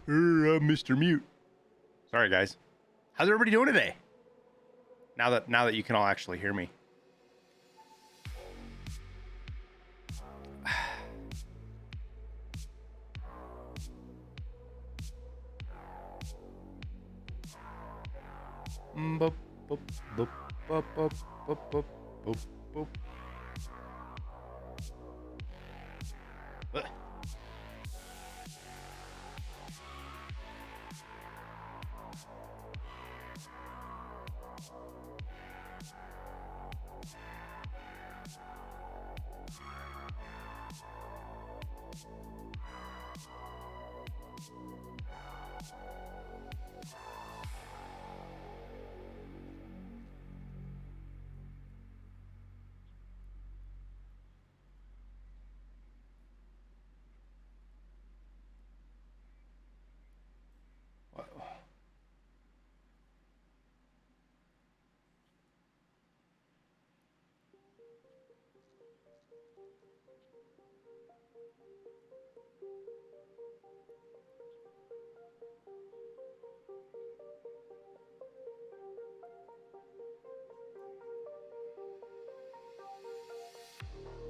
Mr. Mute. Sorry, guys. How's everybody doing today? Now that you can all actually hear me. Boop, boop, boop, boop, boop, boop, boop, boop, boop. Ugh.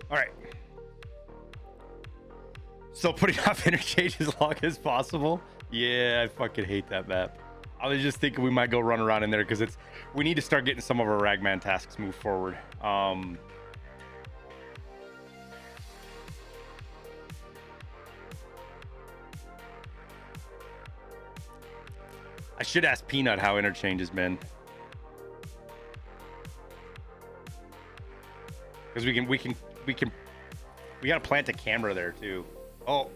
All right. Still putting off interchange as long as possible. Yeah, I fucking hate that map. I was just thinking we might go run around in there because we need to start getting some of our ragman tasks moved forward. I should ask Peanut how interchange has been. Because we gotta plant a camera there too. Oh,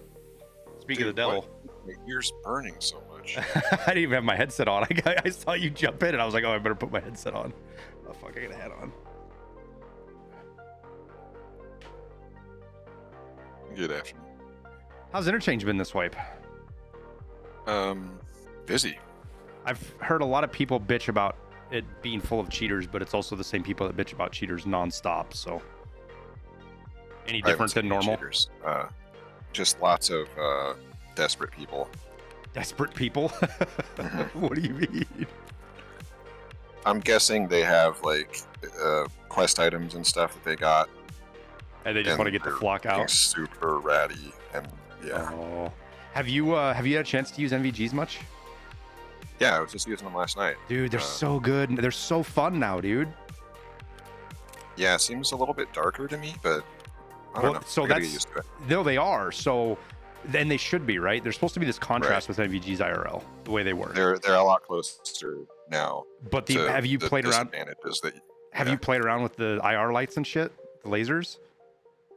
speaking of the devil. My ear's burning so much. I didn't even have my headset on. I saw you jump in and I was like, oh, I better put my headset on. Oh fuck, I got a hat on. Good afternoon. How's interchange been this wipe? Busy. I've heard a lot of people bitch about it being full of cheaters, but it's also the same people that bitch about cheaters nonstop. So, any different than normal? Cheaters. Just lots of desperate people. Desperate people? What do you mean? I'm guessing they have like quest items and stuff that they got, And they just want to get the flock out. Super ratty, and yeah. Oh. Have you had a chance to use NVGs much? Yeah, I was just using them last night. Dude, they're so good. They're so fun now, dude. Yeah, it seems a little bit darker to me, but I don't know. So I gotta that's get used to it. no, they are. So then they should be, right? They're supposed to be this contrast with NVGs IRL, the way they were. They're a lot closer now. But have you played around? Have you played around with the IR lights and shit, the lasers?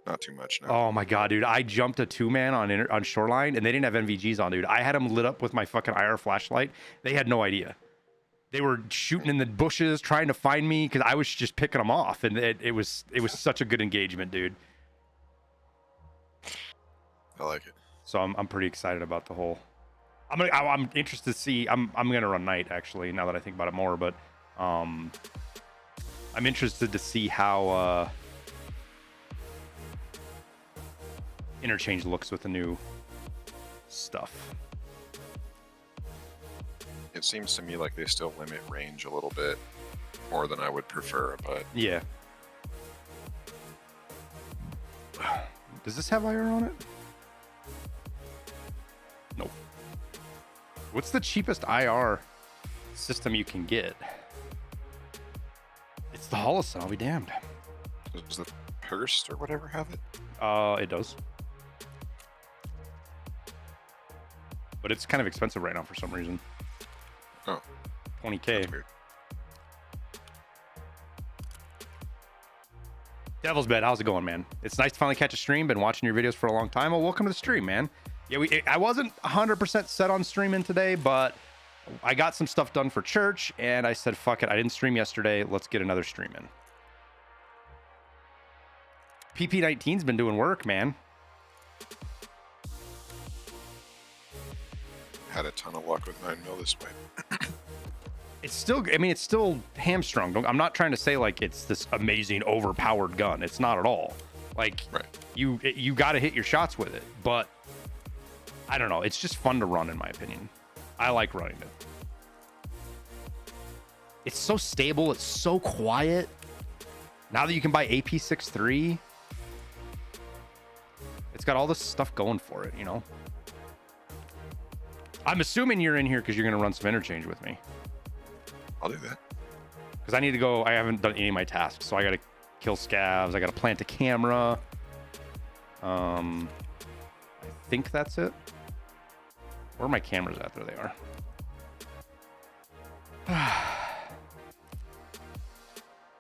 Not too much. No. Oh my god, dude! I jumped a 2-man on Shoreline, and they didn't have NVGs on, dude. I had them lit up with my fucking IR flashlight. They had no idea. They were shooting in the bushes, trying to find me because I was just picking them off, and it was such a good engagement, dude. I like it. So I'm pretty excited about the whole. I'm interested to see. I'm gonna run night actually. Now that I think about it more, but I'm interested to see how interchange looks with the new stuff. It seems to me like they still limit range a little bit more than I would prefer, but yeah. Does this have IR on it? Nope. What's the cheapest IR system you can get? It's the Holocene, I'll be damned. does the Purse or whatever have it? It does. But it's kind of expensive right now for some reason. Oh. 20K. Devil's Bed, how's it going, man? It's nice to finally catch a stream. Been watching your videos for a long time. Well, welcome to the stream, man. Yeah, I wasn't 100% set on streaming today, but I got some stuff done for church, and I said, fuck it. I didn't stream yesterday. Let's get another stream in. PP19's been doing work, man. Had a ton of luck with 9mm this way. It's still hamstrung. I'm not trying to say like it's this amazing overpowered gun. It's not at all. Like you got to hit your shots with it, but I don't know. It's just fun to run, in my opinion. I like running it. It's so stable. It's so quiet. Now that you can buy AP63, it's got all this stuff going for it, you know? I'm assuming you're in here because you're going to run some interchange with me. I'll do that. Because I need to go. I haven't done any of my tasks, so I got to kill scavs. I got to plant a camera. I think that's it. Where are my cameras at? There they are.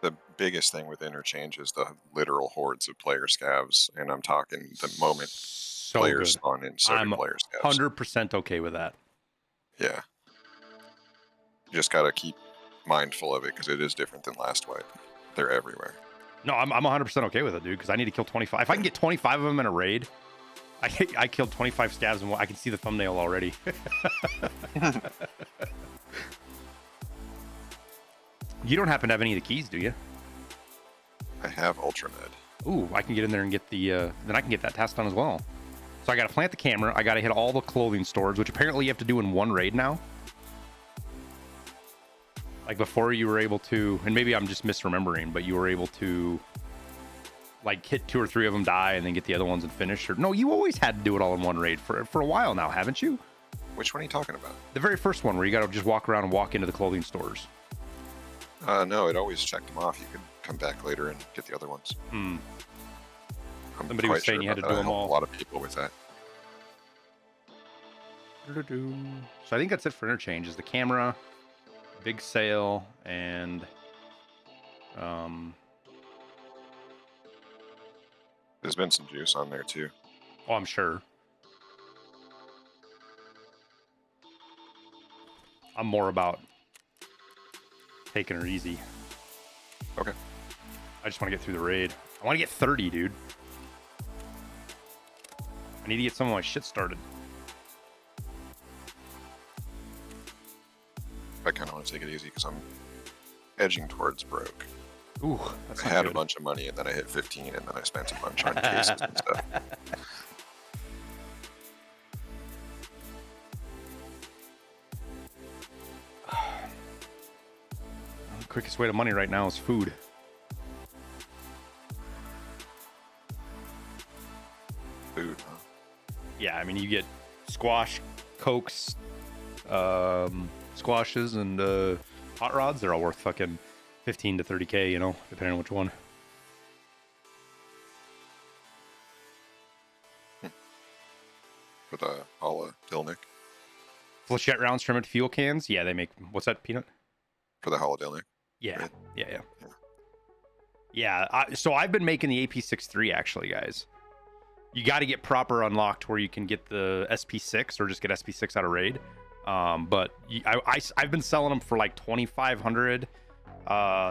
The biggest thing with interchange is the literal hordes of player scavs, and I'm talking the moment players spawn in, so I'm player scavs. 100% okay with that. Yeah. You just gotta keep mindful of it because it is different than last wipe. They're everywhere. No, I'm 100% okay with it, dude, because I need to kill 25. If I can get 25 of them in a raid, I killed 25 scavs, and I can see the thumbnail already. You don't happen to have any of the keys, do you? I have Ultramed. Ooh, I can get in there and get the, then I can get that task done as well. So I got to plant the camera. I got to hit all the clothing stores, which apparently you have to do in one raid now. Like before you were able to, and maybe I'm just misremembering, but you were able to like hit 2 or 3 of them, die, and then get the other ones and finish. Or no, you always had to do it all in one raid for a while now, haven't you? Which one are you talking about? The very first one where you got to just walk around and walk into the clothing stores. No, it always checked them off. You could come back later and get the other ones. Somebody was saying you had to do them all. A lot of people with that. So I think that's it for interchange. Is the camera, big sale, and there's been some juice on there too. oh, I'm sure. I'm more about taking her easy. Okay. I just want to get through the raid. I want to get 30, dude. I need to get some of my shit started. I kind of want to take it easy because I'm edging towards broke. Ooh, that's I had a bunch of money and then I hit 15 and then I spent a bunch on cases and stuff. The quickest way to money right now is food. Food, huh? Yeah, I mean, you get squash, cokes, squashes, and hot rods. They're all worth fucking 15 to 30K, you know, depending on which one. For the Hala Dilnik. Flechette rounds trim into fuel cans. Yeah, they make, what's that, Peanut? For the Hala Dilnik. Yeah, right? yeah. Yeah, so I've been making the AP63, actually, guys. You got to get proper unlocked where you can get the SP6 or just get SP6 out of raid. But I've been selling them for like 2,500,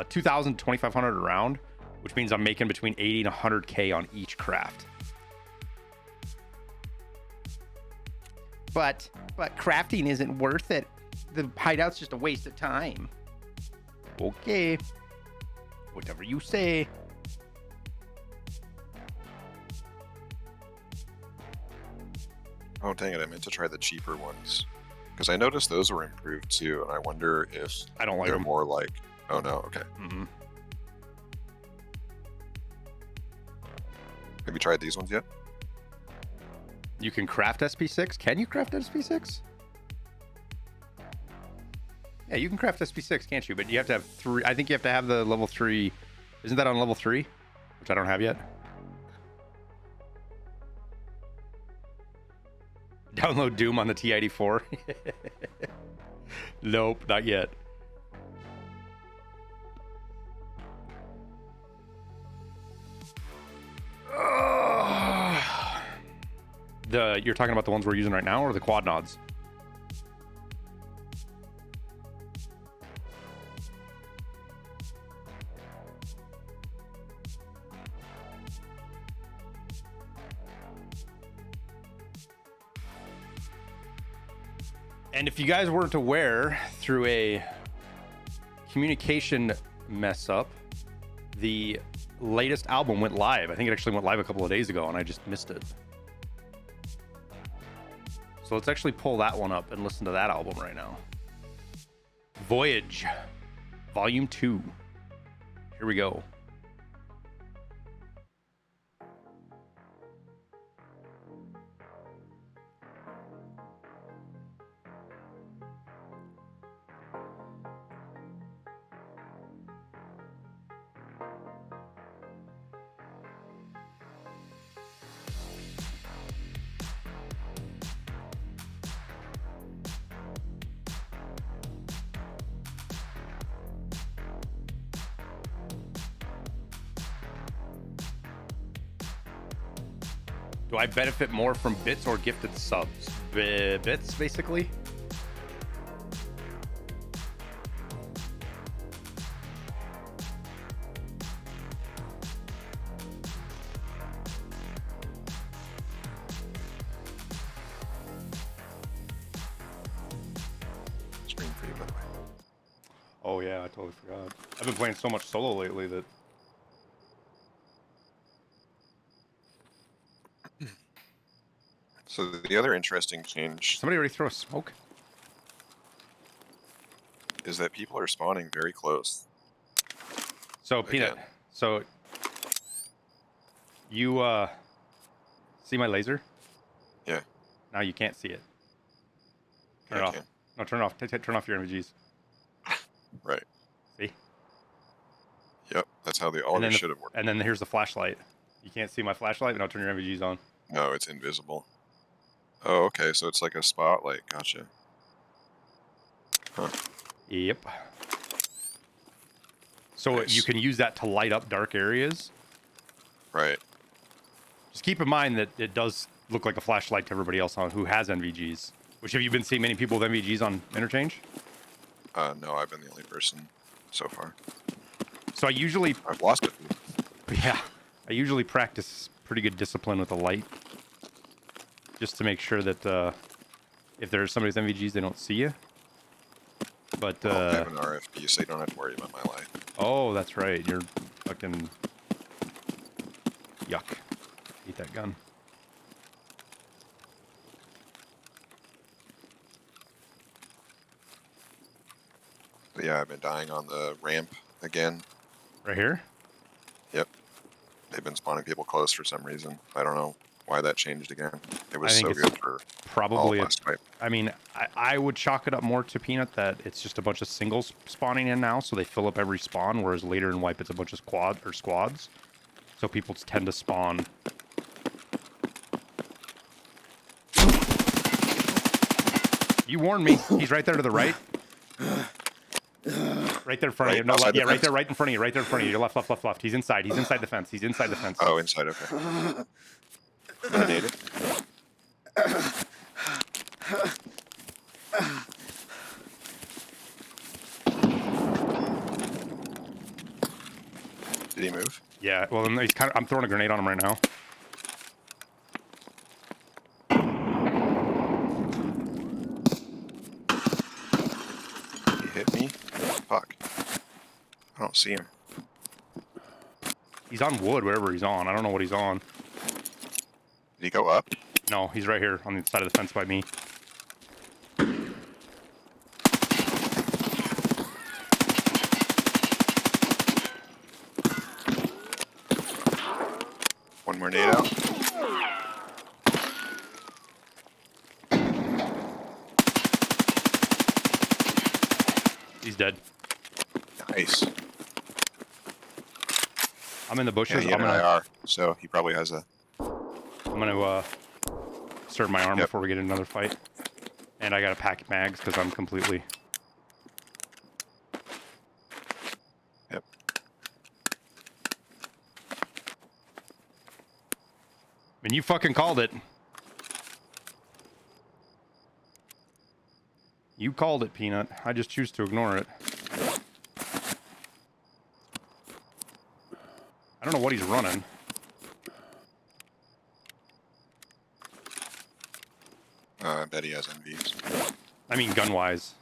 2,000, 2,500 a round, which means I'm making between 80 and 100K on each craft. But crafting isn't worth it. The hideout's just a waste of time. Okay. Whatever you say. Oh, dang it. I meant to try the cheaper ones. Because I noticed those were improved too, and I wonder if I don't like they're them. more like... Oh, no, okay. Mm-hmm. Have you tried these ones yet? You can craft SP6? Can you craft SP6? Yeah, you can craft SP6, can't you? But you have to have 3. I think you have to have the level 3. Isn't that on level 3? Which I don't have yet. Download Doom on the T84. Nope, not yet. You're talking about the ones we're using right now, or the quad nods? And if you guys weren't aware, through a communication mess up, the latest album went live. I think it actually went live a couple of days ago, and I just missed it. So let's actually pull that one up and listen to that album right now. Voyage, Volume 2. Here we go. Do I benefit more from bits or gifted subs? Bits, basically. Screen for you, by the way. Oh yeah, I totally forgot. I've been playing so much solo lately that... So the other interesting change Somebody already throw a smoke? is that people are spawning very close. So, Peanut, Again. so you see my laser? Yeah. Now you can't see it. Turn I it off. can. No, turn it off. Turn off your NVGs. Right. See? Yep. That's how they always should have worked. And then here's the flashlight. You can't see my flashlight, but I'll turn your NVGs on. No, it's invisible. Oh, okay. So it's like a spotlight. Gotcha. Huh. Yep. So you Nice. can use that to light up dark areas. Right. Just keep in mind that it does look like a flashlight to everybody else on who has NVGs. Which, have you been seeing many people with NVGs on interchange? No, I've been the only person so far. So I usually, I've lost a few. yeah, I usually practice pretty good discipline with the light, just to make sure that if there's somebody's NVGs, they don't see you. But Well, I have an RFB, so you don't have to worry about my light. oh, that's right. You're fucking yuck. Eat that gun. But yeah, I've been dying on the ramp again. Right here? Yep. They've been spawning people close for some reason. I don't know why that changed again. It was I think so it's good for probably all last fight. I mean, I would chalk it up more to Peanut that it's just a bunch of singles spawning in now, so they fill up every spawn, whereas later in Wipe it's a bunch of squads. So people tend to spawn. You warned me. He's right there to the right. Right there in front of you. No, yeah, right there, right in front of you. Right there in front of you. Your left, left, left, left. He's inside. He's inside the fence. He's inside the fence. Oh, inside. Okay. I need it. Did he move? Yeah. Well, then he's kind of. I'm throwing a grenade on him right now. He hit me. Fuck. I don't see him. He's on wood, wherever he's on. I don't know what he's on. Did he go up? No, he's right here on the side of the fence by me. One more nade out. He's dead. Nice. I'm in the Yeah, bushes. he had I'm an gonna. IR, so he probably has a. I'm gonna serve my arm before we get in another fight. And I gotta pack mags because I'm completely. Yep. And you fucking called it. You called it, Peanut. I just choose to ignore it. I don't know what he's running. I bet he has NVs. I mean, gun-wise.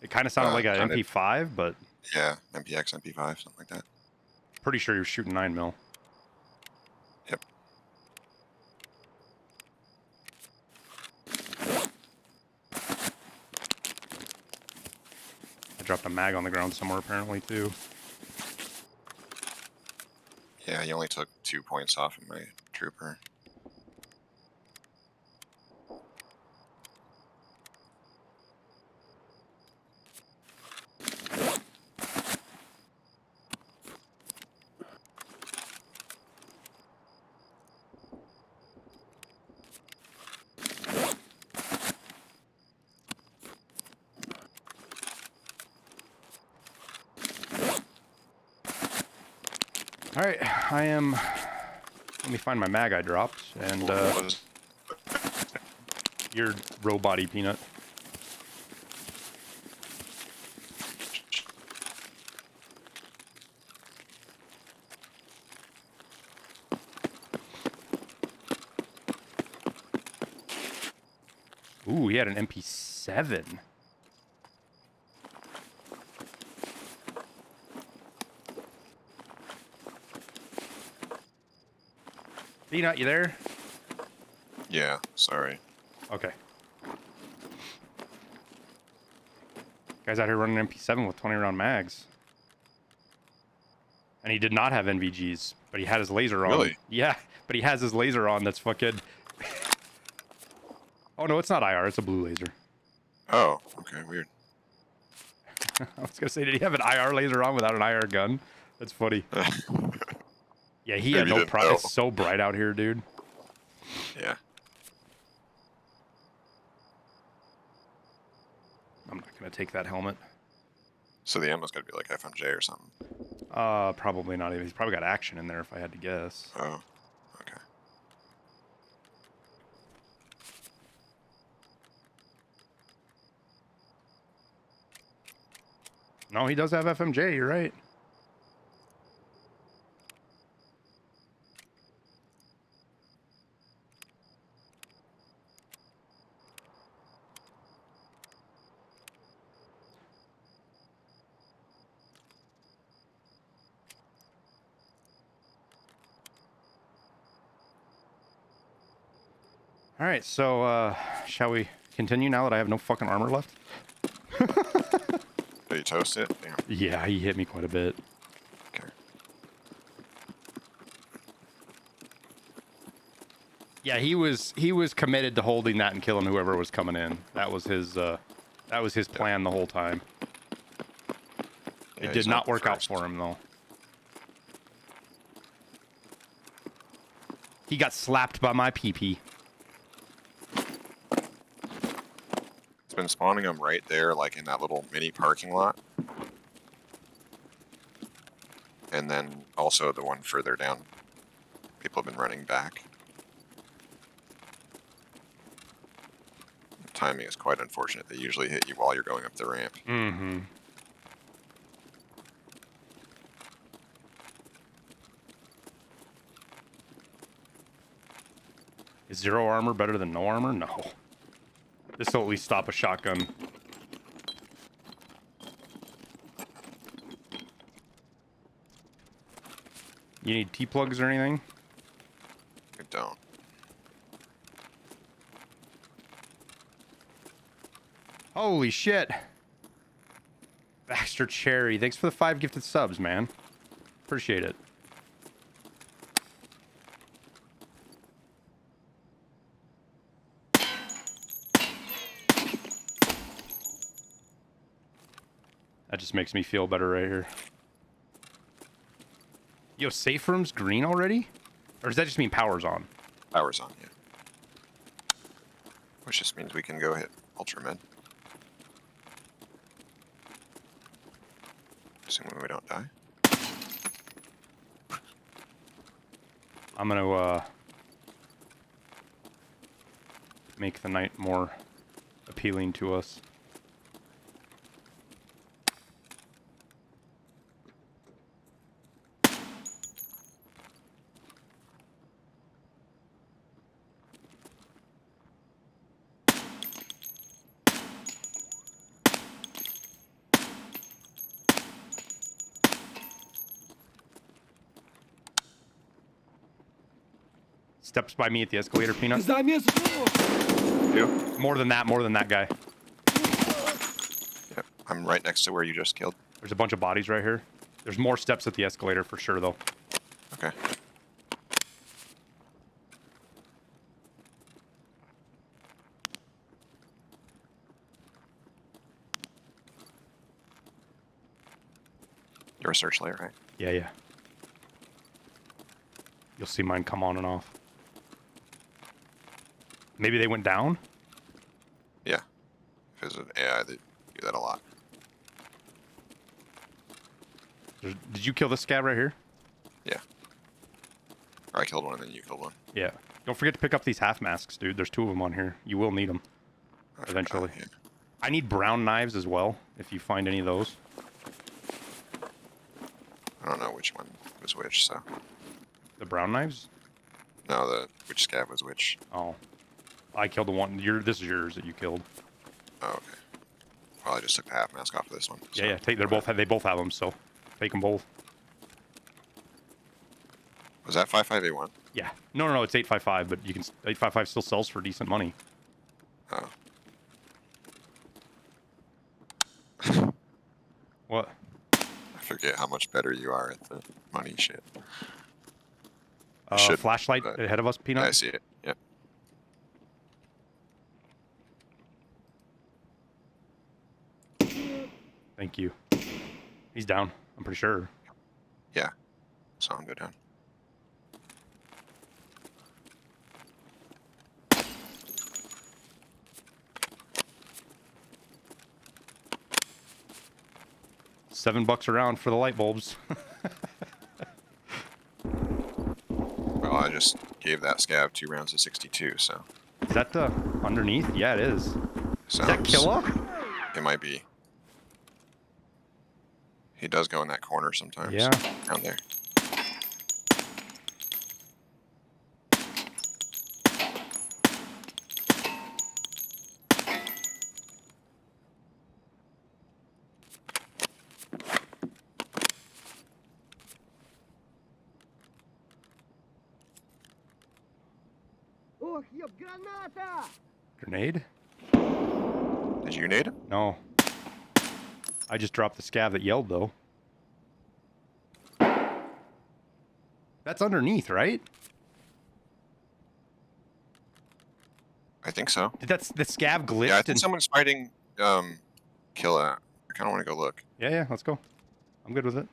It kind of sounded like an MP5, but... Yeah, MPX, MP5, something like that. Pretty sure he was shooting 9mm. Yep. I dropped a mag on the ground somewhere, apparently, too. Yeah, he only took 2 points off of my trooper. All right, I am... Let me find my mag I dropped, and your robot-y, Peanut. Ooh, he had an MP7. Peanut, you there? Yeah, sorry. Okay. Guy's out here running an MP7 with 20-round mags. And he did not have NVGs, but he had his laser on. Really? Yeah, but he has his laser on that's fucking... Oh, no, it's not IR. It's a blue laser. Oh, okay, weird. I was going to say, did he have an IR laser on without an IR gun? That's funny. Yeah, he had no problem. It's so bright out here, dude. Yeah. I'm not gonna take that helmet. So the ammo's got to be like FMJ or something. Probably not even. He's probably got action in there if I had to guess. Oh, okay. No, he does have FMJ. You're right. All right, so shall we continue now that I have no fucking armor left? Did you toast it? Damn. Yeah, he hit me quite a bit. Okay. Yeah, he was committed to holding that and killing whoever was coming in. That was his plan the whole time. Yeah, It did not work out for him though. He got slapped by my PP. It's been spawning them right there, like in that little mini parking lot. And then also the one further down. People have been running back. The timing is quite unfortunate. They usually hit you while you're going up the ramp. Mm-hmm. Is 0 armor better than no armor? No. This will at least stop a shotgun. You need T-plugs or anything? I don't. Holy shit. Baxter Cherry, thanks for the 5 gifted subs, man. Appreciate it. That just makes me feel better right here. Yo, safe room's green already? Or does that just mean power's on? Power's on, yeah. Which just means we can go hit Ultra Med. Assuming we don't die. I'm gonna make the night more appealing to us. Steps by me at the escalator, Peanut. More than that guy. Yep, I'm right next to where you just killed. There's a bunch of bodies right here. There's more steps at the escalator for sure, though. Okay. You're a searchlight, right? Yeah, yeah. You'll see mine come on and off. Maybe they went down? Yeah. If it's an AI, they do that a lot. Did you kill this scab right here? Yeah. Or I killed one and then you killed one. Yeah. Don't forget to pick up these half masks, dude. There's 2 of them on here. You will need them eventually. Yeah. I need brown knives as well, if you find any of those. I don't know which one was which, so. The brown knives? No, which scab was which. Oh. I killed the one. This is yours that you killed. Oh, okay. Well, I just took the half mask off of this one. So. Yeah, yeah. They both have them, so take them both. Was that 5581? Yeah. No. It's 855, but 855 still sells for decent money. Oh. What? I forget how much better you are at the money shit. Flashlight ahead of us, Peanut. Yeah, I see it. Yep. Thank you. He's down. I'm pretty sure. Yeah. Saw him go down. $7 around for the light bulbs. Well, I just gave that scab 2 rounds of 62, so. Is that the underneath? Yeah, it is. Is that Killa? It might be. He does go in that corner sometimes. Yeah. Down there. Grenade? Did you nade him? No. I just dropped the scav that yelled, though. That's underneath, right? I think so. Did that the scav glitched? Yeah, I think someone's fighting Killa. I kind of want to go look. Yeah, let's go. I'm good with it.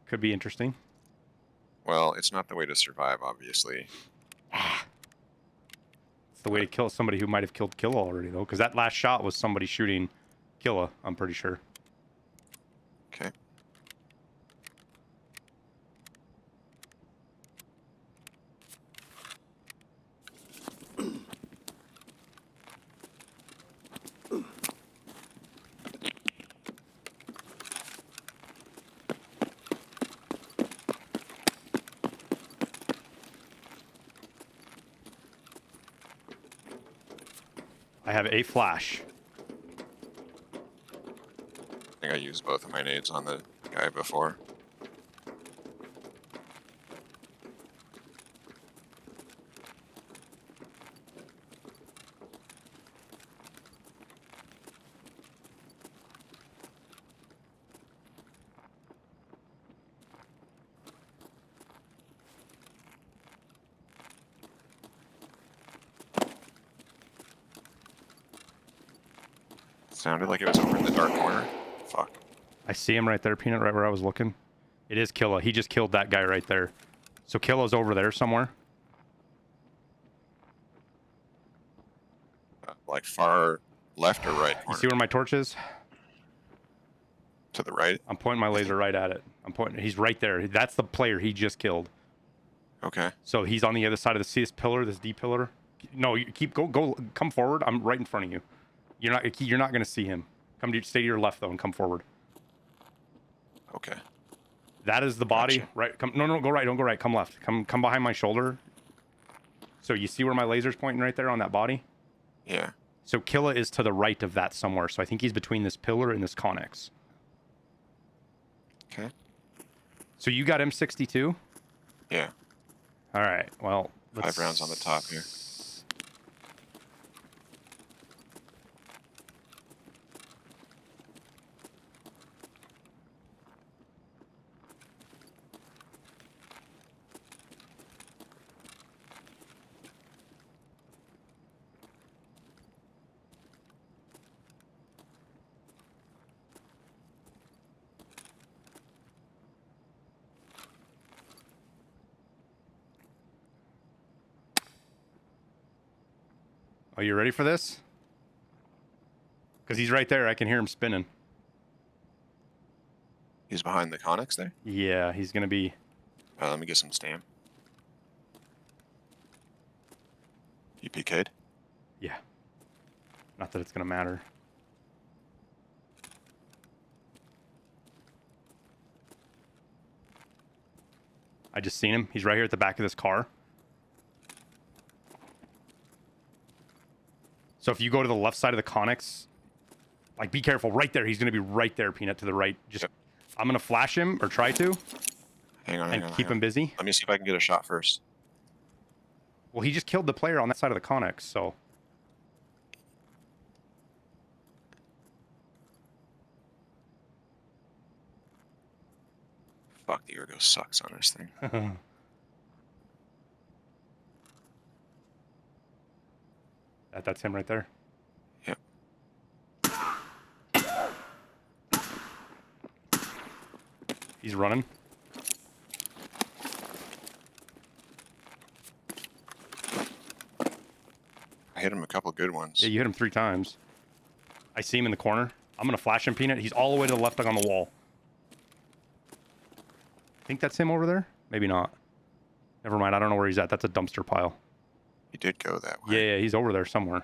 Could be interesting. Well, it's not the way to survive, obviously. It's the way to kill somebody who might have killed Killa already, though, because that last shot was somebody shooting Killa, I'm pretty sure. Okay. I have a flash. I think I used both of my nades on the guy before. Sounded like it was over in the dark corner. Fuck. I see him right there, Peanut, right where I was looking. It is Killa. He just killed that guy right there. So Killa's over there somewhere. Like far left or right corner? You see where my torch is? To the right? I'm pointing my laser right at it. I'm pointing. He's right there. That's the player he just killed. Okay. So he's on the other side of the this pillar, this D pillar. No, you come forward. I'm right in front of you. You're not going to see him. Stay to your left though and come forward. Okay. That is the body. Gotcha. Right. No, go right. Don't go right. Come left. Come behind my shoulder. So you see where my laser's pointing right there on that body? Yeah. So Killa is to the right of that somewhere. So I think he's between this pillar and this connex. Okay. So you got M62? Yeah. All right. Well, 5 rounds on the top here. Are you ready for this? Because he's right there. I can hear him spinning. He's behind the connex there? Yeah, he's going to be... Let me get some stam. You PK'd? Yeah. Not that it's going to matter. I just seen him. He's right here at the back of this car. So if you go to the left side of the connex, like be careful. Right there. He's going to be right there, Peanut, to the right. Just, yep. I'm going to flash him or try to. Hang on, and keep him busy. Let me see if I can get a shot first. Well, he just killed the player on that side of the connex, so. Fuck, the ergo sucks on this thing. That's him right there. Yep. He's running. I hit him a couple good ones. Yeah, you hit him 3 times. I see him in the corner. I'm gonna flash him, Peanut. He's all the way to the left, like on the wall. I think that's him over there. Maybe not. Never mind. I don't know where he's at. That's a dumpster pile. He did go that way. Yeah, he's over there somewhere.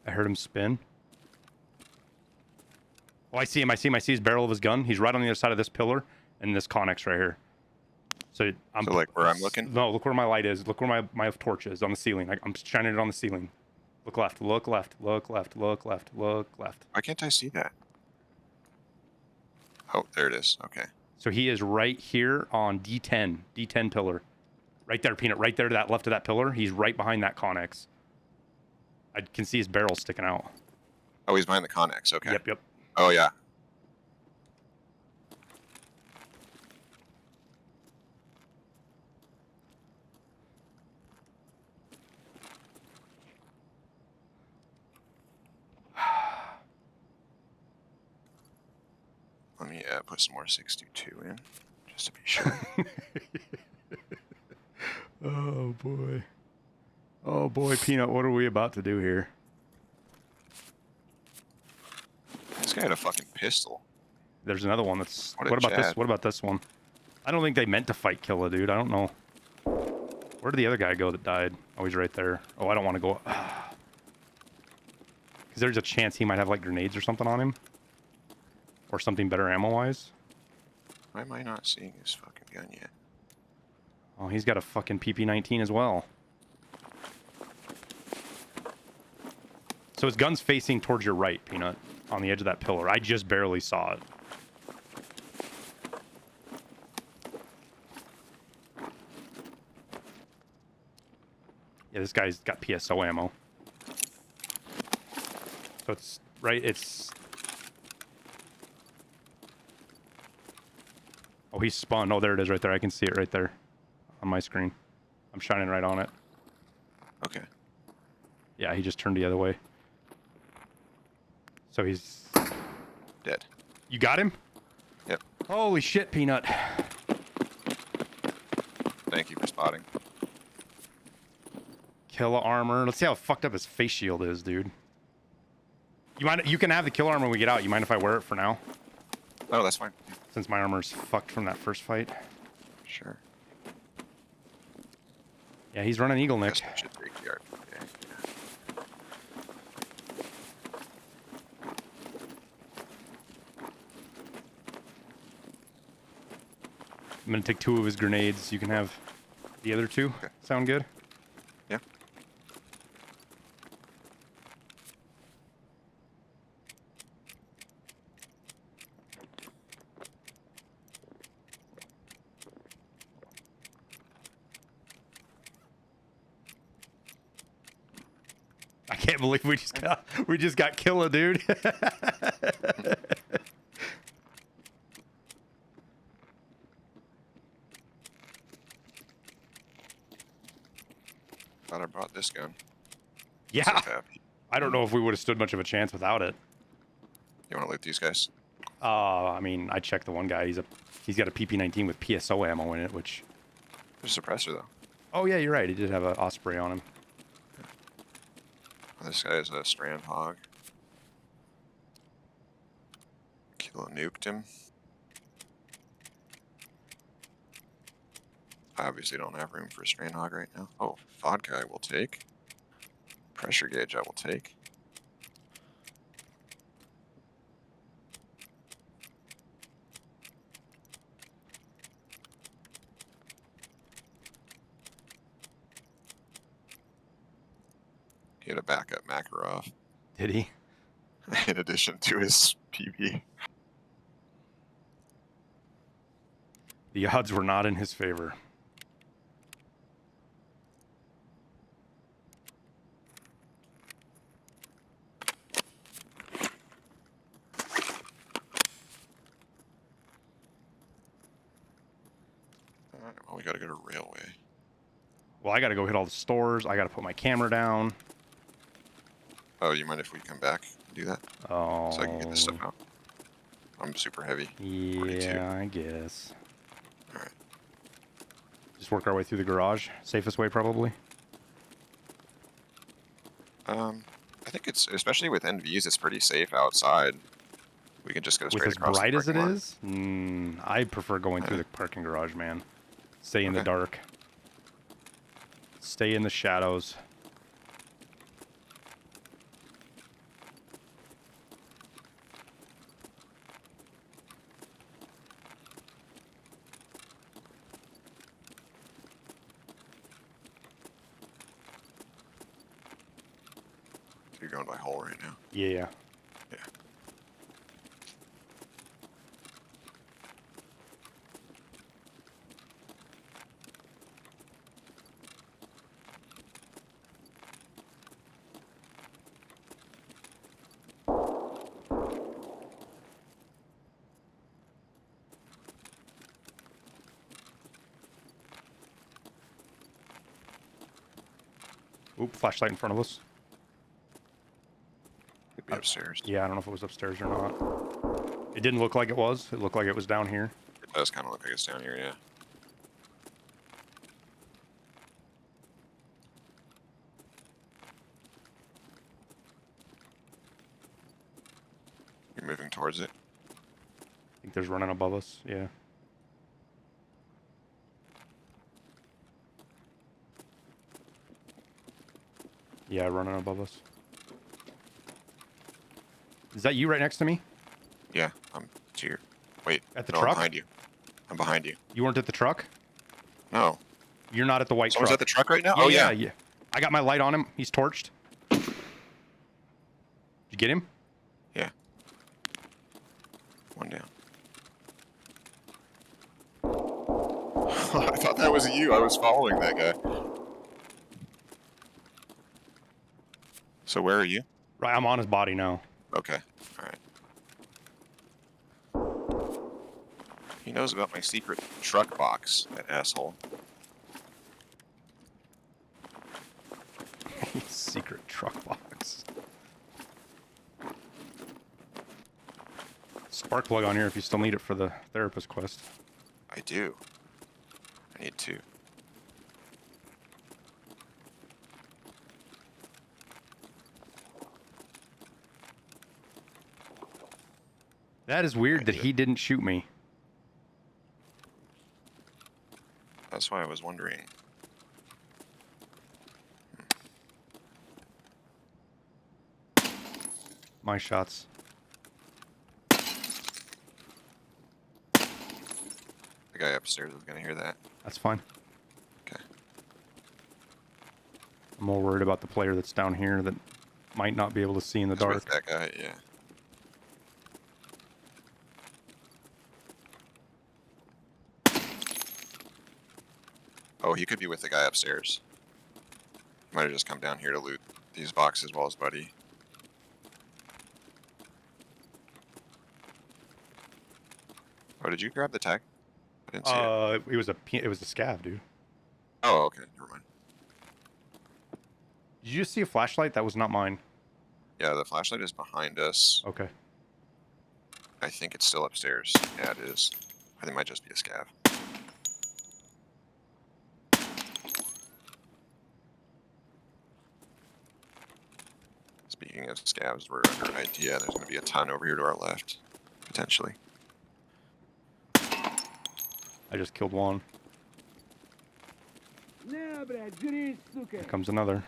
I heard him spin. Oh, I see him. I see him. I see his barrel of his gun. He's right on the other side of this pillar and this Connex right here. So I'm like where I'm looking? No, look where my light is. Look where my torch is on the ceiling. I'm shining it on the ceiling. Look left. Look left. Look left. Look left. Look left. Why can't I see that? Oh, there it is. Okay. So he is right here on D10. D10 pillar. Right there, Peanut. Right there to that left of that pillar. He's right behind that Connex. I can see his barrel sticking out. Oh, he's behind the Connex. Okay. Yep. Oh, yeah. Let me put some more 62 in, just to be sure. Oh, boy. Oh, boy, Peanut, what are we about to do here? This guy had a fucking pistol. There's another one that's... What about this? Chad. What about this one? I don't think they meant to fight Killa, dude. I don't know. Where did the other guy go that died? Oh, he's right there. Oh, I don't want to go... Because there's a chance he might have, like, grenades or something on him. Or something better ammo-wise. Why am I not seeing his fucking gun yet? Oh, he's got a fucking PP-19 as well. So his gun's facing towards your right, Peanut. On the edge of that pillar. I just barely saw it. Yeah, this guy's got PSO ammo. So it's... Right, it's... Oh, he's spun. Oh, there it is right there. I can see it right there on my screen. I'm shining right on it. Okay. Yeah, he just turned the other way. So he's... Dead. You got him? Yep. Holy shit, Peanut. Thank you for spotting. Killa armor. Let's see how fucked up his face shield is, dude. You can have the Killa armor when we get out. You mind if I wear it for now? Oh, that's fine. Since my armor's fucked from that first fight. Sure. Yeah, he's running Eagle Nick. Guess I should take the RPK. I'm gonna take 2 of his grenades. You can have the other 2. Okay. Sound good? Yeah. I can't believe we just got Killa, dude. Thought I brought this gun. Yeah. So happy. I don't know if we would have stood much of a chance without it. You want to loot these guys? I mean, I checked the one guy. He's got a PP-19 with PSO ammo in it, which... There's a suppressor, though. Oh, yeah, you're right. He did have an Osprey on him. This guy is a strand hog. Killa nuked him. I obviously don't have room for a strand hog right now. Oh, vodka I will take. Pressure gauge I will take. He had a backup Makarov Did he? in addition to his PB. The odds were not in his favor. Alright, well, we gotta go to railway. Well, I gotta go hit all the stores. I gotta put my camera down. Oh, you mind if we come back and do that? Oh. So I can get this stuff out. I'm super heavy. 42. Yeah, I guess. All right. Just work our way through the garage. Safest way, probably. I think it's, especially with NVs, it's pretty safe outside. We can just go With straight as across bright the as it parking lot. is, I prefer going through the parking garage, man. Stay in the Okay. dark. Stay in the shadows. So you're going by hole right now. Yeah. Yeah. Oop, flashlight in front of us. Could be upstairs. Yeah, I don't know if it was upstairs or not. It didn't look like it was. It looked like it was down here. It does kind of look like it's down here, yeah. You're moving towards it. I think there's running above us. Yeah. Yeah, running above us. Is that you right next to me? Yeah, I'm to your... Wait, At the no, truck? I'm behind you. I'm behind you. You weren't at the truck? No. You're not at the white Someone's truck. at the truck right now? Yeah, Oh, yeah. yeah. I got my light on him. He's torched. Did you get him? Yeah. One down. I thought that was you. I was following that guy. So where are you? Right, I'm on his body now. Okay. All right. He knows about my secret truck box, that asshole. Secret truck box. Spark plug on here if you still need it for the therapist quest. I do. I need two. That is weird that he didn't shoot me. That's why I was wondering. My shots. The guy upstairs is gonna hear that. That's fine. Okay. I'm more worried about the player that's down here that might not be able to see in the It's with dark. that guy, yeah. Oh, he could be with the guy upstairs. He might have just come down here to loot these boxes while his buddy. Oh, did you grab the tag? I didn't see it. It was a scav, dude. Oh, okay. Never mind. Did you just see a flashlight? That was not mine. Yeah, the flashlight is behind us. Okay. I think it's still upstairs. Yeah, it is. I think it might just be a scav. Speaking of scavs, we're under idea. There's going to be a ton over here to our left, potentially. I just killed one. Here comes another.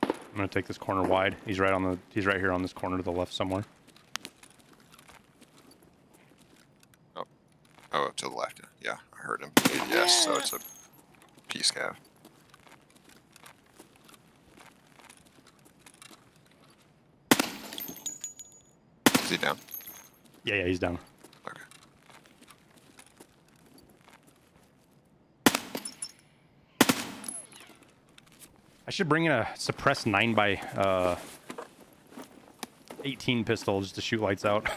I'm gonna take this corner wide. He's right here on this corner to the left somewhere. Oh, to the left. Yeah, I heard him. Yes, so it's a P-scav. Is he down? Yeah, he's down. Okay. I should bring in a suppressed 9x18 pistol just to shoot lights out.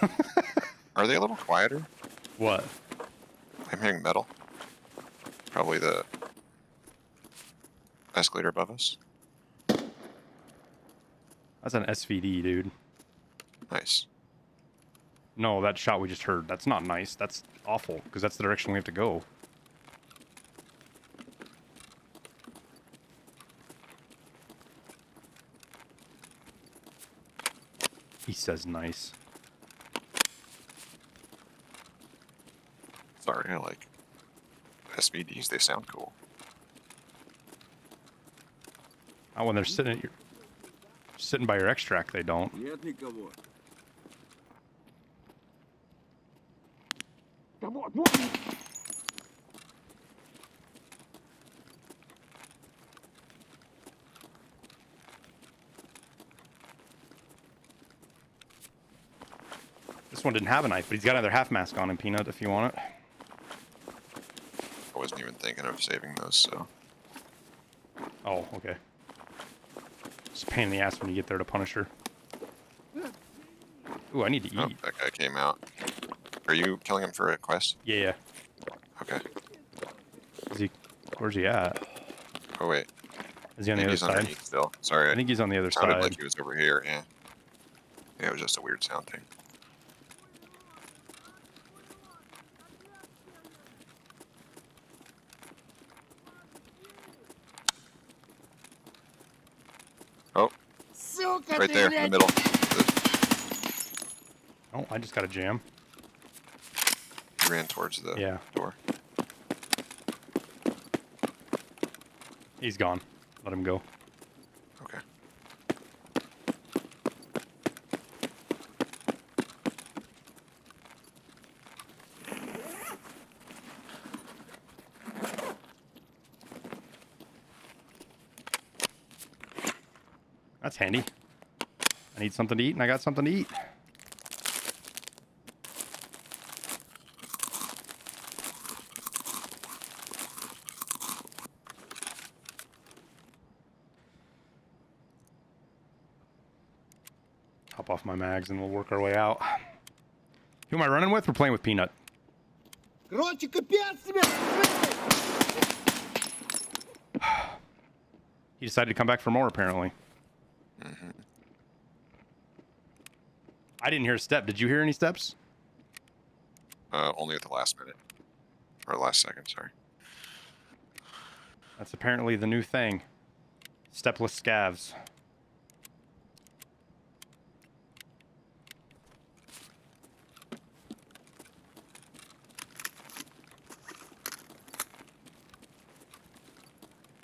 Are they a little quieter? What? I'm hearing metal. Probably the escalator above us. That's an SVD, dude. Nice. No, that shot we just heard. That's not nice. That's awful, because that's the direction we have to go. He says nice. Sorry, I like SVDs. They sound cool. Oh, when they're sitting by your extract, they don't. This one didn't have a knife, but he's got another half mask on him, Peanut, if you want it. I wasn't even thinking of saving those, so. Oh, okay. It's a pain in the ass when you get there to punish her. Ooh, I need to eat. Oh, that guy came out. Are you killing him for a quest? Yeah. Okay. Where's he at? Oh, wait. Is he on the other he's side? Underneath still. Sorry. I think he's on the other sounded side. like he was over here, yeah. Yeah, it was just a weird sound thing. Oh. Right there, in the middle. Oh, I just got a jam. He ran towards the door. He's gone. Let him go. Okay. That's handy. I need something to eat, and I got something to eat. Hop off my mags, and we'll work our way out. Who am I running with? We're playing with Peanut. He decided to come back for more, apparently. Mm-hmm. I didn't hear a step. Did you hear any steps? Only at the last minute. Or last second, sorry. That's apparently the new thing. Stepless scavs.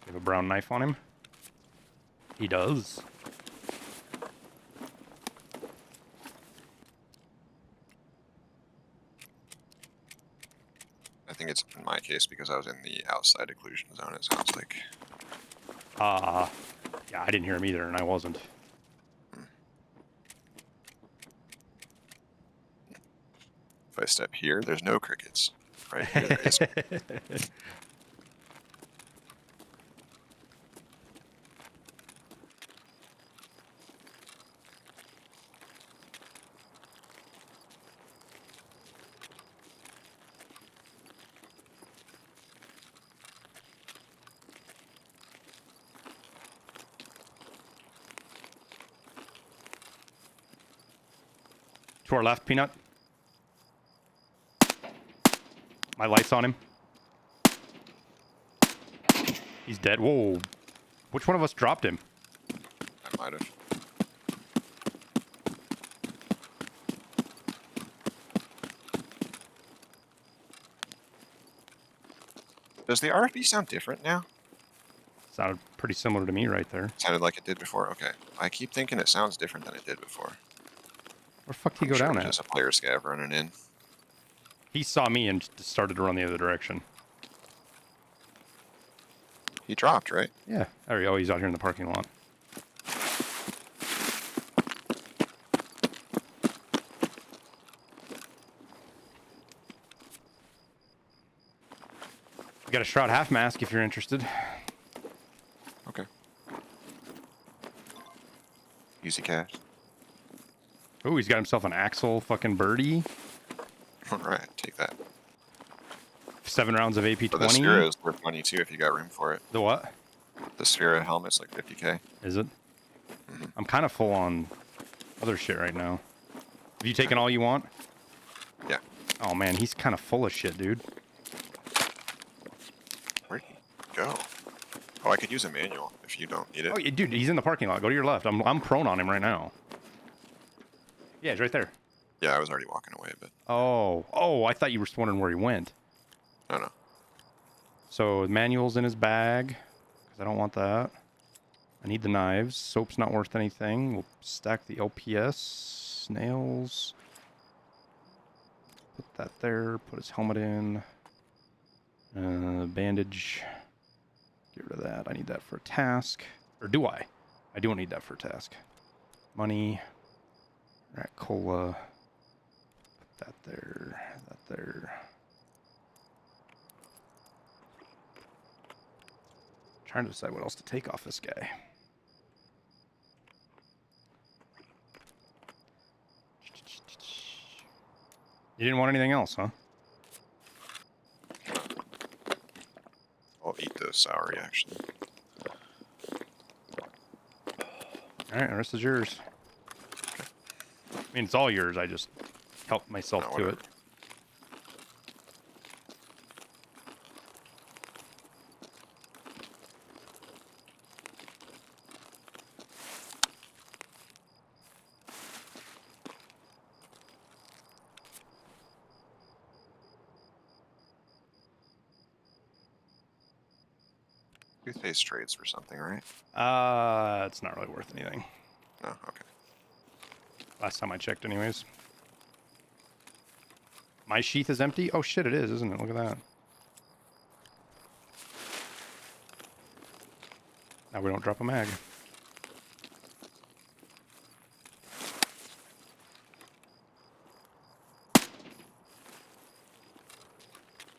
You have a brown knife on him? He does. I think it's in my case because I was in the outside occlusion zone, it sounds like. Yeah, I didn't hear him either, and I wasn't. If I step here, there's no crickets. Right here, there is. To our left, Peanut. My light's on him. He's dead. Whoa. Which one of us dropped him? I might have. Does the RFB sound different now? Sounded pretty similar to me right there. Sounded like it did before? Okay. I keep thinking it sounds different than it did before. Where the fuck did he go down at? Just a player scav running in. He saw me and just started to run the other direction. He dropped, right? Yeah. There we go. He's out here in the parking lot. got a Shroud half mask if you're interested. Okay. Easy cash. Oh, he's got himself an Axel fucking birdie. All right, take that. 7 rounds of AP20. But the Sphera is worth money too if you got room for it. The what? The Sphera helmet's like 50k. Is it? Mm-hmm. I'm kind of full on other shit right now. Have you taken all you want? Yeah. Oh man, he's kind of full of shit, dude. Where'd he go? Oh, I could use a manual if you don't need it. Oh, yeah, dude, he's in the parking lot. Go to your left. I'm prone on him right now. Yeah, he's right there. Yeah, I was already walking away, but... Oh, I thought you were just wondering where he went. No. So, manual's in his bag, because I don't want that. I need the knives. Soap's not worth anything. We'll stack the LPS. Nails. Put that there. Put his helmet in. Bandage. Get rid of that. I need that for a task. Or do I? I don't need that for a task. Money. Rat cola. Put that there. That there. Trying to decide what else to take off this guy. You didn't want anything else, huh? I'll eat the soury, actually. Alright, the rest is yours. I mean, it's all yours. I just helped myself to it. Toothpaste trades for something, right? It's not really worth anything. No, okay. Last time I checked, anyways. My sheath is empty? Oh shit, it is, isn't it? Look at that. Now we don't drop a mag.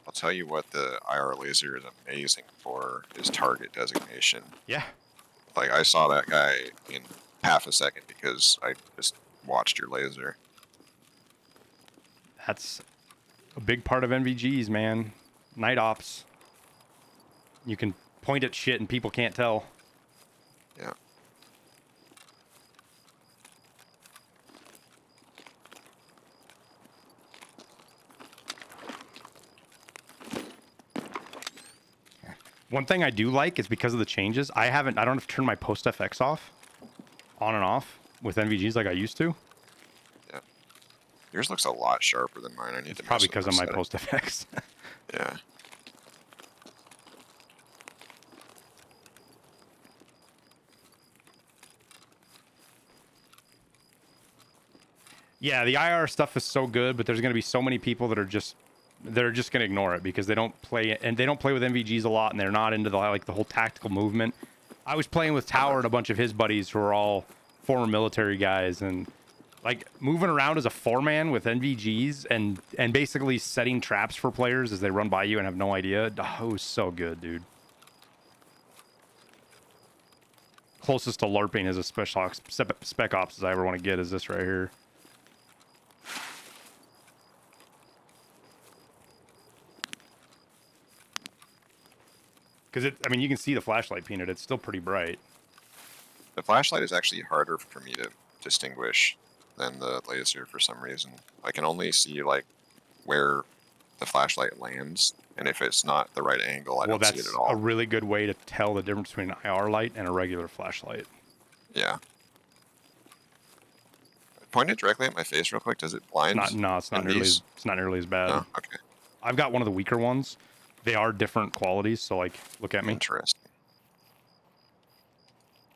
I'll tell you what the IR laser is amazing for is target designation. Yeah. Like, I saw that guy in half a second because I just watched your laser. That's a big part of NVGs, man. Night ops. You can point at shit and people can't tell. Yeah. One thing I do like is because of the changes, I don't have to turn my post FX off, on and off with NVGs like I used to. Yeah. Yours looks a lot sharper than mine. I need It's to probably because of my post FX. Yeah. Yeah, the IR stuff is so good, but there's going to be so many people that are just going to ignore it because they don't play and they don't play with NVGs a lot and they're not into the whole tactical movement. I was playing with Tower and a bunch of his buddies who are all former military guys, and like moving around as a 4-man with NVGs and basically setting traps for players as they run by you and have no idea. Oh, it was so good, dude. Closest to LARPing as a spec ops as I ever want to get is this right here. Because I mean, you can see the flashlight, Peanut. It's still pretty bright. The flashlight is actually harder for me to distinguish than the laser for some reason. I can only see like where the flashlight lands, and if it's not the right angle, I don't see it at all. That's a really good way to tell the difference between an IR light and a regular flashlight. Yeah. Point it directly at my face real quick. Does it blind? It's not nearly as bad. Oh, okay. I've got one of the weaker ones. They are different qualities, so like, look at me. Interesting.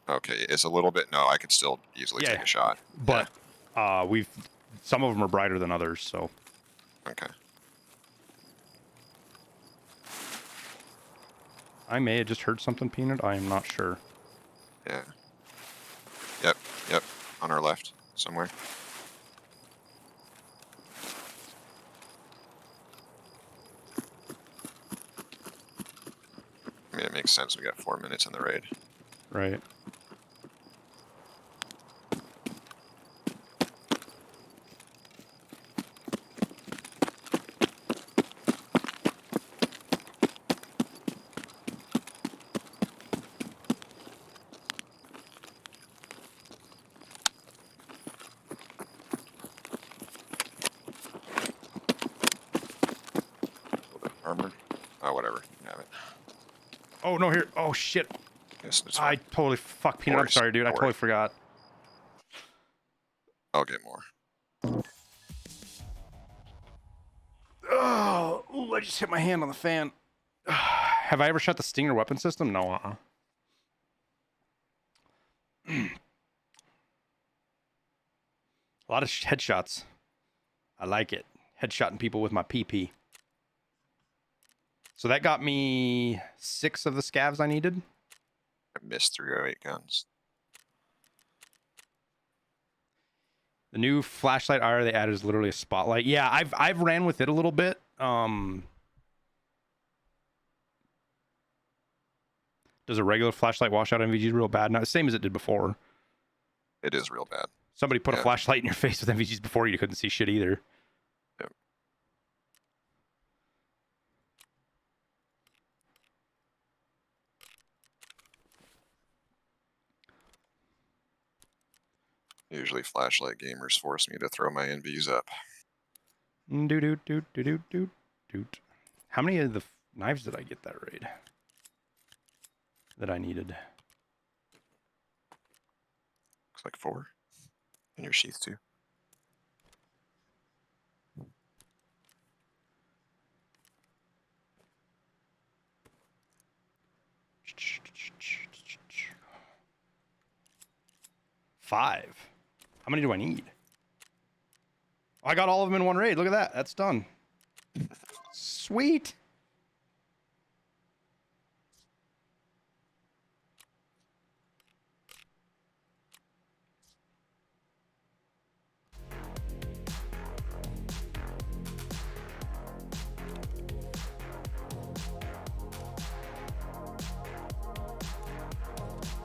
Okay, it's a little bit. No, I could still easily take a shot. But some of them are brighter than others, so. Okay. I may have just heard something, Peanut. I am not sure. Yeah. Yep. On our left, somewhere. makes sense. We got 4 minutes in the raid. Right. Armored. Oh, whatever. Have it. Oh, no, here. Oh, shit. Yes, it's I fine. totally fucked Peanut. I'm sorry, dude. I totally forgot. I'll get more. Oh, ooh, I just hit my hand on the fan. Have I ever shot the Stinger weapon system? No, A lot of headshots. I like it. Headshotting people with my PP. So that got me 6 of the scavs I needed. I missed 308 guns. The new flashlight IR they added is literally a spotlight. Yeah, I've ran with it a little bit. Does a regular flashlight wash out NVGs real bad? Not the same as it did before. It is real bad. Somebody put a flashlight in your face with NVGs before, you couldn't see shit either. Yep. Usually flashlight gamers force me to throw my NVs up. Doot. How many of the knives did I get that raid? That I needed? Looks like 4. In your sheath too. Five. How many do I need? Oh, I got all of them in one raid. Look at that. That's done. Sweet.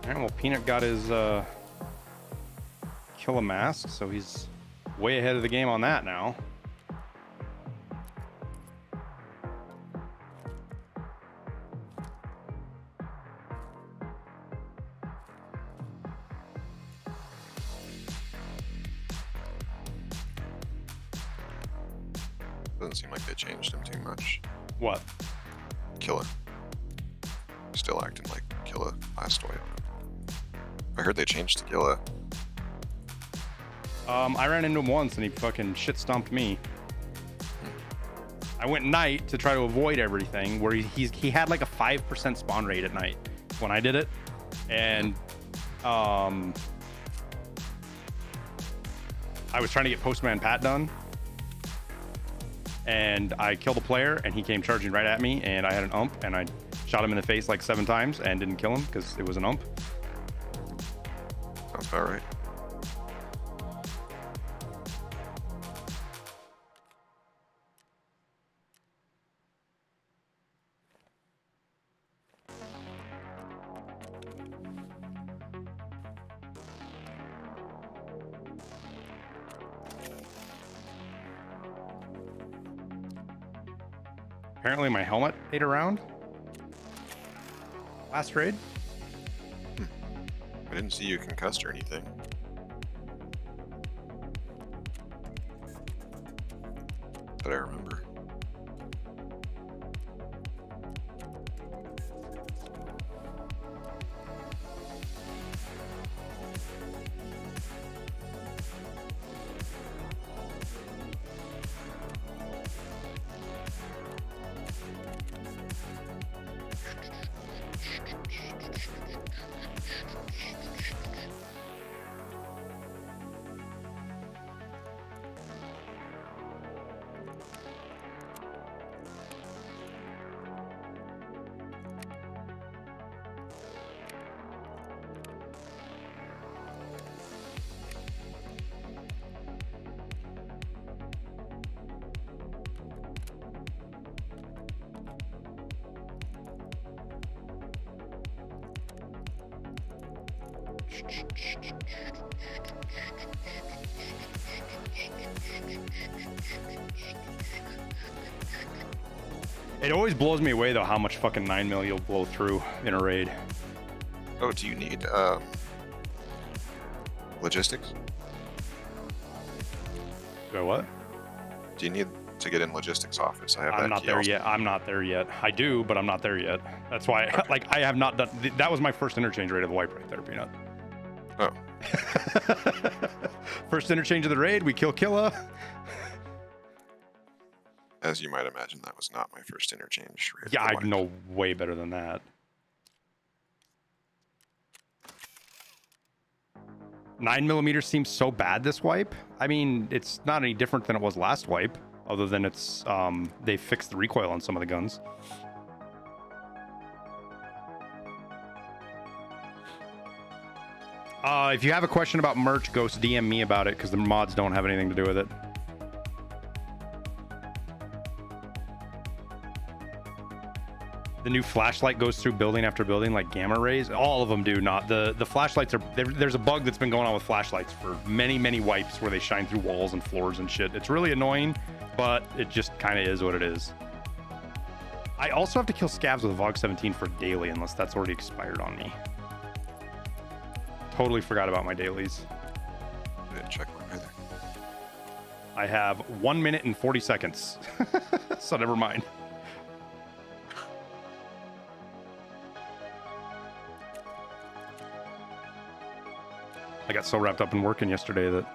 All right, well, Peanut got his kill a mask, so he's way ahead of the game on that now. Doesn't seem like they changed him too much. What? Killa. Still acting like Killa last oil. I heard they changed to Killa. I ran into him once and he fucking shit stomped me. I went night to try to avoid everything, where he had like a 5% spawn rate at night when I did it, and I was trying to get Postman Pat done, and I killed a player and he came charging right at me, and I had an ump and I shot him in the face like 7 times and didn't kill him because it was an ump. Sounds about right. Apparently my helmet ate around last raid. I didn't see you concussed or anything. That I remember. It always blows me away though how much fucking 9mm you'll blow through in a raid. Oh, do you need logistics? Do I what? Do you need to get in logistics office? I have that I'm not key there also. yet. I'm not there yet. I do, but I'm not there yet. That's why, Okay. like, I have not done. That was my first interchange raid of the wipe right there, Peanut. Oh, First interchange of the raid, we kill Killa. as you might imagine, that was not my first interchange. Raid of Yeah, the I wipe. know way better than that. 9mm seems so bad this wipe. I mean, it's not any different than it was last wipe, other than it's they fixed the recoil on some of the guns. If you have a question about merch, Ghost, DM me about it because the mods don't have anything to do with it. The new flashlight goes through building after building like gamma rays. All of them do not. The flashlights are there's a bug that's been going on with flashlights for many wipes where they shine through walls and floors and shit. It's really annoying, but it just kind of is what it is. I also have to kill scavs with VOG 17 for daily unless that's already expired on me. Totally forgot about my dailies. I didn't check one either. I have 1 minute and 40 seconds. So never mind. I got so wrapped up in working yesterday that...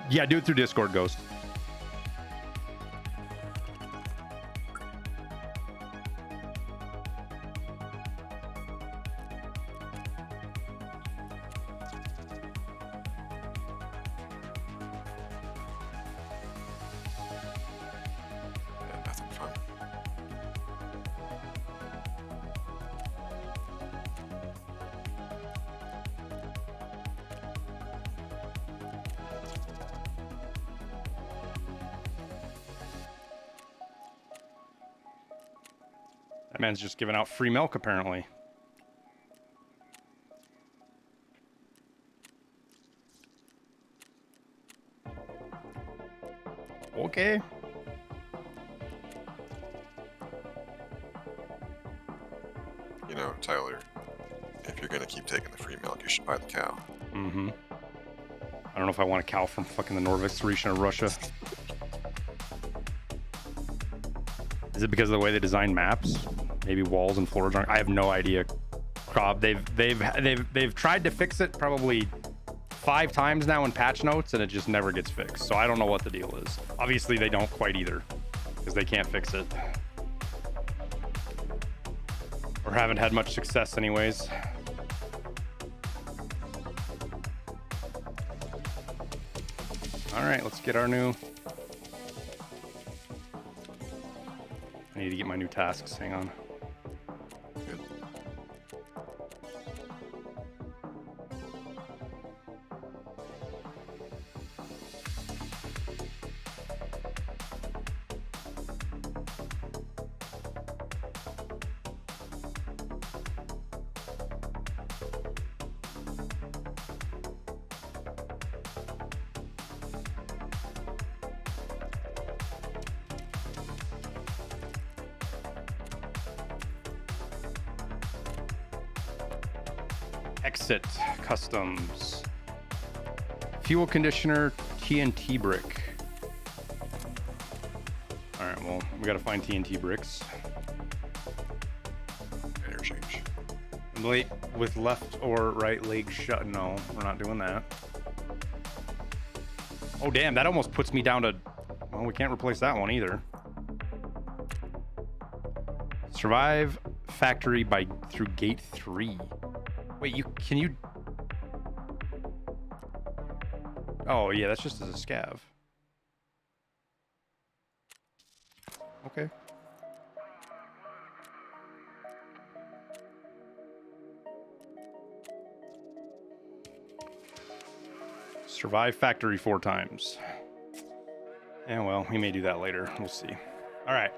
Yeah, do it through Discord, Ghost. Yeah, nothing fun. That man's just giving out free milk, apparently. Okay. You know, Tyler, if you're gonna keep taking the free milk, you should buy the cow. Mm-hmm. I don't know if I want a cow from fucking the Norvix region of Russia. Is it because of the way they design maps? Maybe walls and floors aren't. I have no idea. Cobb, they've tried to fix it probably 5 times now in patch notes, and it just never gets fixed. So I don't know what the deal is. Obviously, they don't quite either, because they can't fix it. Or haven't had much success, anyways. All right, let's get our new. I need to get my new tasks. Hang on. Good. Exit customs. Fuel conditioner, TNT brick. All right, well, we gotta find TNT bricks. Interchange. Late with left or right leg shut. No, we're not doing that. Oh damn, that almost puts me down to. Well, we can't replace that one either. Survive factory by through gate 3. Wait, can you? Oh yeah, that's just as a scav. Okay. Survive factory 4 times. Yeah, well, we may do that later. We'll see. All right.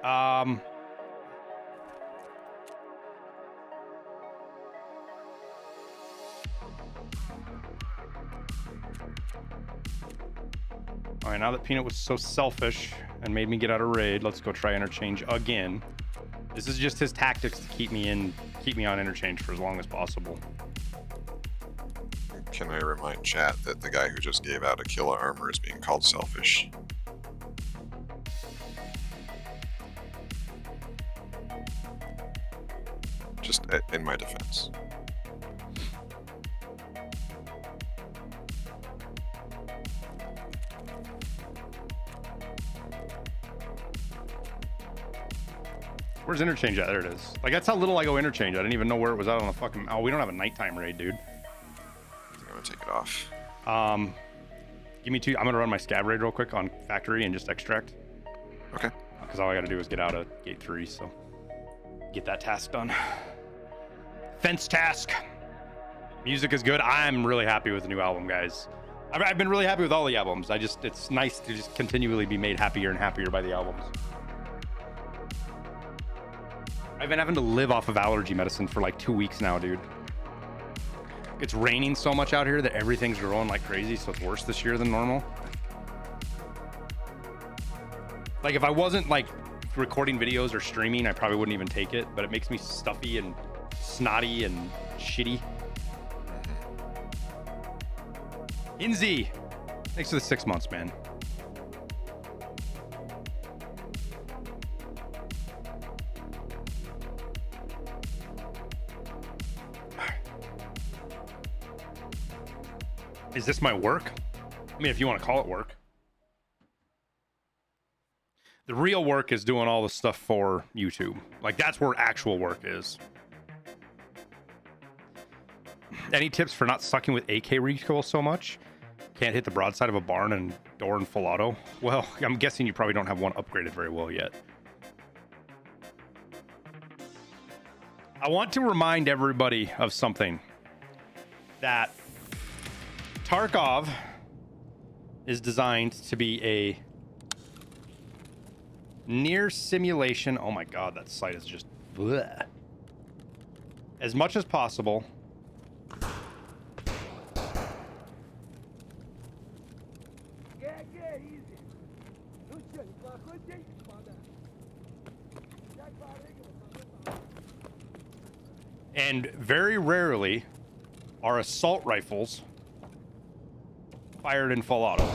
right, now that Peanut was so selfish and made me get out of raid, let's go try interchange again. This is just his tactics to keep me on interchange for as long as possible. Can I remind chat that the guy who just gave out a kill of armor is being called selfish? Just in my defense. Where's interchange at? There it is. Like, that's how little I go interchange. I didn't even know where it was out on the fucking... Oh, we don't have a nighttime raid, dude. I'm gonna take it off. Give me 2. I'm gonna run my scab raid real quick on factory and just extract. Okay. Because all I gotta do is get out of gate 3, so... Get that task done. Fence task. Music is good. I'm really happy with the new album, guys. I've been really happy with all the albums. It's nice to just continually be made happier and happier by the albums. I've been having to live off of allergy medicine for like 2 weeks now, dude. It's raining so much out here that everything's growing like crazy, so it's worse this year than normal. Like, if I wasn't like recording videos or streaming, I probably wouldn't even take it, but it makes me stuffy and snotty and shitty. Inzi, thanks for the 6 months, man. Is this my work? I mean, if you want to call it work. The real work is doing all the stuff for YouTube. Like, that's where actual work is. Any tips for not sucking with AK recoil so much? Can't hit the broadside of a barn and door in full auto? Well, I'm guessing you probably don't have one upgraded very well yet. I want to remind everybody of something. That Tarkov is designed to be a near simulation. Oh my god, that sight is just bleh. As much as possible. And very rarely are assault rifles fired in full auto.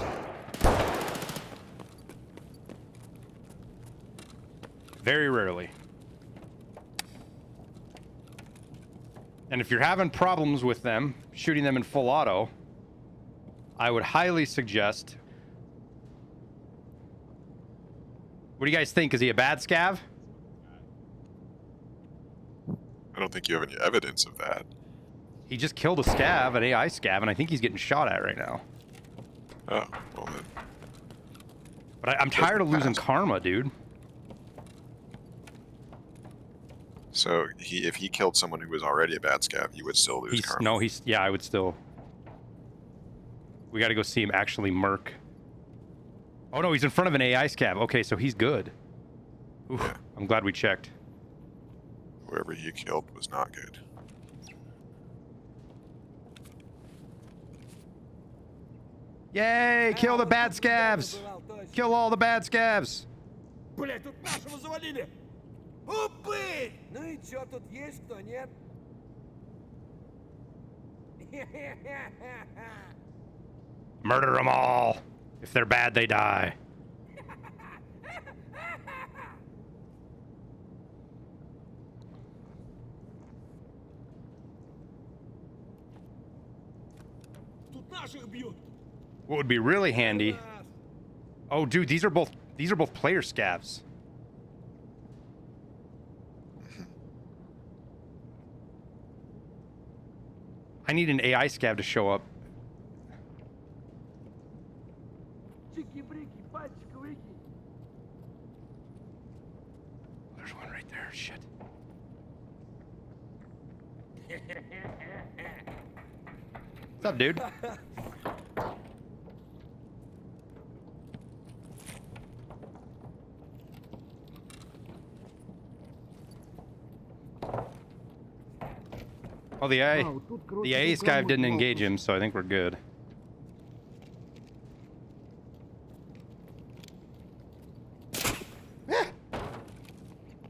Very rarely. And if you're having problems with them, shooting them in full auto, I would highly suggest... What do you guys think? Is he a bad scav? I don't think you have any evidence of that. He just killed a scav, an AI scav, and I think he's getting shot at right now. Oh, well then. But I'm tired of losing karma, dude. So if he killed someone who was already a bad scav, you would still lose karma. No, yeah, I would still. We got to go see him actually murk. Oh no, he's in front of an AI scav. Okay, so he's good. Oof, yeah. I'm glad we checked. Whoever he killed was not good. Yay! Kill the bad scavs! Kill all the bad scavs! Блять, тут нашего завалили! Упырь! Ну и чё, тут есть кто, нет? Murder them all! If they're bad, they die. Тут наших бьют! What would be really handy... Oh, dude, these are both player scavs. I need an AI scav to show up. There's one right there. Shit. What's up, dude? Oh, the AI scav didn't engage him, so I think we're good.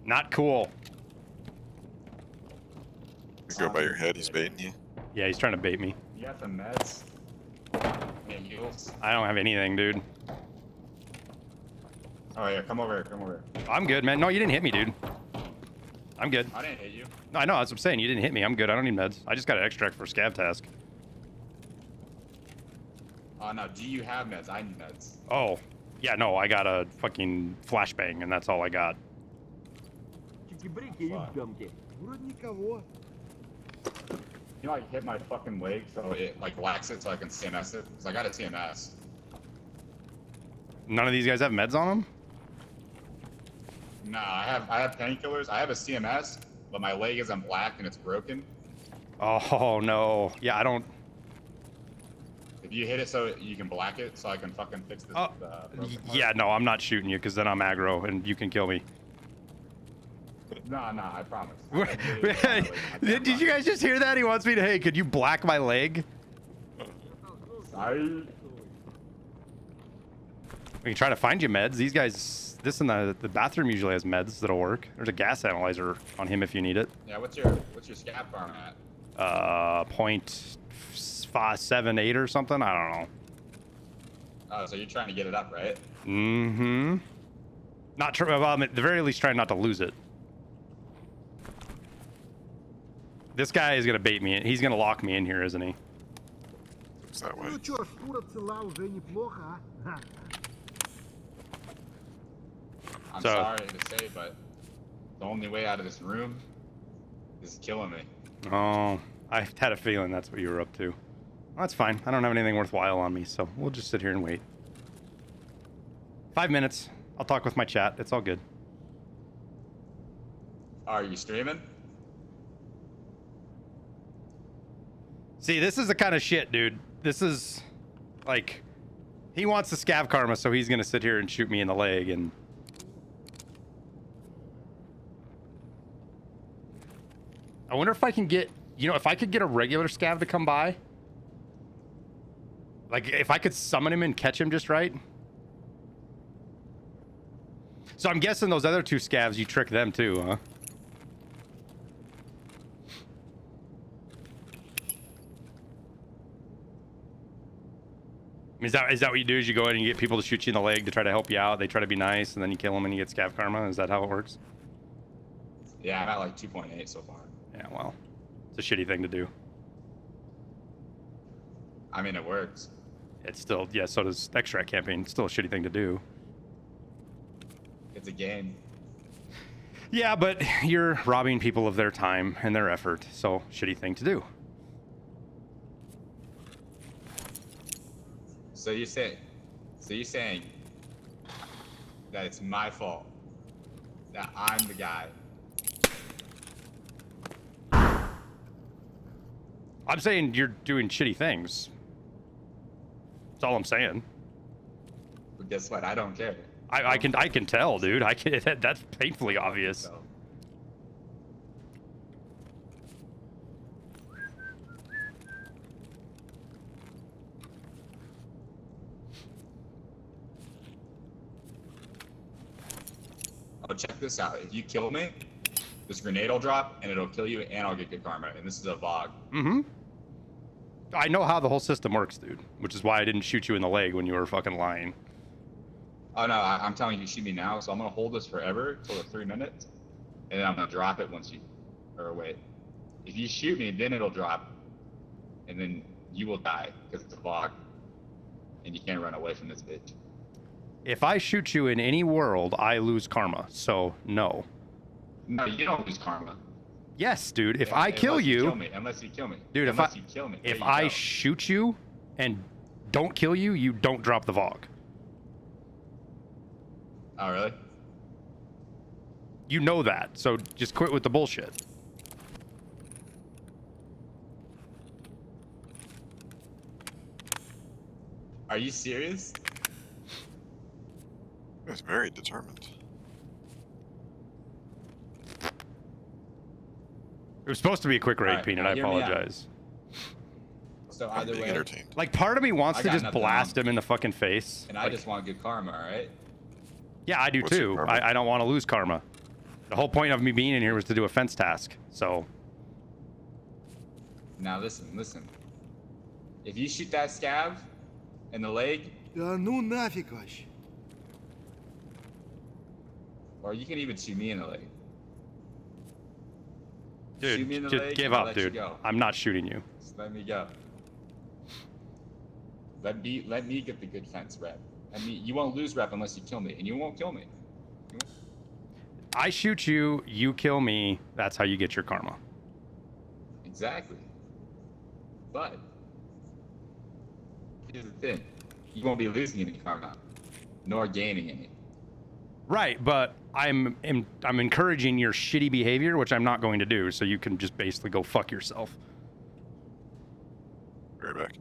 Not cool. You go by your head, he's baiting you. Yeah, he's trying to bait me. You got some meds? Any heals? I don't have anything, dude. Oh yeah, come over here, come over here. I'm good, man. No, you didn't hit me, dude. I'm good. I didn't hit you. No, I know, that's what I'm saying. You didn't hit me. I'm good. I don't need meds. I just got an extract for scav task. Oh no, do you have meds? I need meds. Oh, yeah, no, I got a fucking flashbang, and that's all I got. Чики-брики, ёбки. Вроде никого. You know, like hit my fucking leg so it like whacks it so I can CMS it. Cause I got a CMS. None of these guys have meds on them? Nah, I have painkillers. I have a CMS, but my leg isn't black and it's broken. Oh, no. Yeah, I don't... If you hit it so you can black it, so I can fucking fix this. Oh, broken part. yeah, no, I'm not shooting you, because then I'm aggro, and you can kill me. Nah, I promise. Did you guys just hear that? He wants me to, hey, could you black my leg? Sorry. We can try to find you meds. These guys, this in the bathroom usually has meds that'll work. There's a gas analyzer on him if you need it. Yeah, what's your scav farm at? 0.578 or something. I don't know. Oh, so you're trying to get it up, right? Mm-hmm. Not true. Well, at the very least, trying not to lose it. This guy is gonna bait me. He's gonna lock me in here, isn't he? It's that way. Ну чё, шкура цела уже неплохо, а? I'm So- sorry to say, but the only way out of this room is killing me. Oh, I had a feeling that's what you were up to. Well, that's fine. I don't have anything worthwhile on me, so we'll just sit here and wait. 5 minutes. I'll talk with my chat. It's all good. Are you streaming? See, this is the kind of shit, dude. This is like he wants the scav karma, so he's gonna sit here and shoot me in the leg. And I wonder if I can get, if I could get a regular scav to come by. Like if I could summon him and catch him just right. So I'm guessing those other two scavs, you trick them too, huh? Is that what you do? Is you go in and you get people to shoot you in the leg to try to help you out? They try to be nice, and then you kill them and you get scav karma? Is that how it works? Yeah, I'm at like 2.8 so far. Yeah, well, it's a shitty thing to do. I mean, it works. It's still, yeah, so does extract campaign. It's still a shitty thing to do. It's a game. Yeah, but you're robbing people of their time and their effort, so shitty thing to do. So you're saying that it's my fault, that I'm the guy. I'm saying you're doing shitty things. That's all I'm saying. But guess what? I don't care. I can tell, dude. That's painfully obvious. So, oh, check this out. If you kill me, this grenade will drop, and it'll kill you, and I'll get good karma. And this is a VOG. Mm-hmm. I know how the whole system works, dude. Which is why I didn't shoot you in the leg when you were fucking lying. Oh no, I'm telling you, shoot me now. So I'm gonna hold this forever till the 3 minutes, and then I'm gonna drop it once you, or wait. If you shoot me, then it'll drop, and then you will die because it's a VOG, and you can't run away from this bitch. If I shoot you in any world, I lose karma. So no. No, you don't lose karma. Yes, dude. If Yeah, I kill you, unless you kill me, dude. Unless you kill me, there if you I go. shoot you and don't kill you, you don't drop the VOG. Oh really? You know that. So just quit with the bullshit. Are you serious? It's very determined. It was supposed to be a quick raid, Alright, Peanut. now I hear me out. apologize. So I'm either being way, entertained. Like, part of me wants I to got just nothing blast on. him in the fucking face. and I Like, just want good karma, all right? yeah, I do What's your too. karma? I don't want to lose karma. The whole point of me being in here was to do a fence task. So. Now listen. If you shoot that scav in the leg, Да ну нафиг вообще. or you can even shoot me in the leg. Dude, Shoot me in the just leg, give and I'll up, let you dude. go. I'm not shooting you. Just let me go. Let me get the good fence rep. You won't lose rep unless you kill me, and you won't kill me. I shoot you, you kill me. That's how you get your karma. Exactly. But here's the thing: you won't be losing any karma, nor gaining any. Right, but I'm encouraging your shitty behavior, which I'm not going to do. So you can just basically go fuck yourself. Right back.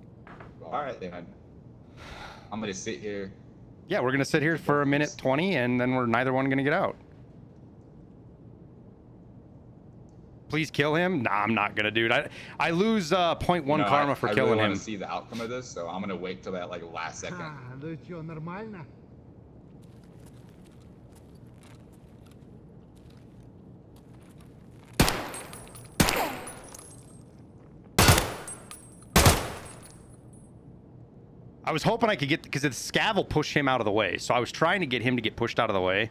All right, then. I'm gonna sit here. Yeah, we're gonna sit here for a minute 20, and then we're neither one gonna get out. Please kill him. Nah, I'm not gonna, dude. I lose 0.1 karma for killing I really him. want to see the outcome of this, so I'm gonna wait till that like last second. А, ну чё, нормально? I was hoping I could get, because the scav will push him out of the way. So I was trying to get him to get pushed out of the way.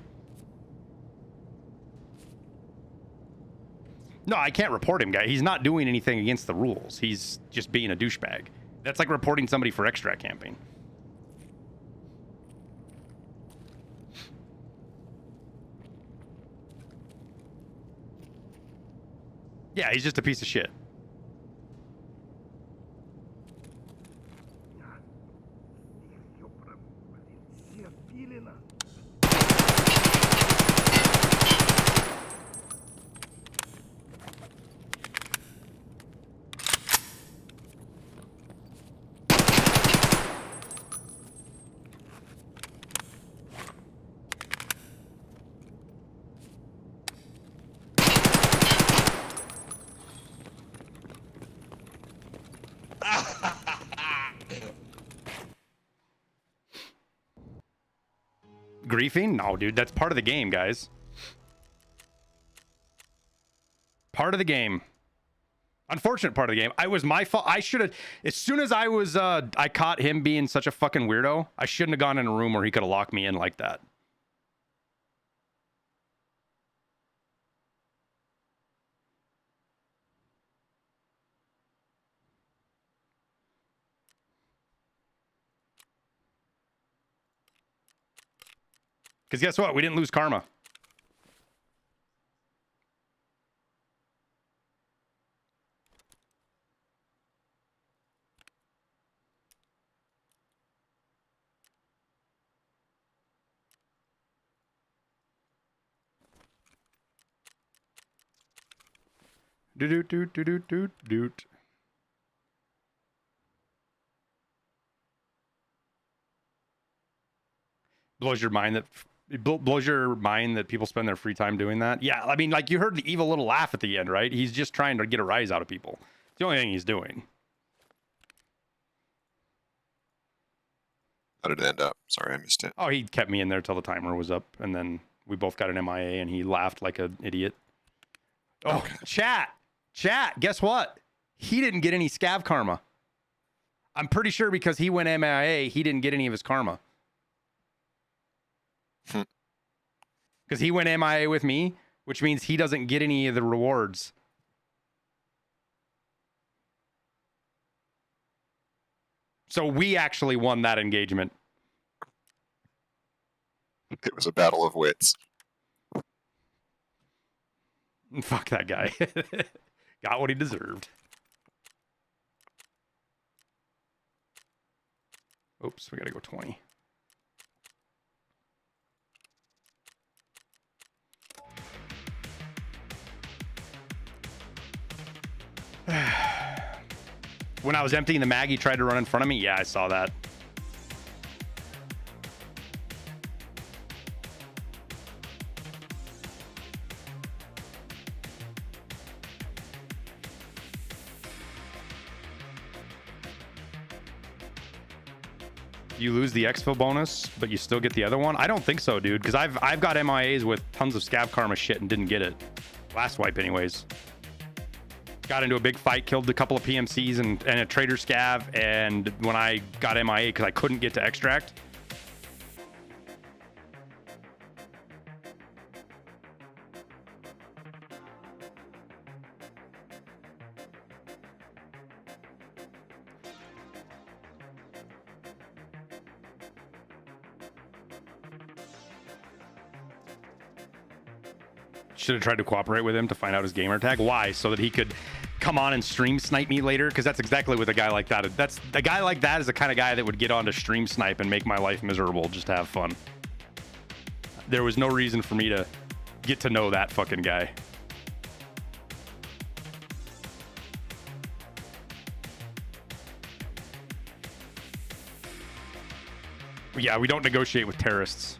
No, I can't report him, guy. He's not doing anything against the rules. He's just being a douchebag. That's like reporting somebody for extract camping. Yeah, he's just a piece of shit. Ёпра, блин, все пилено. Griefing? No, dude, that's part of the game, guys. Part of the game. Unfortunate part of the game. I was my fault. I should have, as soon as I was, I caught him being such a fucking weirdo, I shouldn't have gone in a room where he could have locked me in like that. Because guess what? We didn't lose karma. Doot doot doot doot doot doot. Blows your mind that it blows your mind that people spend their free time doing that. Yeah, I mean, like you heard the evil little laugh at the end, right? He's just trying to get a rise out of people. It's the only thing he's doing. How did it end up? Sorry, I missed it. Oh, he kept me in there till the timer was up, and then we both got an MIA, and he laughed like an idiot. Oh, Okay. Chat, guess what? He didn't get any scav karma. I'm pretty sure because he went MIA, he didn't get any of his karma. Because he went MIA with me, which means he doesn't get any of the rewards. So we actually won that engagement. It was a battle of wits. Fuck that guy. Got what he deserved. Oops, we gotta go 20. When I was emptying the mag, he tried to run in front of me. Yeah, I saw that. You lose the exfil bonus, but you still get the other one? I don't think so, dude, because I've got MIAs with tons of scav karma shit and didn't get it. Last wipe, anyways. Got into a big fight, killed a couple of PMCs and a trader scav, and when I got MIA because I couldn't get to extract. Should have tried to cooperate with him to find out his gamer tag. Why? So that he could come on and stream snipe me later? Because that's exactly what a guy like that. That's a guy like that is the kind of guy that would get on to stream snipe and make my life miserable just to have fun. There was no reason for me to get to know that fucking guy. Yeah, we don't negotiate with terrorists.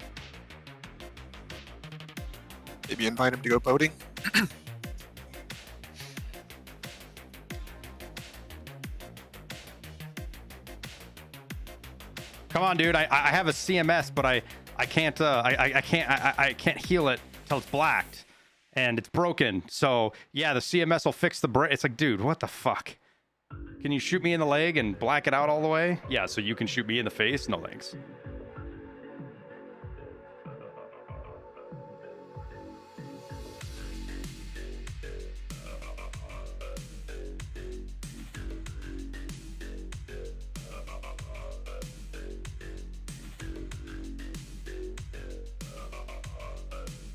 Maybe invite him to go boating. Come on, dude. I have a CMS, but I can't heal it till it's blacked, and it's broken. So yeah, the CMS will fix the break. It's like, dude, what the fuck? Can you shoot me in the leg and black it out all the way? Yeah, so you can shoot me in the face? No thanks.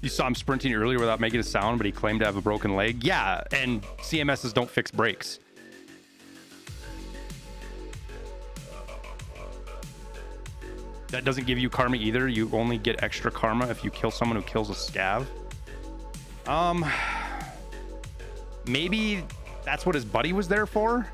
You saw him sprinting earlier without making a sound, but he claimed to have a broken leg. Yeah, and CMSs don't fix brakes. That doesn't give you karma either. You only get extra karma if you kill someone who kills a scav. Maybe that's what his buddy was there for?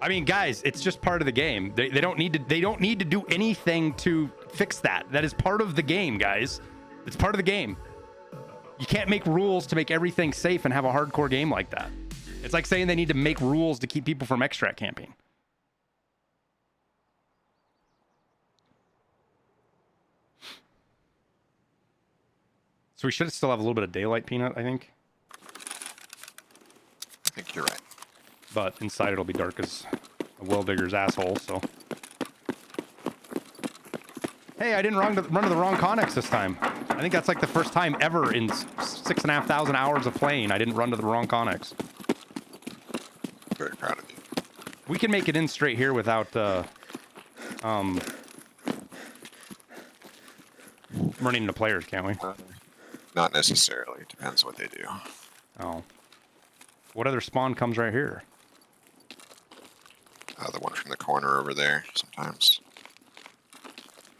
I mean, guys, it's just part of the game. They don't need to do anything to fix that. That is part of the game, guys. It's part of the game. You can't make rules to make everything safe and have a hardcore game like that. It's like saying they need to make rules to keep people from extract camping. So we should still have a little bit of daylight, Peanut, I think. I think you're right. But inside it'll be dark as a well digger's asshole, so. Hey, I didn't run to the wrong Connex this time. I think that's like the first time ever in 6,500 hours of playing I didn't run to the wrong Connex. Very proud of you. We can make it in straight here without running into players, can't we? Not necessarily. Depends what they do. Oh. What other spawn comes right here? The one from the corner over there, sometimes.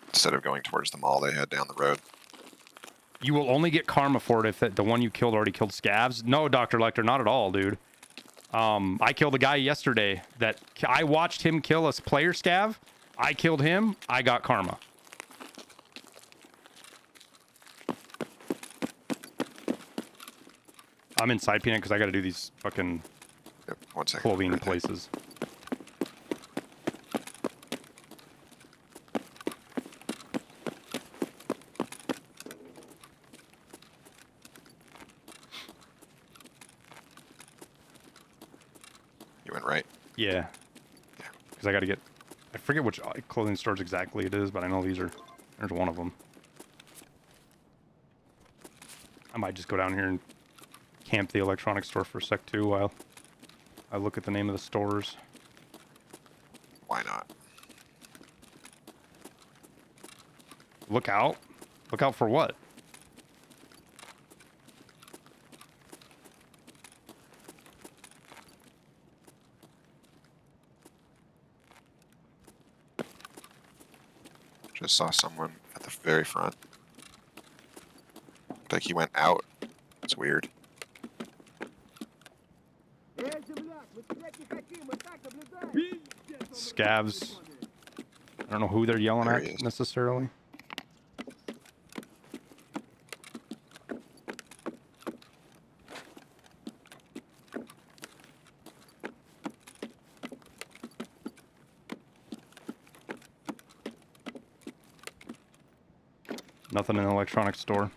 Instead of going towards the mall, they head down the road. You will only get karma for it if the one you killed already killed scavs. No, Dr. Lecter, not at all, dude. I killed a guy yesterday that I watched him kill a player scav. I killed him. I got karma. I'm inside Peanut because I got to do these fucking clothing places. You went right? Yeah. Because I got to get... I forget which clothing stores exactly it is, but I know these are... There's one of them. I might just go down here and camp the electronics store for a sec too while I look at the name of the stores. Why not? Look out? Look out for what? Just saw someone at the very front. Looked like he went out. It's weird. Scavs. I don't know who they're yelling There at he is. necessarily. Nothing in the electronics store.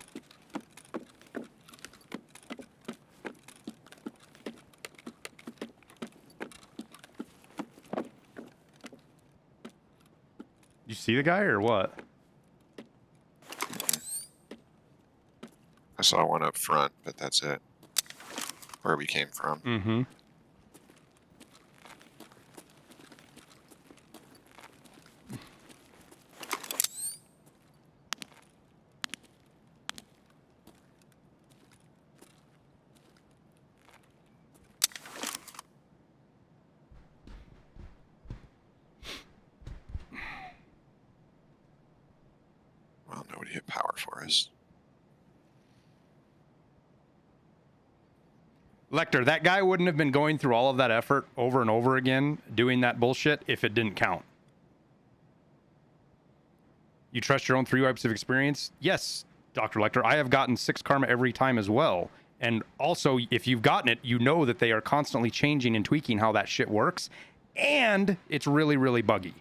You see the guy or what? I saw one up front, but that's it. Where we came from. Mm-hmm. Well, nobody hit power for us. Lecter, that guy wouldn't have been going through all of that effort over and over again doing that bullshit if it didn't count. You trust your own 3 wipes of experience? Yes, Dr. Lecter. I have gotten 6 karma every time as well. And also, if you've gotten it, you know that they are constantly changing and tweaking how that shit works. And it's really, really buggy.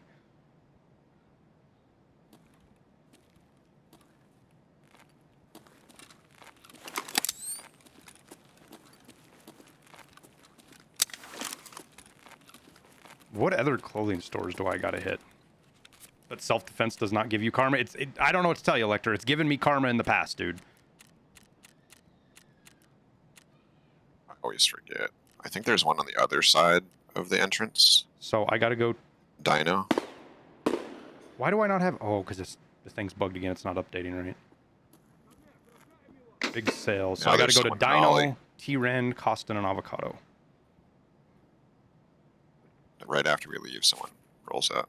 What other clothing stores do I gotta hit? But self-defense does not give you karma. I don't know what to tell you, Lecter. It's given me karma in the past, dude. I always forget. I think there's one on the other side of the entrance. So I gotta go. Dino. Why do I not have? Oh, because the thing's bugged again. It's not updating, right? Big sale. So Yeah, I gotta there's go to someone calling. Dino, T-Ren, Costin, and Avocado. Right after we leave, someone rolls up.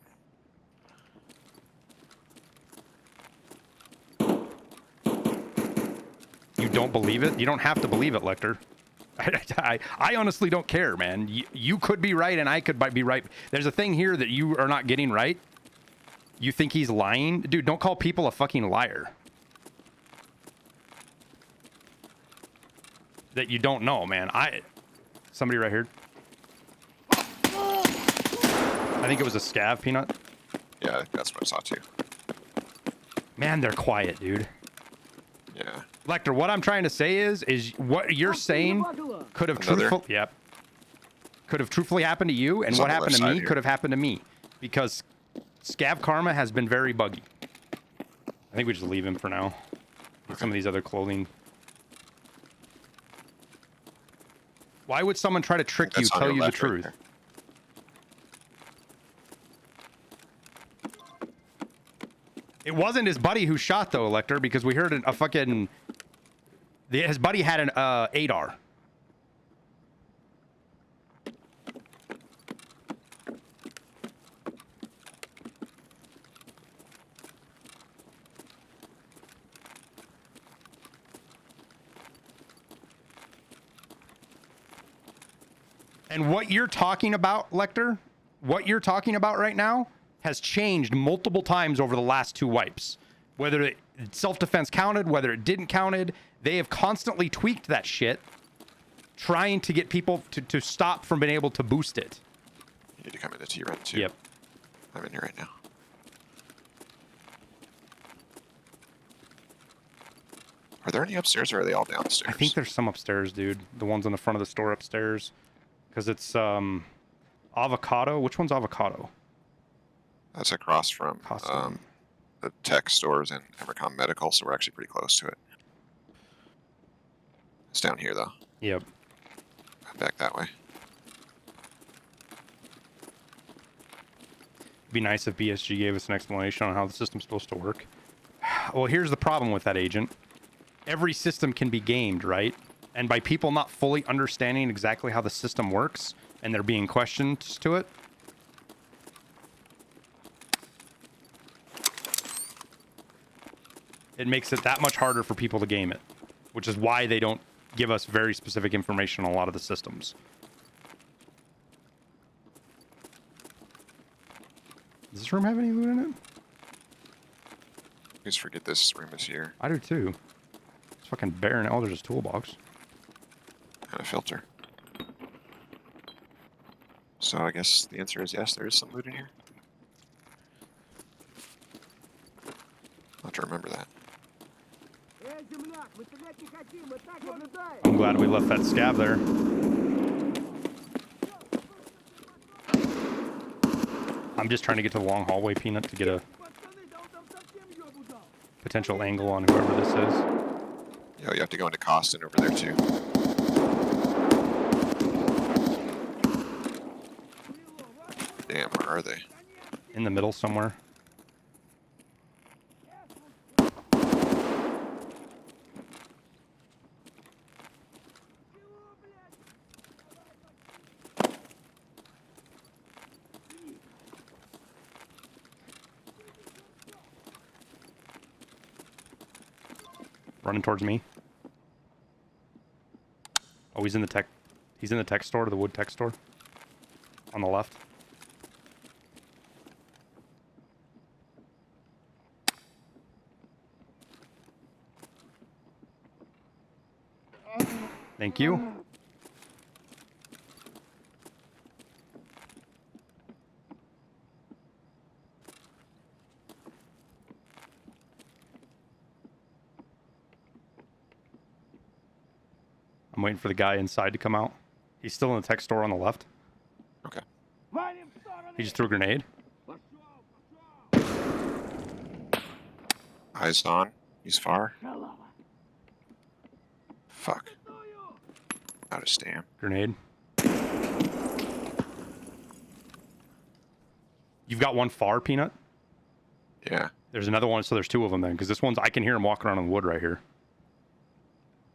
You don't believe it? You don't have to believe it, Lecter. I honestly don't care, man. You could be right and I could be right. There's a thing here that you are not getting right. You think he's lying? Dude, don't call people a fucking liar. That you don't know, man. Somebody right here. I think it was a scav, Peanut. Yeah, that's what I saw too. Man, they're quiet, dude. Yeah. Lecter, what I'm trying to say is what you're saying could have could have truthfully happened to you, and It's what on the happened left to me side here. could have happened to me, because scav karma has been very buggy. I think we just leave him for now. Get some of these other clothing. Why would someone try to trick you, That's on tell your you the left right truth? there. It wasn't his buddy who shot, though, Lecter, because we heard a fucking... His buddy had an ADAR. And what you're talking about, Lecter, what you're talking about right now has changed multiple times over the last 2 wipes. Whether self-defense counted, whether it didn't counted, they have constantly tweaked that shit, trying to get people to stop from being able to boost it. You need to come into T-Run too. Yep. I'm in here right now. Are there any upstairs or are they all downstairs? I think there's some upstairs, dude. The ones on the front of the store upstairs. Because it's Avocado. Which one's Avocado? That's across from Custom. the tech stores and Evercom Medical, so we're actually pretty close to it. It's down here though. Yep. Back that way. It'd be nice if BSG gave us an explanation on how the system's supposed to work. Well, here's the problem with that, Agent. Every system can be gamed, right? And by people not fully understanding exactly how the system works, and there being questions to it, it makes it that much harder for people to game it, which is why they don't give us very specific information on a lot of the systems. Does this room have any loot in it? I just forget this room is here. I do too. It's fucking barren. Oh, there's a toolbox. And a filter. So I guess the answer is yes, there is some loot in here. I'll have to remember that. I'm glad we left that scab there. I'm just trying to get to the long hallway, Peanut, to get a potential angle on whoever this is. Yo, you have to go into Costin over there too. Damn, where are they? In the middle somewhere. Running towards me. Oh, he's in the tech store, the wood tech store. On the left. Thank you. I'm waiting for the guy inside to come out. He's still in the tech store on the left. Okay. He just threw a grenade. Eyes on. He's far. Fuck. Out of stam. Grenade. You've got one far, Peanut? Yeah. There's another one, so there's two of them then, because this one's, I can hear him walking around in the wood right here.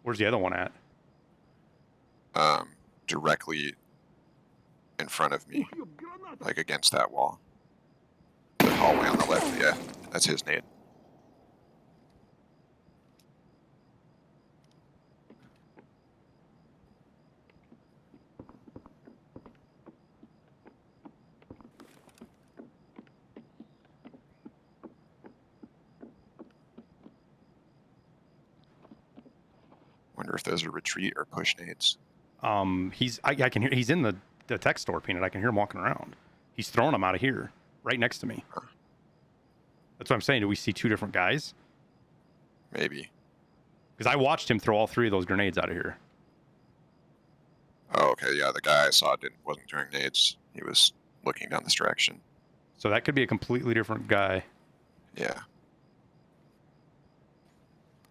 Where's the other one at? Directly in front of me. Like against that wall. The hallway on the left, yeah. That's his nade. Wonder if those are retreat or push nades. I can hear, he's in the tech store, Peanut. I can hear him walking around. He's throwing them out of here, right next to me. Huh. That's what I'm saying. Do we see two different guys? Maybe. Because I watched him throw all three of those grenades out of here. Oh, okay, yeah, the guy I saw wasn't throwing nades. He was looking down this direction. So that could be a completely different guy. Yeah.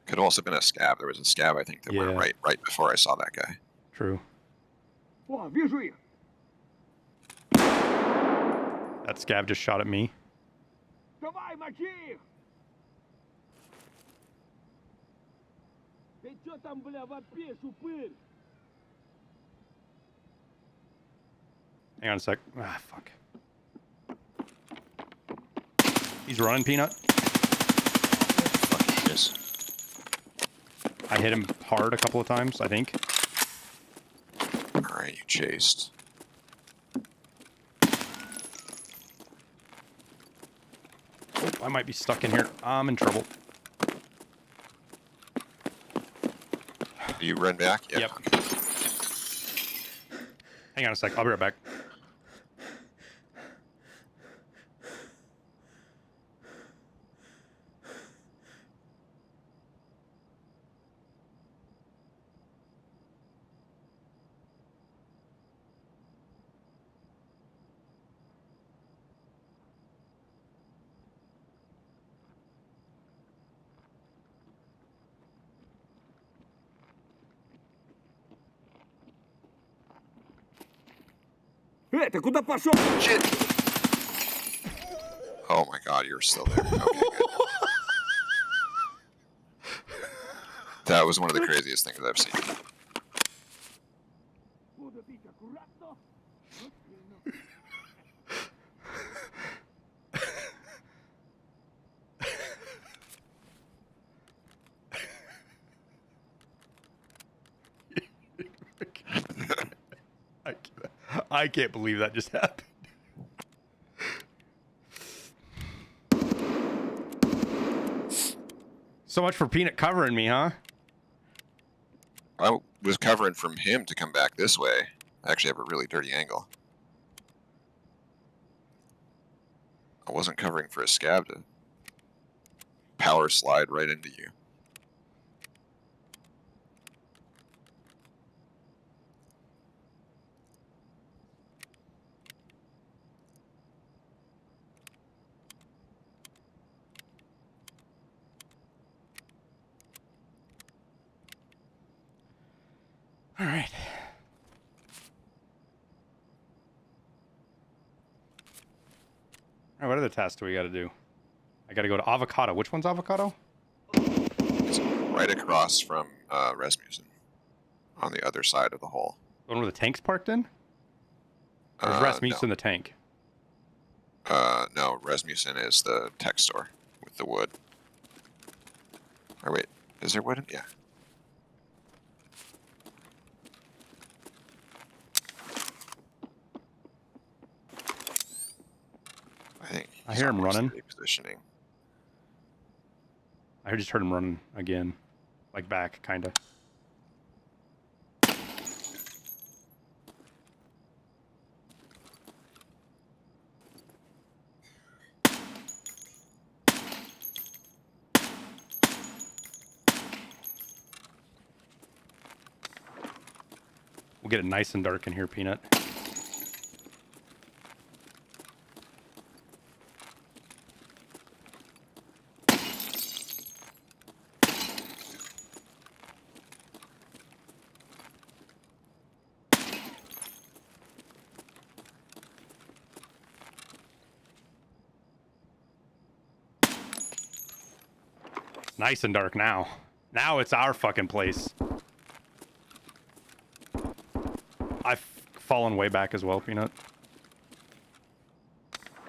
Could have also been a scab. There was a scab, I think, that went right before I saw that guy. True. That scab just shot at me. Hang on a sec. Ah, fuck. He's running, Peanut. Fuck, he is. I hit him hard a couple of times, I think. Alright, you chased. Oh, I might be stuck in here. I'm in trouble. You run back? Yeah. Yep. Okay. Hang on a sec. I'll be right back. Ты куда пошел? Shit! Oh my god, you're still there. Okay, good. That was one of the craziest things I've seen. I can't believe that just happened. So much for Peanut covering me, huh? I was covering from him to come back this way. I actually have a really dirty angle. I wasn't covering for a scab to power slide right into you. All right. All right, what other tasks do we got to do? I got to go to Avocado. Which one's Avocado? It's right across from Rasmussen, on the other side of the hole. The one where the tank's parked in? Or is No. Rasmussen the tank? No, Rasmussen is the tech store with the wood. Or wait, is there wood in? Yeah. I think I hear him somewhere running. steady positioning. I just heard him running again. Like back, kind of. We'll get it nice and dark in here, Peanut. Nice and dark now. Now it's our fucking place. I've fallen way back as well, Peanut.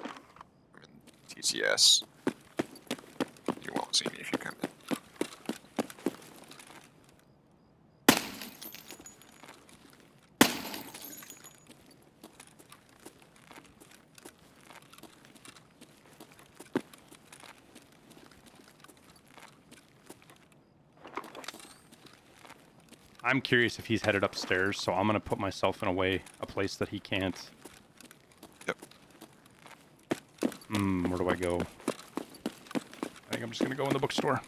I'm in TCS. You won't see me if you come in. I'm curious if he's headed upstairs, so I'm gonna put myself in a place that he can't. Yep. Where do I go? I think I'm just gonna go in the bookstore.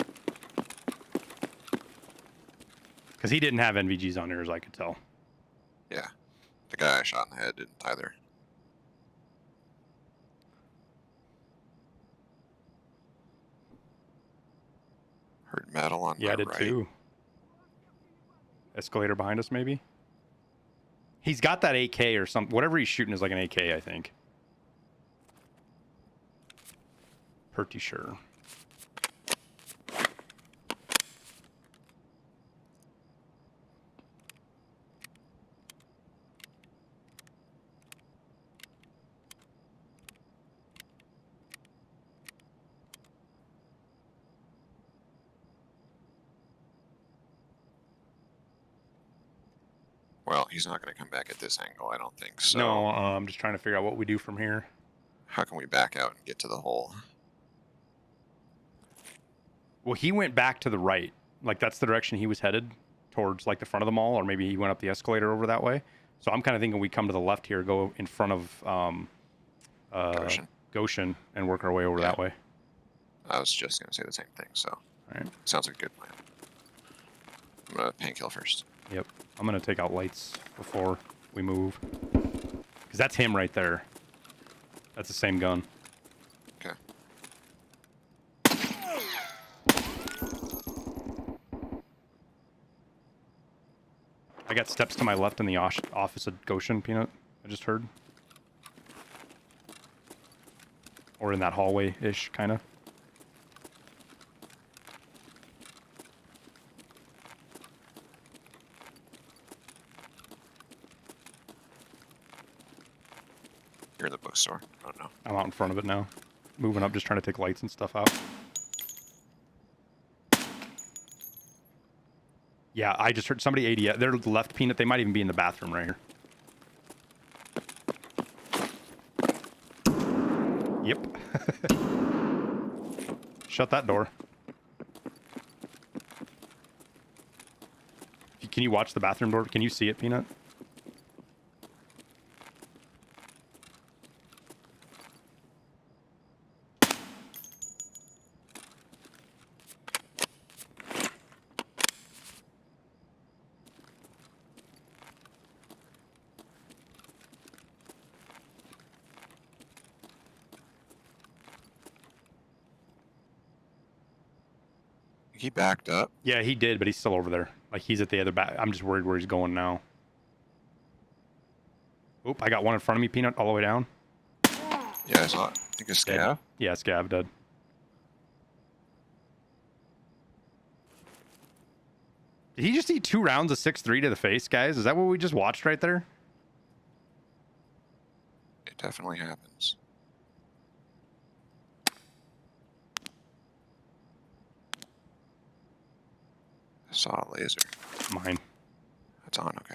Because he didn't have NVGs on here, as I could tell. Yeah. The guy I shot in the head didn't either. Heard metal on Yeah, my I did right. too. Escalator behind us, maybe? He's got that AK or something. Whatever he's shooting is like an AK, I think. Pretty sure. Well, he's not going to come back at this angle, I don't think. So No, I'm just trying to figure out what we do from here. how can we back out and get to the hole? Well, he went back to the right. Like, that's the direction he was headed, towards, like, the front of the mall, or maybe he went up the escalator over that way. So I'm kind of thinking we come to the left here, go in front of Goshen, and work our way over that way. I was just going to say the same thing, so All right. sounds like a good plan. I'm going to painkiller first. Yep. I'm going to take out lights before we move. Because that's him right there. That's the same gun. Okay. I got steps to my left in the office of Goshen, Peanut. I just heard. Or in that hallway-ish, kind of. You're in the bookstore. I don't know. I'm out in front of it now. Moving up, just trying to take lights and stuff out. Yeah, I just heard somebody AD. They're left, Peanut. They might even be in the bathroom right here. Yep. Shut that door. Can you watch the bathroom door? Can you see it, Peanut? He backed up. Yeah, he did, but he's still over there. Like he's at the other back. I'm just worried where he's going now. Oop, I got one in front of me, Peanut, all the way down. Yeah, I saw it. I think it's Dead. Scav. Yeah, Scav dead. Did he just eat 2 rounds of 6-3 to the face, guys? Is that what we just watched right there? It definitely happens. I saw a laser. Mine. It's on, okay.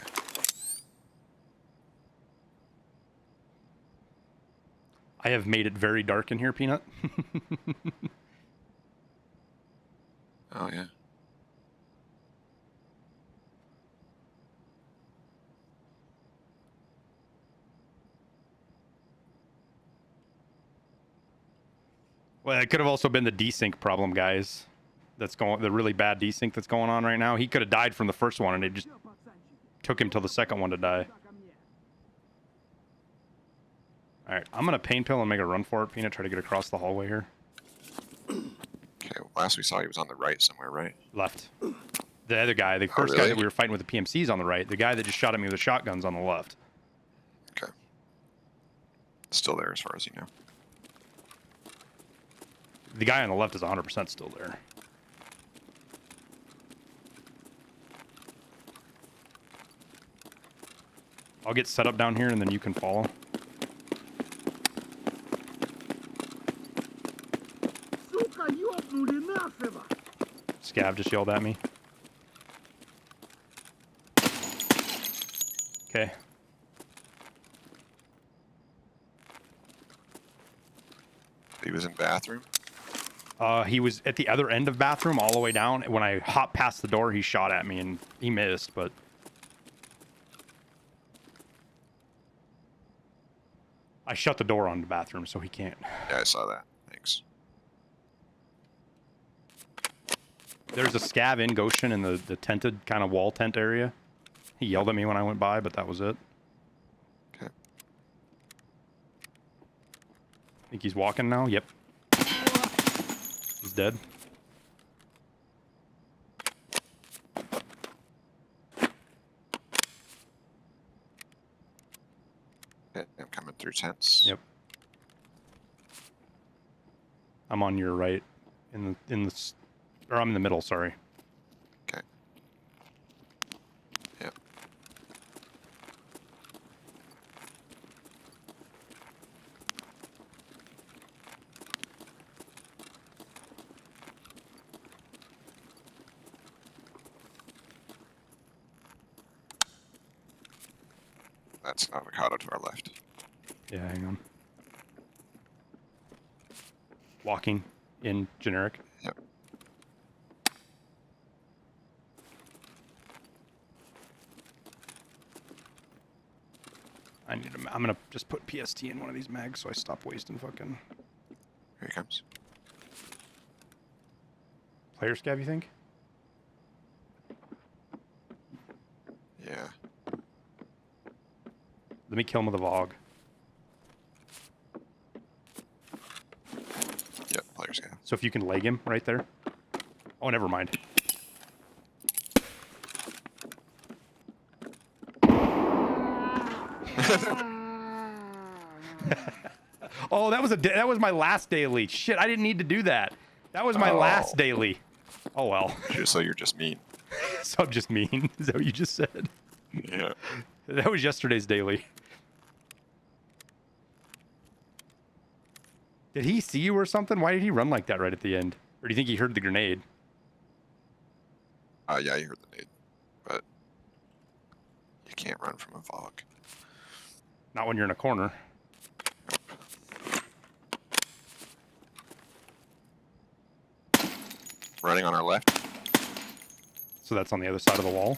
I have made it very dark in here, Peanut. Oh, yeah. Well, it could have also been the desync problem, guys. That's going, the really bad desync that's going on right now. He could have died from the first one, and it just took him till the second one to die. All right, I'm gonna pain pill and make a run for it, Peanut. Try to get across the hallway here. Okay, last we saw he was on the right somewhere, right? Left. The other guy, the first guy really? that we were fighting with the PMC's on the right. The guy that just shot at me with the shotgun's on the left. Okay. Still there as far as you know. The guy on the left is 100% still there. I'll get set up down here, and then you can follow. Сука, ёбнули нашего! Scav just yelled at me. Okay. He was in bathroom. He was at the other end of bathroom all the way down. When I hopped past the door, he shot at me, and he missed, but... I shut the door on the bathroom, so he can't. Yeah, I saw that. Thanks. There's a scav in Goshen in the tented kind of wall tent area. He yelled at me when I went by, but that was it. Okay. Think he's walking now? Yep. He's dead. Okay, I'm coming through tents. Yep. I'm on your right, or I'm in the middle. Sorry. Okay. Yep. That's avocado to our left. Yeah, hang on. Walking in generic. Yep. I'm gonna just put PST in one of these mags so I stop wasting fucking Here he comes. player scav, you think? Yeah. Let me kill him with a Vogue. Yep, players go. So if you can leg him right there. Oh, never mind. Oh, that was my last daily. Shit, I didn't need to do that. That was my last daily. Oh well. Just so you're just mean. So I'm just mean. Is that what you just said? Yeah. That was yesterday's daily. Did he see you or something? Why did he run like that right at the end? Or do you think he heard the grenade? Yeah, you heard the nade, but you can't run from a Vogue. Not when you're in a corner. Running on our left. So that's on the other side of the wall.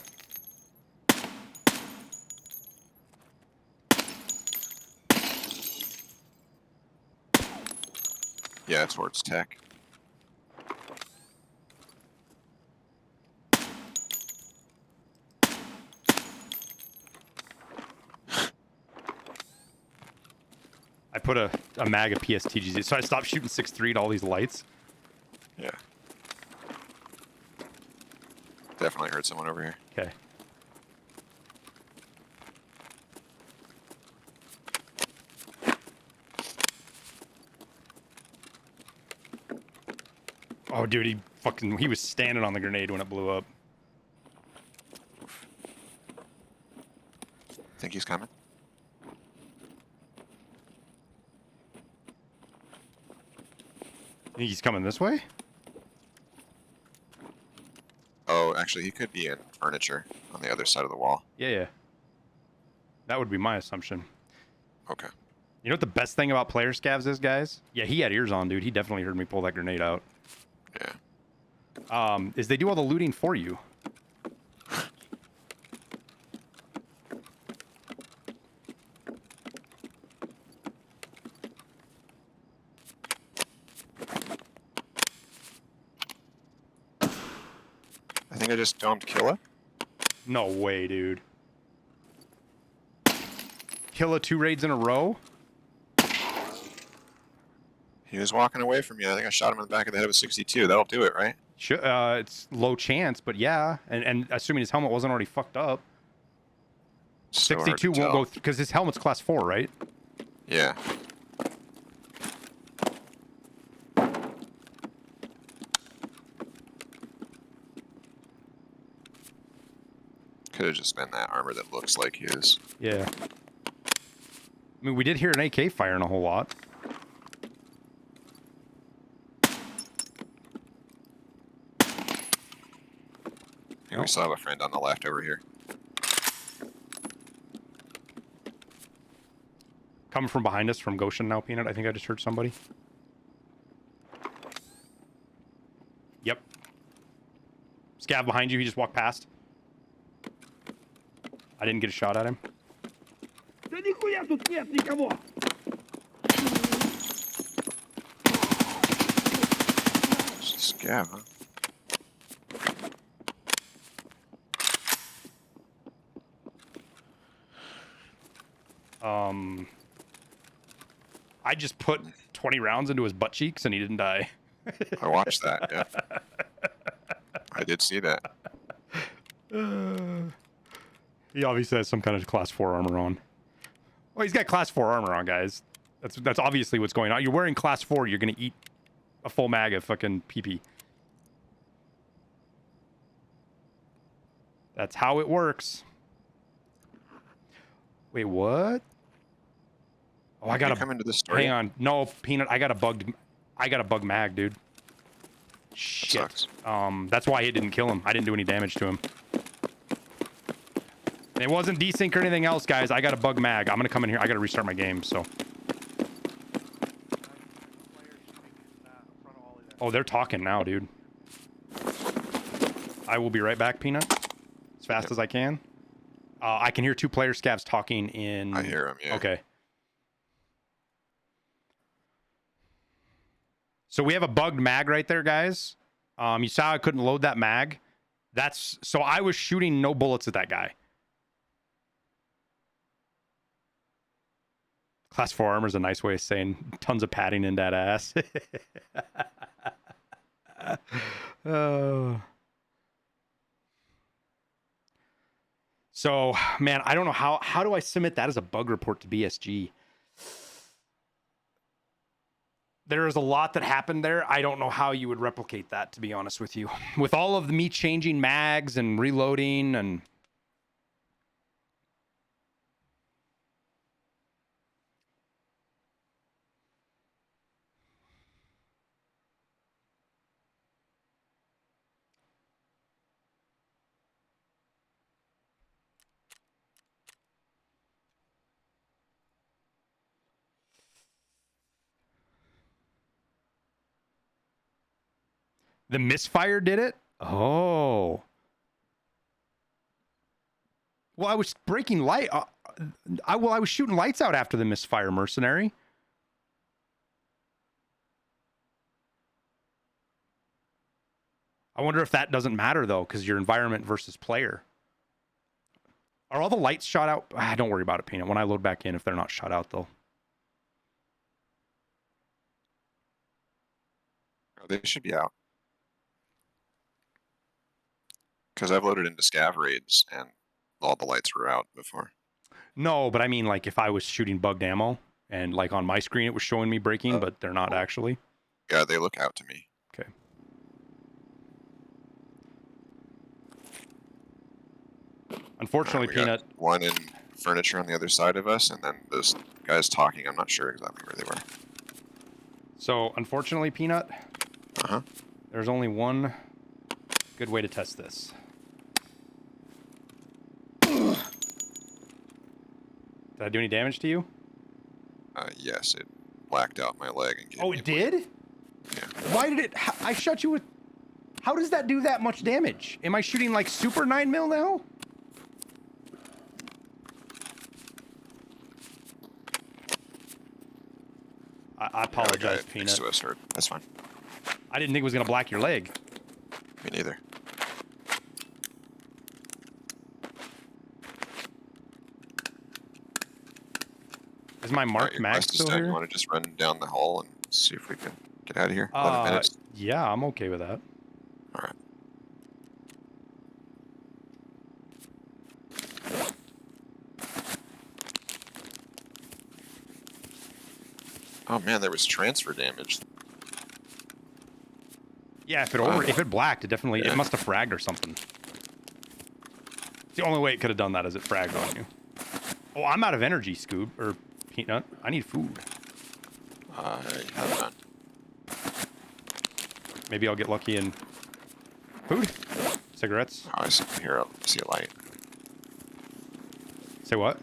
Yeah, towards tech. I put a mag of PSTGZ, so I stopped shooting 6.3 to all these lights. Yeah. definitely heard someone over here. Okay. Oh, dude, he was standing on the grenade when it blew up. Think he's coming? Think he's coming this way? Oh, actually, he could be in furniture on the other side of the wall. Yeah. That would be my assumption. Okay. You know what the best thing about player scavs is, guys? Yeah, he had ears on, dude. He definitely heard me pull that grenade out. Yeah. Is they do all the looting for you. I think I just domed Killa. No way, dude. Kill 2 raids in a row? He was walking away from me. I think I shot him in the back of the head with 62. That'll do it, right? Sure, it's low chance, but yeah. And assuming his helmet wasn't already fucked up. So hard to 62 won't tell. go because his helmet's class 4, right? Yeah. Could have just been that armor that looks like his. Yeah. I mean, we did hear an AK firing a whole lot. I think we still have a friend on the left over here. Coming from behind us from Goshen now, Peanut. I think I just heard somebody. Yep. Scav behind you. He just walked past. I didn't get a shot at him. Да нихуя тут нет никого! It's a scav, huh? I just put 20 rounds into his butt cheeks and he didn't die. I watched that, yeah. I did see that. He obviously has some kind of class 4 armor on. Well, he's got class 4 armor on, guys. That's obviously what's going on. You're wearing class 4, you're going to eat a full mag of fucking PP. That's how it works. Wait, what? Oh, I got come into the story. Hang on. No, Peanut, I got a bug mag, dude. Shit. Sucks. That's why it didn't kill him. I didn't do any damage to him. It wasn't desync or anything else, guys. I got a bug mag. I'm gonna come in here. I gotta restart my game, so. Oh, they're talking now, dude. I will be right back, Peanut. As fast as I can. I can hear 2 player scavs talking in... I hear him, yeah. Okay. So we have a bugged mag right there, guys. You saw I couldn't load that mag. So I was shooting no bullets at that guy. Class 4 armor is a nice way of saying tons of padding in that ass. So, man, I don't know how do I submit that as a bug report to BSG? There is a lot that happened there. I don't know how you would replicate that, to be honest with you. With all of me changing mags and reloading and... The misfire did it? Oh. Well, I was breaking light. I was shooting lights out after the misfire, mercenary. I wonder if that doesn't matter, though, because your environment versus player. Are all the lights shot out? Don't worry about it, Peanut. When I load back in, if they're not shot out, though. Oh, they should be out. Because I've loaded into scav raids and all the lights were out before. No, but I mean, like, if I was shooting bugged ammo and, like, on my screen it was showing me breaking, but they're not actually. Yeah, they look out to me. Okay. Unfortunately, We got Peanut. one in furniture on the other side of us, and then those guys talking. I'm not sure exactly where they were. So, unfortunately, Peanut, Uh-huh. there's only one good way to test this. Did I do any damage to you? Yes, it blacked out my leg and gave Oh, me it a bleed. did? Yeah. Why did it? I shot you with. How does that do that much damage? Am I shooting like super 9mm now? I apologize, Next Peanut. to us hurt. That's fine. I didn't think it was gonna black your leg. Me neither. Is my marked Your mag quest is still done. You here? want to just run down the hall and see if we can get out of here? 11 minutes. Yeah, I'm okay with that. All right. Oh man, there was transfer damage. Yeah, if it blacked, it definitely Yeah. it must have fragged or something. It's the only way it could have done that is it fragged on you. Oh, I'm out of energy, Scoob or Peanut. I need food. I have none. Maybe I'll get lucky and food, cigarettes. Oh, I see a light. Say what?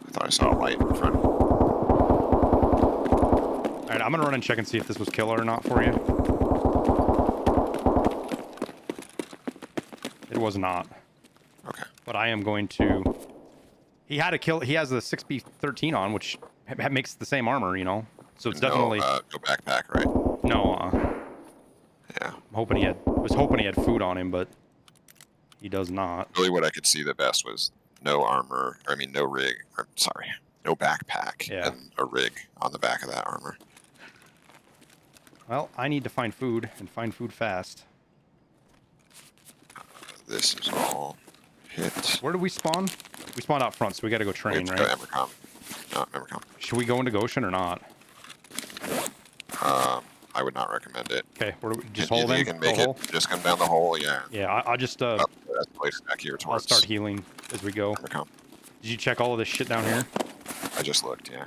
I thought I saw a light in front. All right, I'm gonna run and check and see if this was killer or not for you. It was not. Okay. But I am going to. He had a kill. He has the 6B13 on, which makes the same armor, you know. So it's definitely no backpack, right? no. Yeah. Was hoping he had food on him, but he does not. Really, what I could see the best was no armor. Or, I mean, no rig. Or, sorry, no backpack. Yeah. And a rig on the back of that armor. Well, I need to find food and find food fast. This is all hit. Where do we spawn? We spawned out front, so we got to go train, Go right? Emercom. Not Emercom. Should we go into Goshen or not? I would not recommend it. Okay, where do we, just If hold you in. can Go make hole? it. Just come down the hole. Yeah. Yeah, I'll just Up the place back here I'll towards start healing as we go. Emercom. Did you check all of this shit down here? I just looked. Yeah.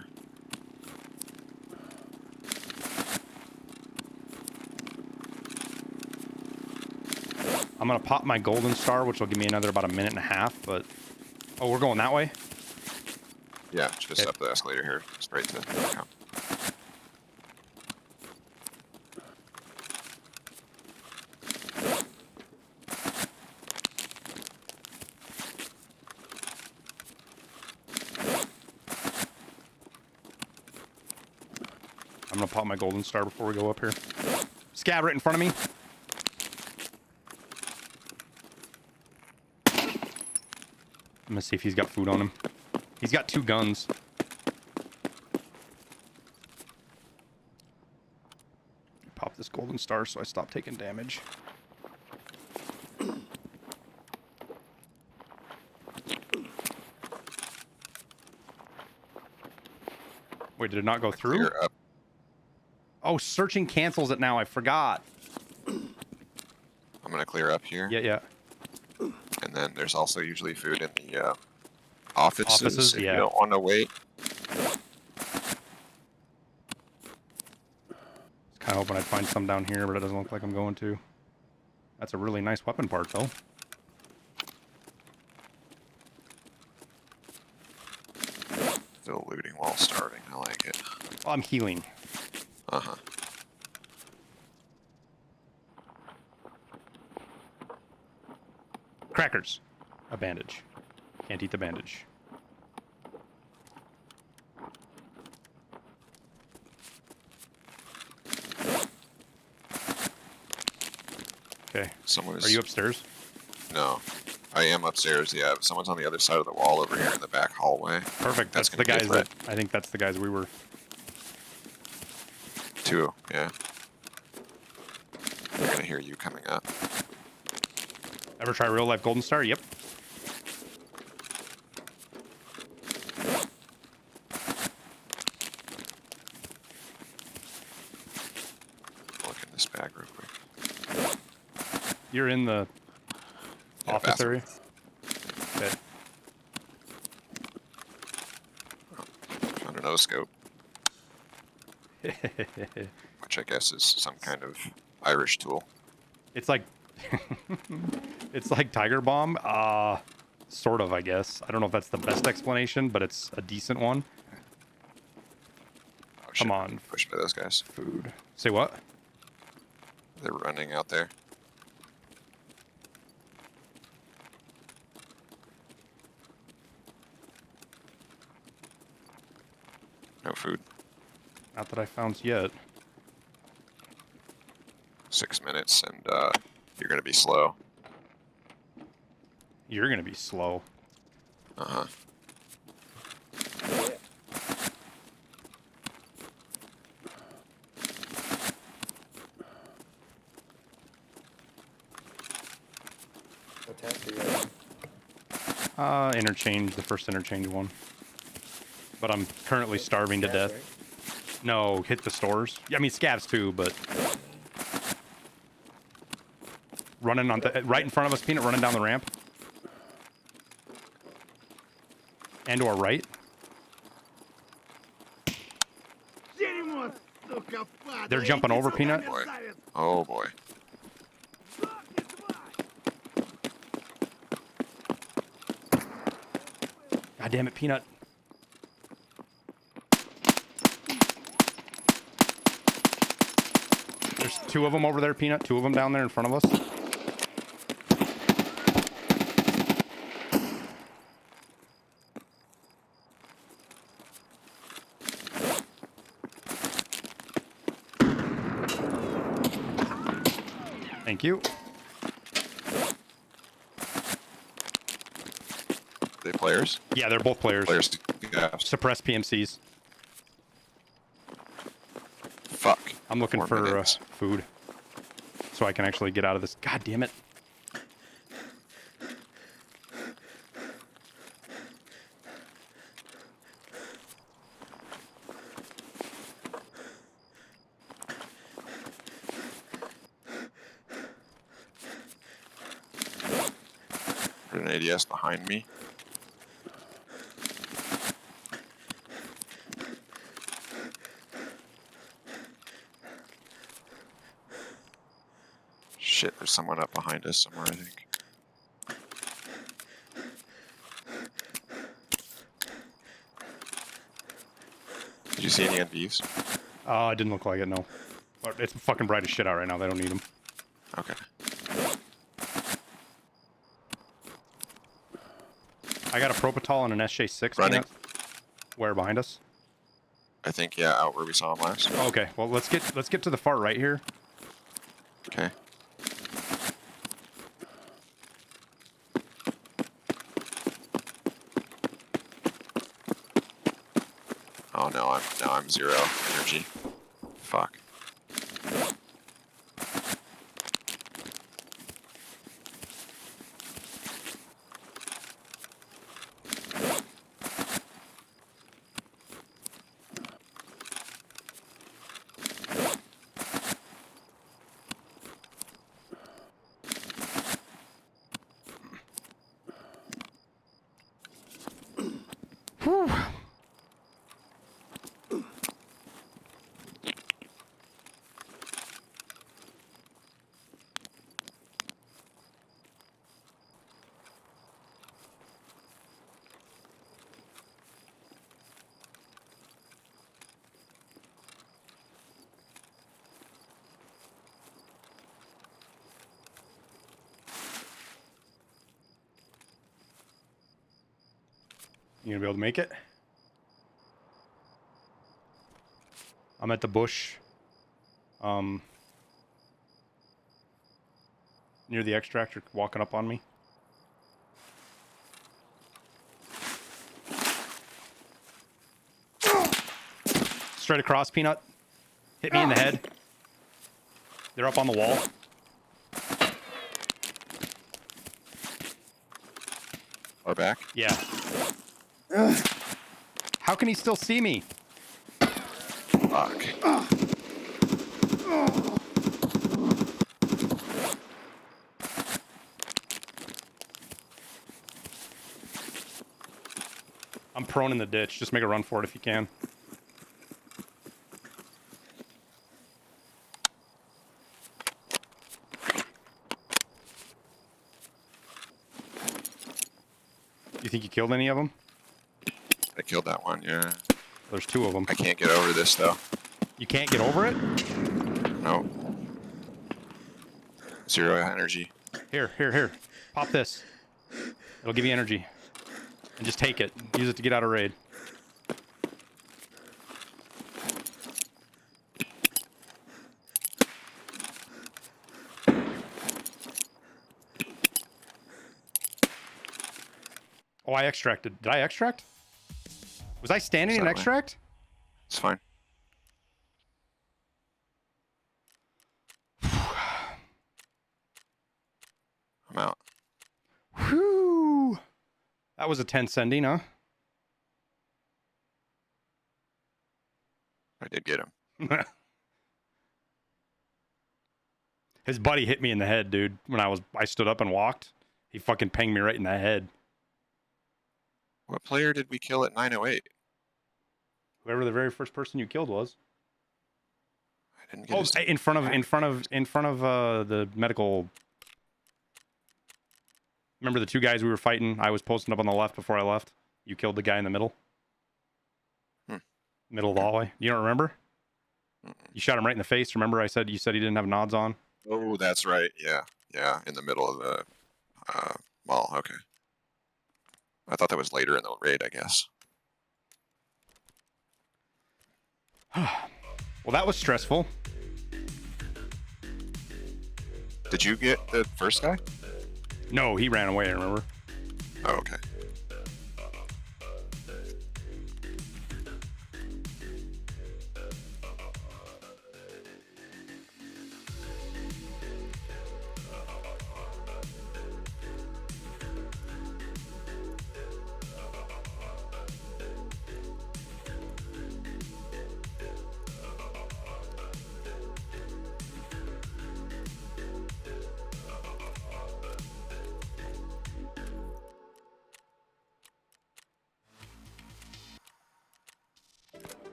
I'm gonna pop my golden star, which will give me another about a minute and a half. But oh, we're going that way. Yeah. Just Okay. up the escalator here, straight to Emercom. I'm gonna pop my golden star before we go up here. Scab right in front of me. I'm gonna see if he's got food on him. He's got 2 guns. Pop this golden star so I stop taking damage. Wait, did it not go through? Clear up. Oh, searching cancels it now. I forgot. I'm gonna clear up here. Yeah. And then there's also usually food in the offices if yeah. you don't want to wait. Kind of hoping I'd find some down here, but it doesn't look like I'm going to. That's a really nice weapon part, though. Still looting while starving. I like it. Oh, I'm healing. Uh-huh. Crackers. A bandage. Can't eat the bandage. Okay. Someone is... Are you upstairs? No. I am upstairs, yeah. Someone's on the other side of the wall over here in the back hallway. Perfect. That's the gonna be a guys that... I think that's the guys we were... 2, yeah. They're gonna hear you coming up. Ever try real life Golden Star? Yep. Look in this bag real quick. You're in the Yeah, office bathroom. area? Okay. Found a nose scope, which I guess is some kind of Irish tool. It's like it's like Tiger Bomb. Sort of, I guess. I don't know if that's the best explanation, but it's a decent one. Oh, shit, Come we're on. getting pushed by those guys. Food. Say what? They're running out there. No food. Not that I found yet. 6 minutes, and you're gonna be slow. You're gonna be slow. Uh-huh. What task are you on? Interchange, the first interchange one. But I'm currently starving to Gas, death. right? No, hit the stores. Yeah, I mean scabs too, but running on the right in front of us, Peanut, running down the ramp. And to our right. They're jumping over, Peanut. Boy. Oh boy. God damn it, Peanut. There's 2 of them over there, Peanut. 2 of them down there in front of us. Thank you. They players? Yeah, they're both players. Players. Yeah. Suppress PMCs. Fuck. I'm looking 4 for minutes. food. So I can actually get out of this. God damn it. There's an ADS behind me. Shit, there's someone up behind us somewhere, I think. Did you see any NVs? It didn't look like it, no. But it's fucking bright as shit out right now. They don't need them. Okay. I got a Propitol and an SJ6. Running. Peanut. Where, behind us? I think, yeah, out where we saw him last. Oh, okay, well let's get to the far right here. Okay. Oh no, I'm 0 energy. Fuck. You gonna be able to make it? I'm at the bush. Near the extractor, walking up on me. Straight across, Peanut. Hit me in the head. They're up on the wall. Far back? Yeah. How can he still see me? Fuck. I'm prone in the ditch. Just make a run for it if you can. You think you killed any of them? I killed that one, yeah. There's 2 of them. I can't get over this, though. You can't get over it? No. 0 energy. Here. Pop this. It'll give you energy. And just take it. Use it to get out of raid. Oh, I extracted. Did I extract? Was I standing in Certainly. extract? It's fine. I'm out. Whew. That was a 10 sending, huh? I did get him. His buddy hit me in the head, dude. When I stood up and walked, he fucking pinged me right in the head. What player did we kill at 908? Whoever the very first person you killed was. I didn't get Oh, his in front of the medical. Remember the 2 guys we were fighting? I was posting up on the left before I left. You killed the guy in the middle. Middle of the hallway. You don't remember? You shot him right in the face. Remember you said he didn't have nods on? Oh, that's right. Yeah. Yeah, in the middle of the well, okay. I thought that was later in the raid, I guess. Well, that was stressful. Did you get the first guy? No, he ran away, remember? Oh, okay.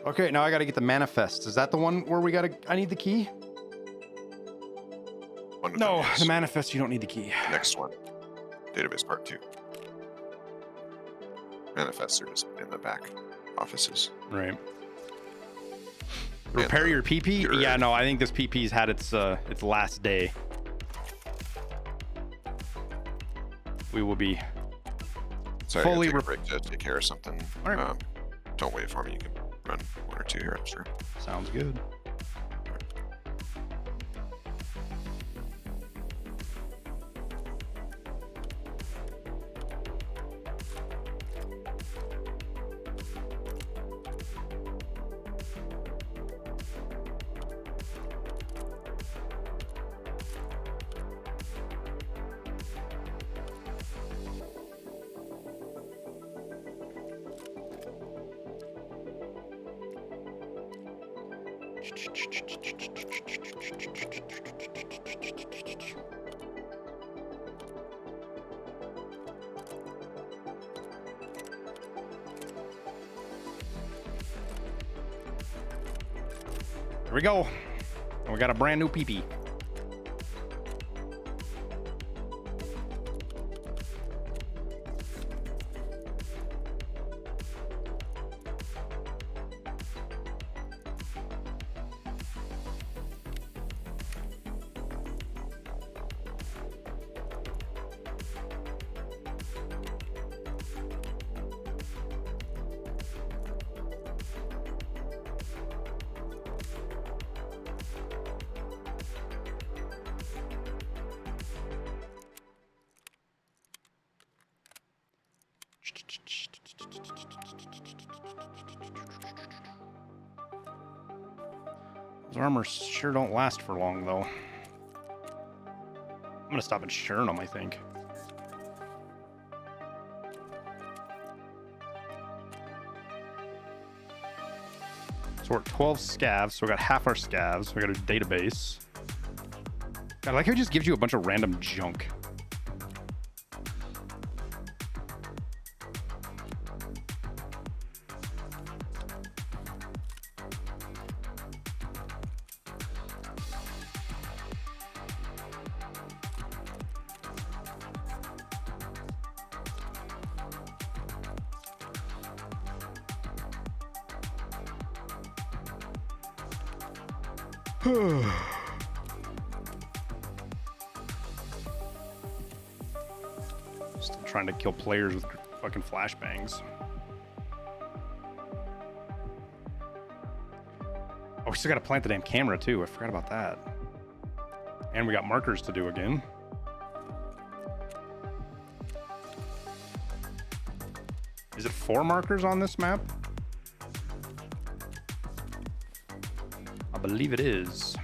Okay, now I gotta get the manifest. Is that the one where I need the key? One of No, them is the manifest, you don't need the key. the next one. Database part 2. Manifests are just in the back offices. Right. Repair your PP? Yeah, no, I think this PP's had its last day. We will be Sorry, fully I gotta take a break to take care of something. All right. Don't wait for me. You can run 1 or 2 here, I'm sure. Sounds good. Here we go. And we got a brand new PP. Those armors sure don't last for long, though. I'm gonna stop insuring them, I think. So we're at 12 scavs, so we got half our scavs. We got a database. God, I like how it just gives you a bunch of random junk. Still trying to kill players with fucking flashbangs. Oh, we still gotta plant the damn camera too. I forgot about that. And we got markers to do again. Is it 4 markers on this map? I believe it is.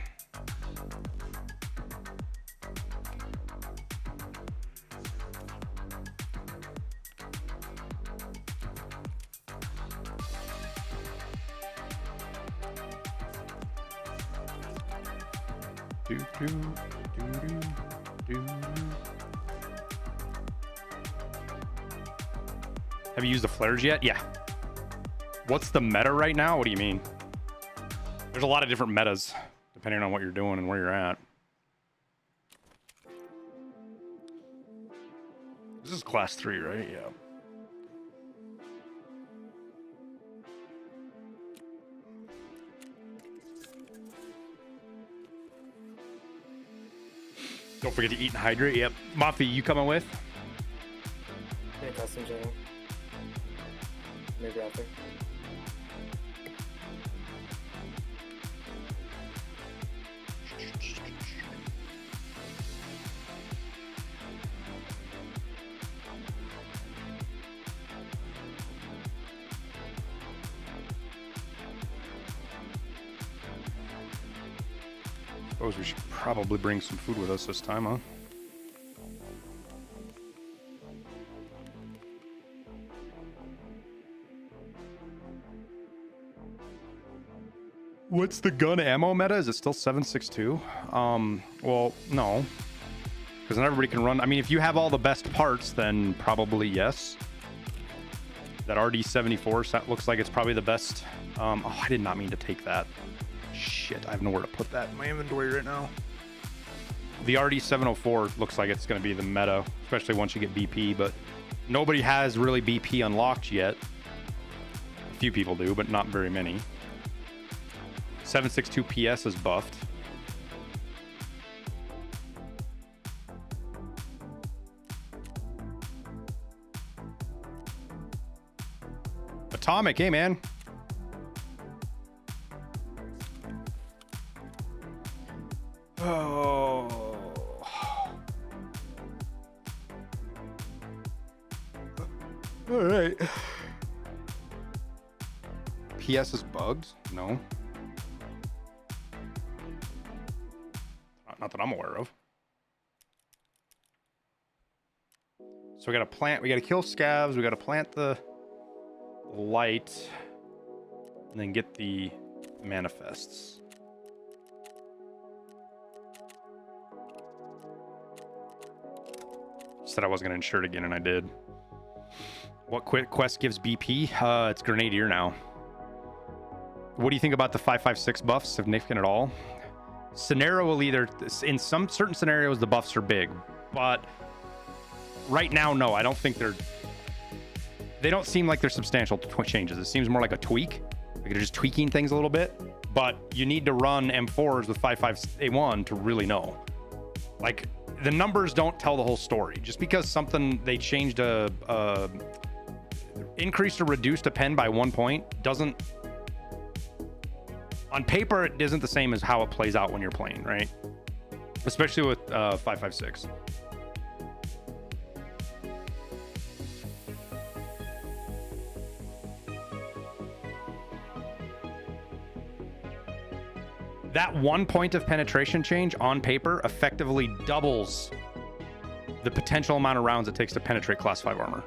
Do, do, do, do, do. Have you used the flares yet? Yeah. What's the meta right now? What do you mean? There's a lot of different metas depending on what you're doing and where you're at. This is class 3, right? Yeah. Don't forget to eat and hydrate. Yep. Mafi, you coming with? Yeah, custom channel. Maybe after. Suppose we should probably bring some food with us this time, huh? What's the gun ammo meta? Is it still 7.62? Well, no. Because not everybody can run. I mean, if you have all the best parts, then probably yes. That RD74 looks like it's probably the best. Oh, I did not mean to take that. Shit, I have nowhere to put that in my inventory right now. The RD704 looks like it's going to be the meta, especially once you get BP, but nobody has really BP unlocked yet. A few people do, but not very many. 7.62 PS is buffed. Atomic, hey man. Oh. All right. PS is bugged? No. Not that I'm aware of. So we gotta plant, we gotta kill scavs, we gotta plant the light, and then get the manifests. Said I wasn't gonna insure it again, and I did. What quest gives BP? It's Grenadier now. What do you think about the 5.56 buff? Significant at all? Scenario will either, in some certain scenarios, the buffs are big, but right now, no. I don't think they don't seem like they're substantial changes. It seems more like a tweak. Like they're just tweaking things a little bit, but you need to run M4s with 5.5A1 to really know. Like, the numbers don't tell the whole story. Just because something, they changed increased or reduced a pen by 1 point doesn't, on paper, it isn't the same as how it plays out when you're playing, right? Especially with 5.56. That 1 point of penetration change on paper effectively doubles the potential amount of rounds it takes to penetrate class 5 armor.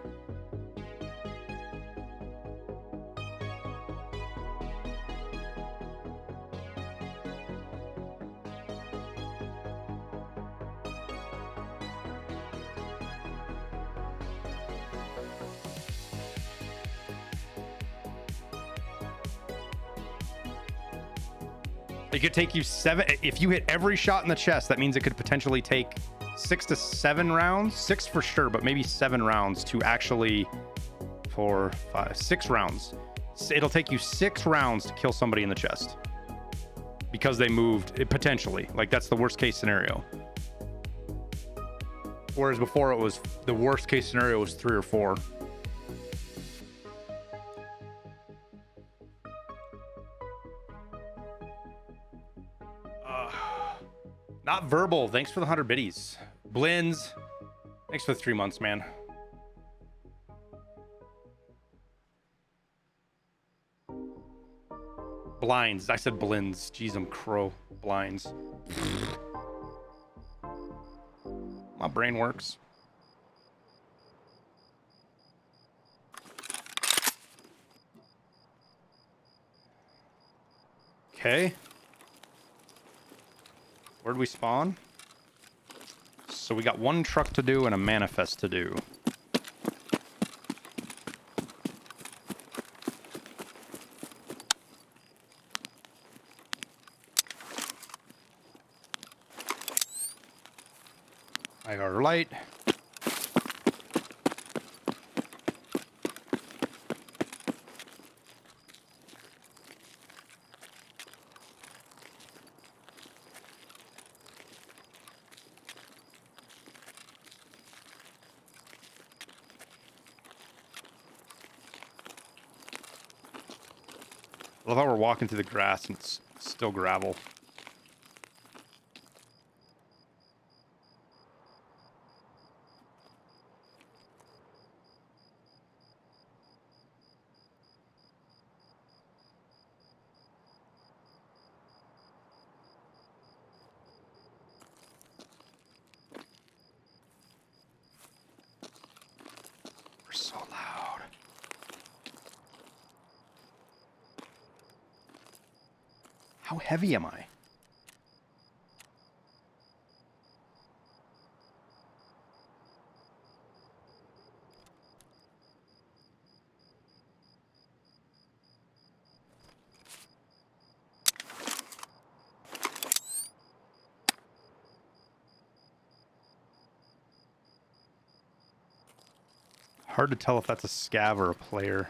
It could take you 7. If you hit every shot in the chest, that means it could potentially take 6 to 7 rounds. 6 for sure, but maybe 7 rounds to actually 4, 5, 6 rounds. It'll take you 6 rounds to kill somebody in the chest because they moved potentially. Like, that's the worst case scenario. Whereas before it was the worst case scenario was 3 or 4. Not verbal. Thanks for the 100 biddies. Blins. Thanks for the 3 months, man. Blinds. I said blins. Jeez, I'm crow. Blinds. My brain works. Okay. Where'd we spawn? So we got 1 truck to do and a manifest to do. I got our light. I love how we're walking through the grass and it's still gravel. We're so loud. How heavy am I? Hard to tell if that's a scav or a player.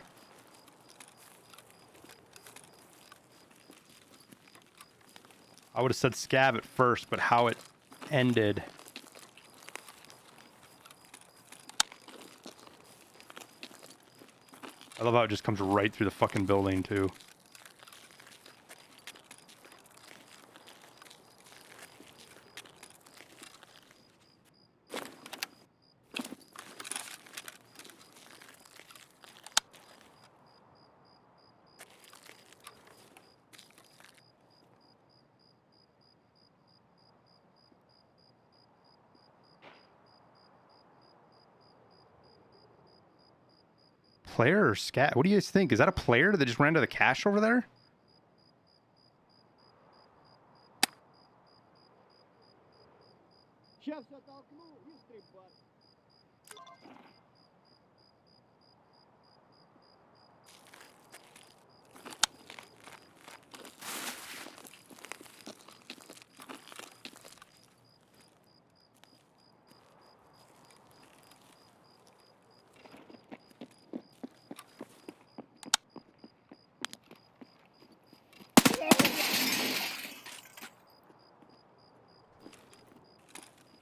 I would have said scav at first, but how it ended. I love how it just comes right through the fucking building, too. Player or scat? What do you guys think? Is that a player that just ran to the cache over there? Сейчас оттолкну и стрибать.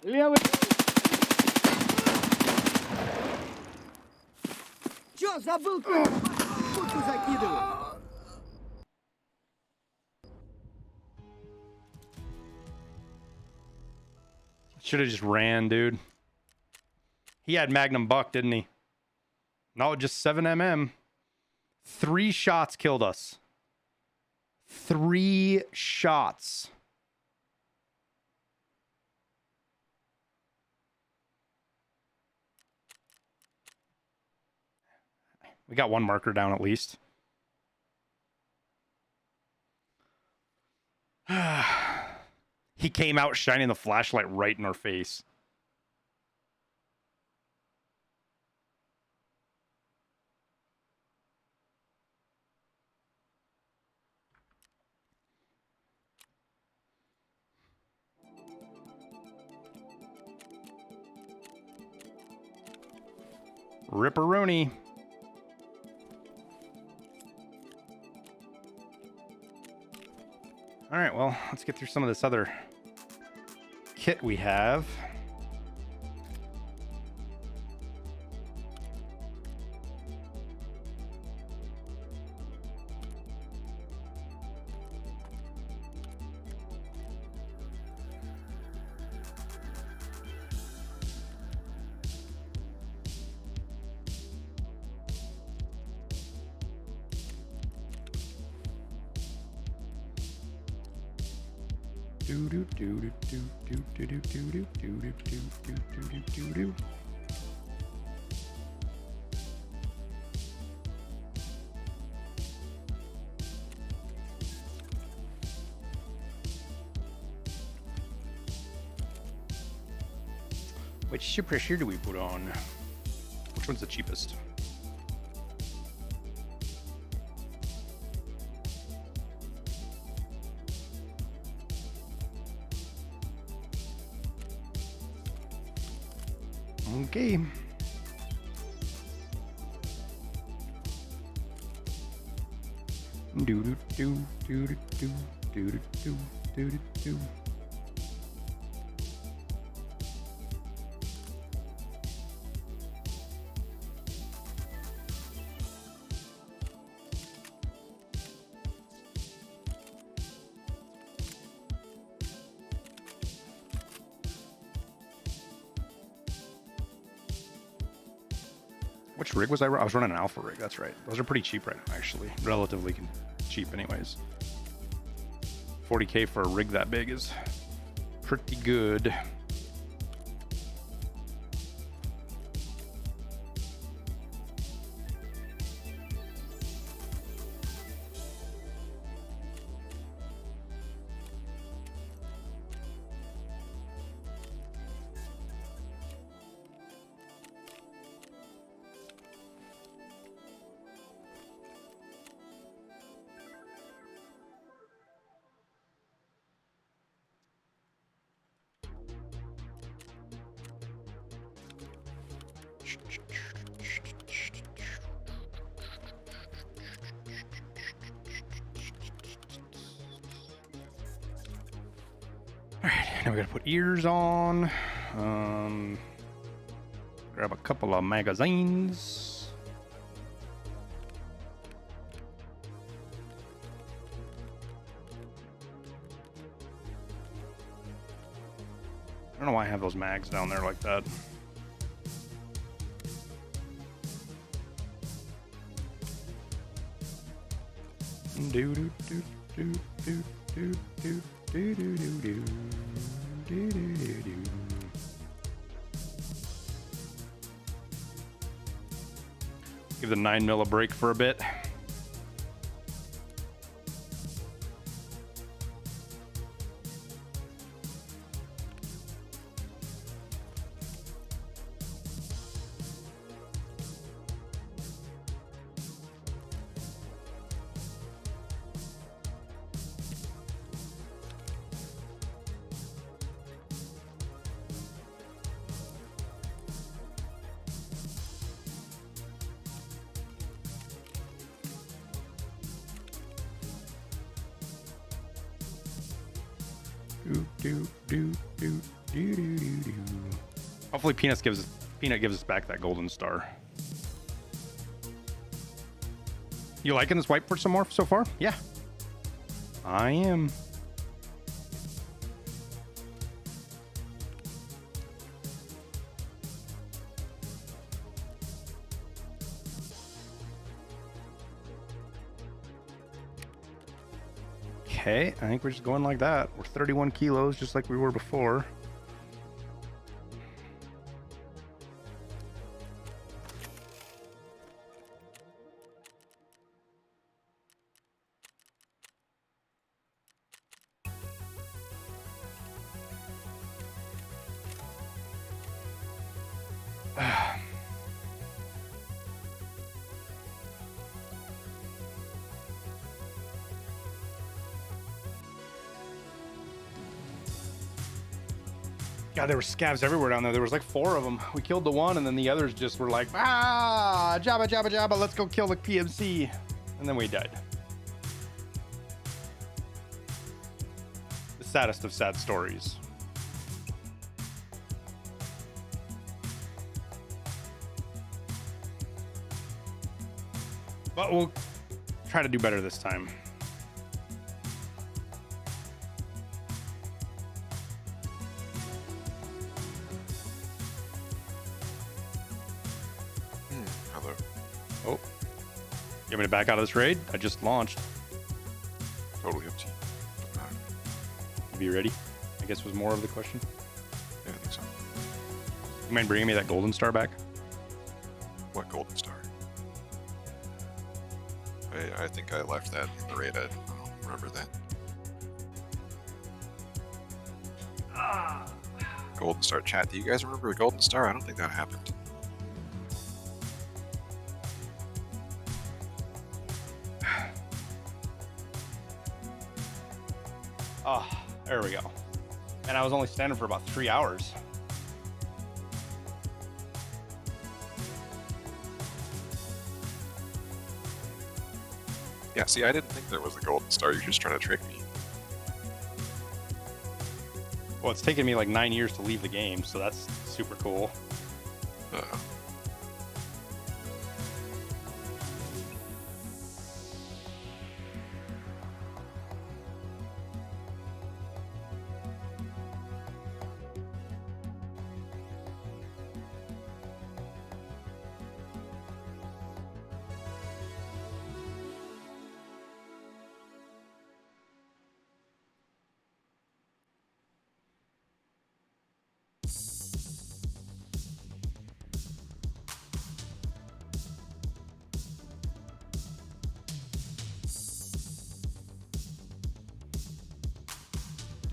Левый. Чё, забыл куртку закидывать? Should have just ran, dude. He had Magnum Buck, didn't he? No, just 7mm. 3 shots killed us. 3 shots. We got one marker down at least. He came out shining the flashlight right in our face. Ripperoni. All right, well, let's get through some of this other kit we have. Which super pressure do we put on? Which one's the cheapest? Okay. Do do do do do do do do do do do. Which rig was I was running an alpha rig, that's right. Those are pretty cheap right now, actually. Relatively cheap anyways. 40K for a rig that big is pretty good. Now we gotta put ears on. Grab a couple of magazines. I don't know why I have those mags down there like that. Do do do do do do do do do do do. Do, do, do, do. Give the 9mm a break for a bit. Hopefully Peanut gives us back that golden star. You liking this whiteboard some more so far? Yeah. I am. Okay, I think we're just going like that. We're 31 kilos, just like we were before. God, there were scavs everywhere down there. There was like 4 of them. We killed the one, and then the others just were like, ah, Jabba, Jabba, Jabba, let's go kill the PMC. And then we died. The saddest of sad stories. But we'll try to do better this time. Hello. Oh. You want me to back out of this raid? I just launched. Totally up to you. Doesn't matter. Be ready? I guess was more of the question. Yeah, I think so. You mind bringing me that golden star back? What golden star? I think I left that in the raid. I don't remember that. Golden star chat. Do you guys remember the golden star? I don't think that happened. Oh, there we go. And I was only standing for about 3 hours. Yeah, see, I didn't think there was a golden star. You're just trying to trick me. Well, it's taken me like 9 years to leave the game, so that's super cool. Uh,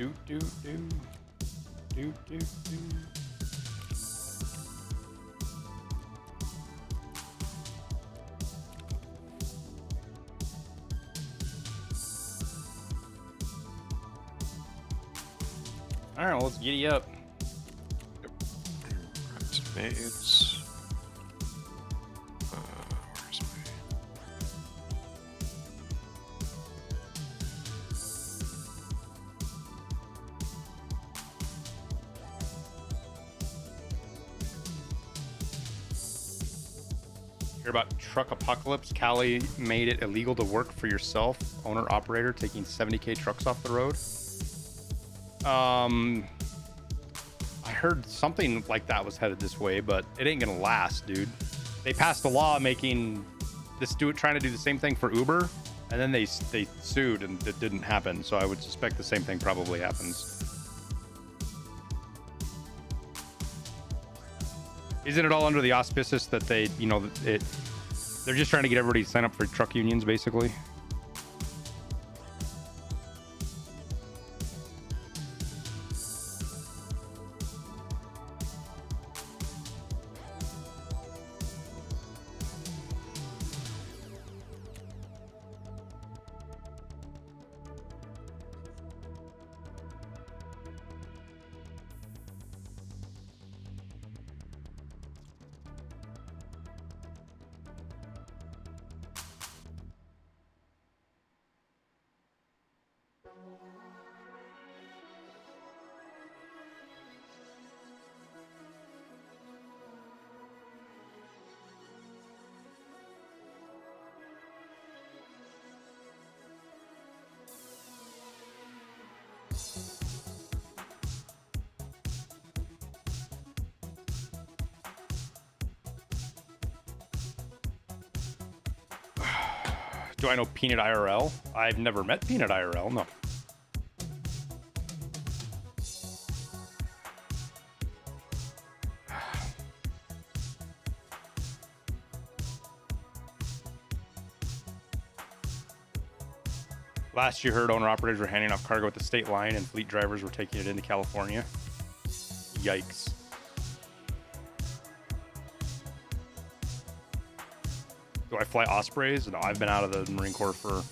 Do, do, do. Do, do, do. All right, well, let's giddy up. right, maids. Where's my... Hear about truck apocalypse? Cali made it illegal to work for yourself, owner operator, taking 70K trucks off the road. I heard something like that was headed this way, but it ain't gonna last, dude. They passed a law making this trying to do the same thing for Uber, and then they sued and it didn't happen. So I would suspect the same thing probably happens. Isn't it all under the auspices that they, you know, they're just trying to get everybody to sign up for truck unions, basically? Do I know Peanut IRL? I've never met Peanut IRL, no. Last you heard, owner-operators were handing off cargo at the state line and fleet drivers were taking it into California. Yikes. Do I fly Ospreys? No, I've been out of the Marine Corps for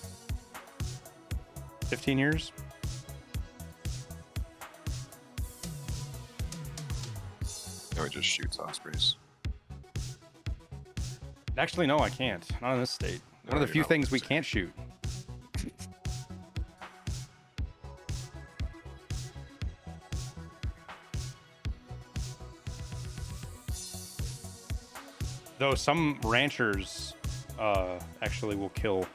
15 years. just shoots ospreys. Actually, no, I can't. Not in this state. No, One of the you're few not things we allowed to. can't shoot. Though some ranchers actually will kill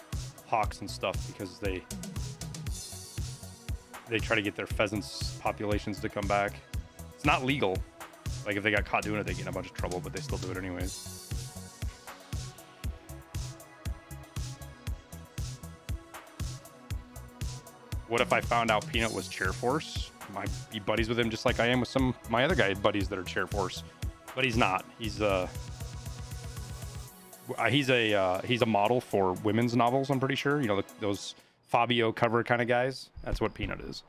hawks and stuff because they try to get their pheasants populations to come back. It's not legal. Like if they got caught doing it, they get in a bunch of trouble, but they still do it anyways. What if I found out Peanut was chair force? I'd be buddies with him just like I am with some of my other guy buddies that are chair force, but he's not. He's a model for women's novels. I'm pretty sure. You know, those Fabio cover kind of guys. That's what Peanut is.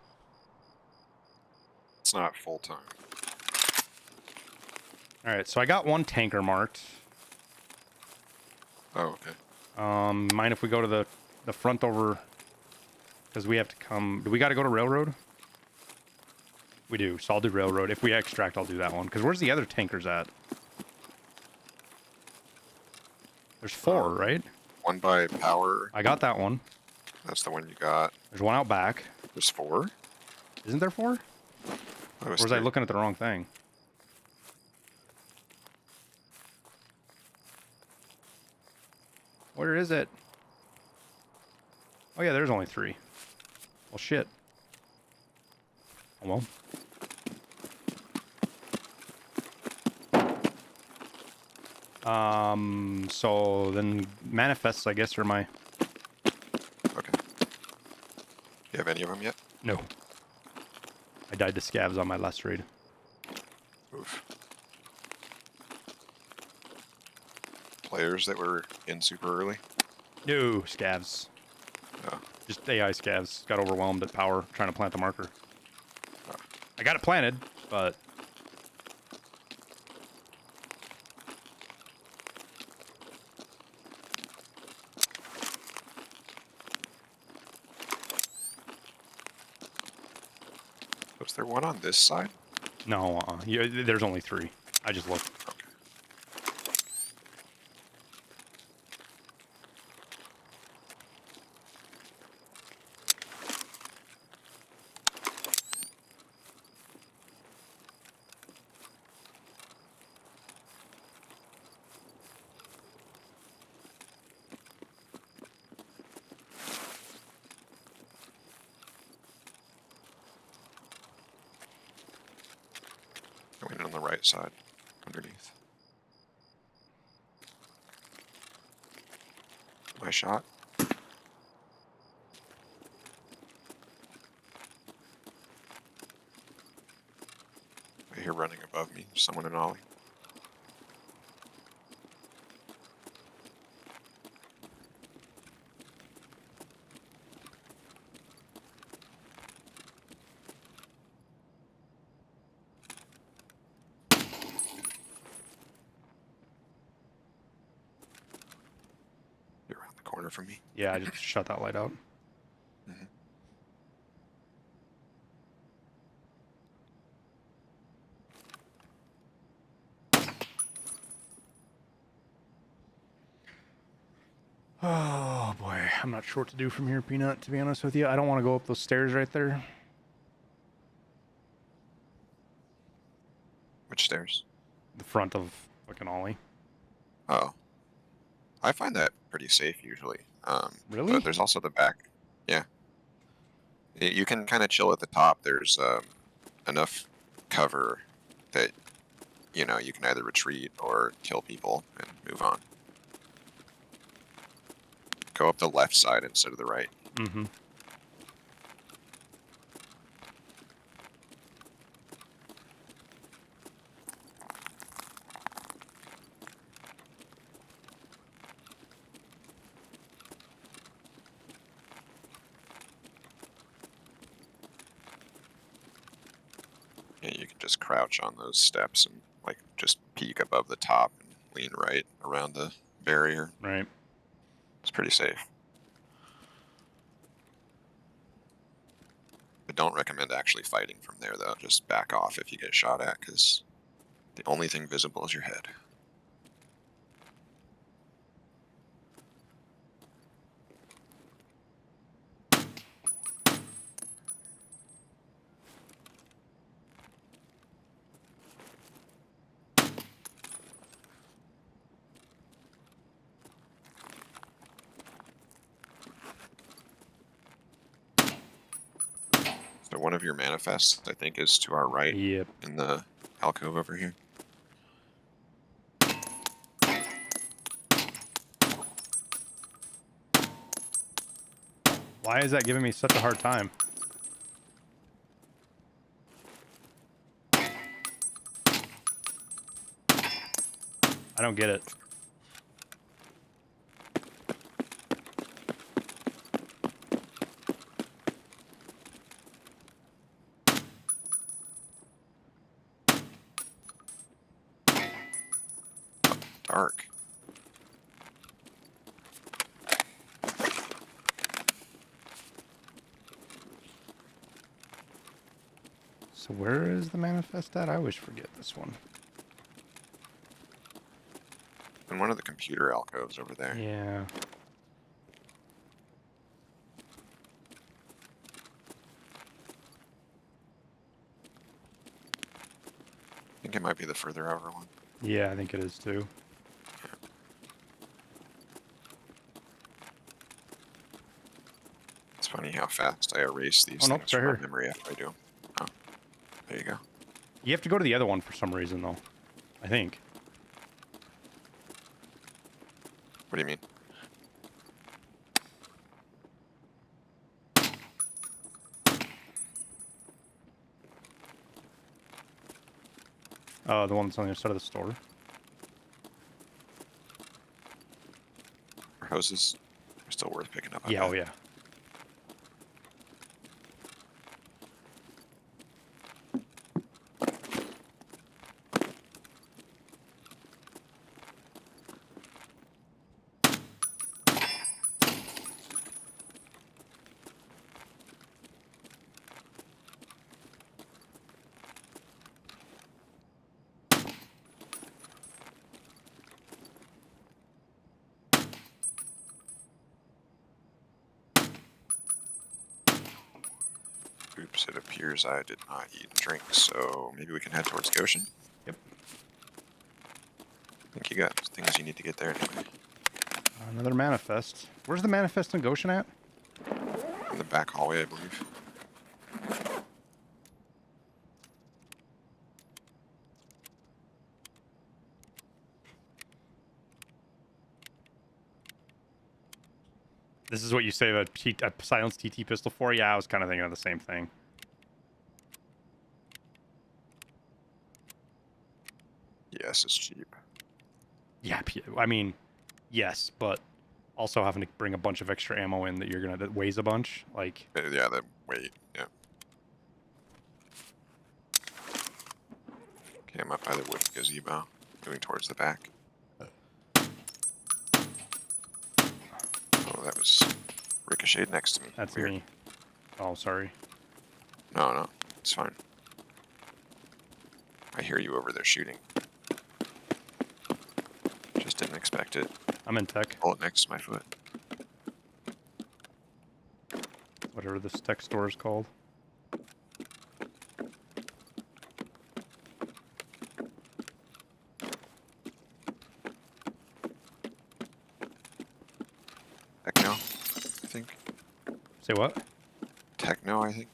It's not full time. All right, so I got one tanker marked. Oh, okay. Mind if we go to the front over? Because we have to come. Do we got to go to railroad? We do. So I'll do railroad. If we extract, I'll do that one. Because where's the other tankers at? There's 4, right? One by power. I got that one. That's the one you got. There's one out back. There's 4. Isn't there 4? Or was I 3. looking at the wrong thing? Where is it? Oh yeah, there's only 3. Well, shit. Oh well. So then manifests, I guess, are my... Okay. You have any of them yet? No. I died to scavs on my last raid. Oof. Players that were in super early? No, scavs. Oh. Just AI scavs. Got overwhelmed at power trying to plant the marker. Oh. I got it planted, but... Was there one on this side? No, yeah, there's only 3. I just looked. Okay. I went on the right side, underneath. My shot. I hear running above me. Someone in Ollie. You're around the corner from me. Yeah, I just shut that light out. Mm-hmm. Oh boy, I'm not sure what to do from here, Peanut, to be honest with you. I don't want to go up those stairs right there. Which stairs? The front of fucking Ollie. Oh. I find that pretty safe usually. Really? But there's also the back. Yeah. You can kind of chill at the top. There's enough cover that, you know, you can either retreat or kill people and move on. Go up the left side instead of the right. Mm-hmm. Yeah, you can just crouch on those steps and like just peek above the top and lean right around the barrier. Right. It's pretty safe. But don't recommend actually fighting from there though. Just back off if you get shot at, because The only thing visible is your head. So one of your manifests, I think, is to our right Yep. in the alcove over here. Why is that giving me such a hard time? I don't get it. Dark. So where is the manifest at? I always forget this one. In one of the computer alcoves over there. Yeah. I think it might be the further over one. Yeah, I think it is too. It's funny how fast I erase these Oh, no, things it's right from my here. memory after I do 'em. Oh, there you go. You have to go to the other one for some reason, though. I think. What do you mean? The one that's on the other side of the store. Our hoses are still worth picking up. I Yeah, oh bet. yeah. Oops, it appears I did not eat and drink, so maybe we can head towards Goshen. Yep. I think you got things you need to get there anyway. Another manifest. Where's the manifest in Goshen at? In the back hallway, I believe. This is what you say a silenced TT pistol for? Yeah, I was kind of thinking of the same thing. Yes, it's cheap. Yeah, I mean, yes, but also having to bring a bunch of extra ammo in that weighs a bunch. Like, Yeah, the weight. Yeah. Okay, I'm up by the wood gazebo, moving towards the back. Oh, that was ricocheted next to me. that's Weird. me. Oh, sorry. No, it's fine. I hear you over there shooting. Just didn't expect it. I'm in tech. Bullet next to my foot. Whatever this tech store is called. Techno, I think. Say what? Techno, I think.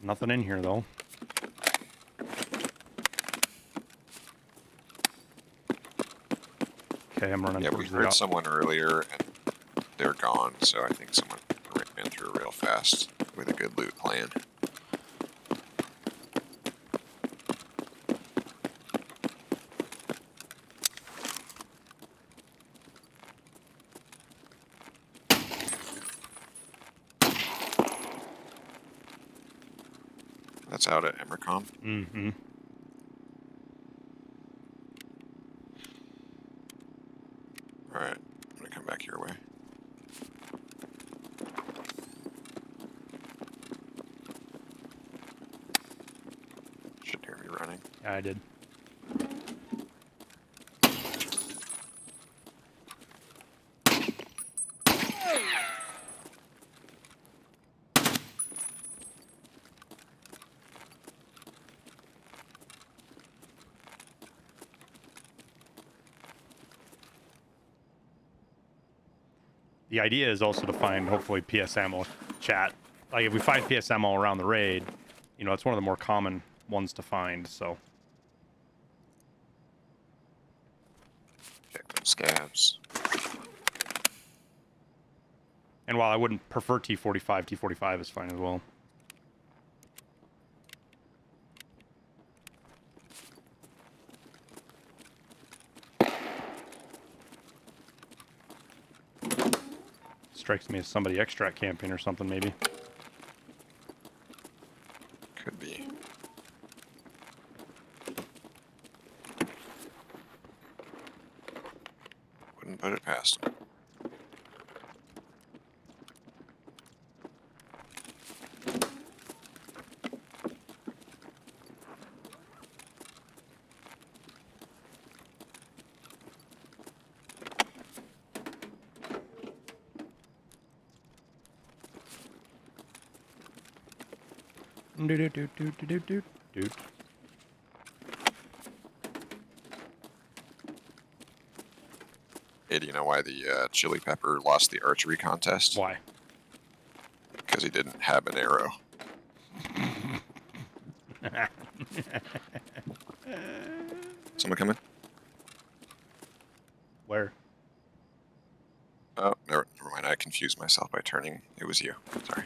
Nothing in here, though. Okay, I'm running Yeah, we towards heard the... someone earlier, and they're gone, so I think someone ran through real fast with a good loot plan. That's out at Emercom. Mm-hmm. Alright, I'm gonna come back your way. Should hear me running. Yeah, I did. The idea is also to find, hopefully, PS ammo chat. Like, if we find PS ammo around the raid, you know, it's one of the more common ones to find, so. Check them scabs. And while I wouldn't prefer T45, T45 is fine as well. Strikes me as somebody extract camping or something, maybe. Could be. Wouldn't put it past him. Dude. Hey, do you know why the Chili Pepper lost the archery contest? Why? Because he didn't have an arrow. Someone coming? Where? Oh, never mind. I confused myself by turning. It was you. Sorry.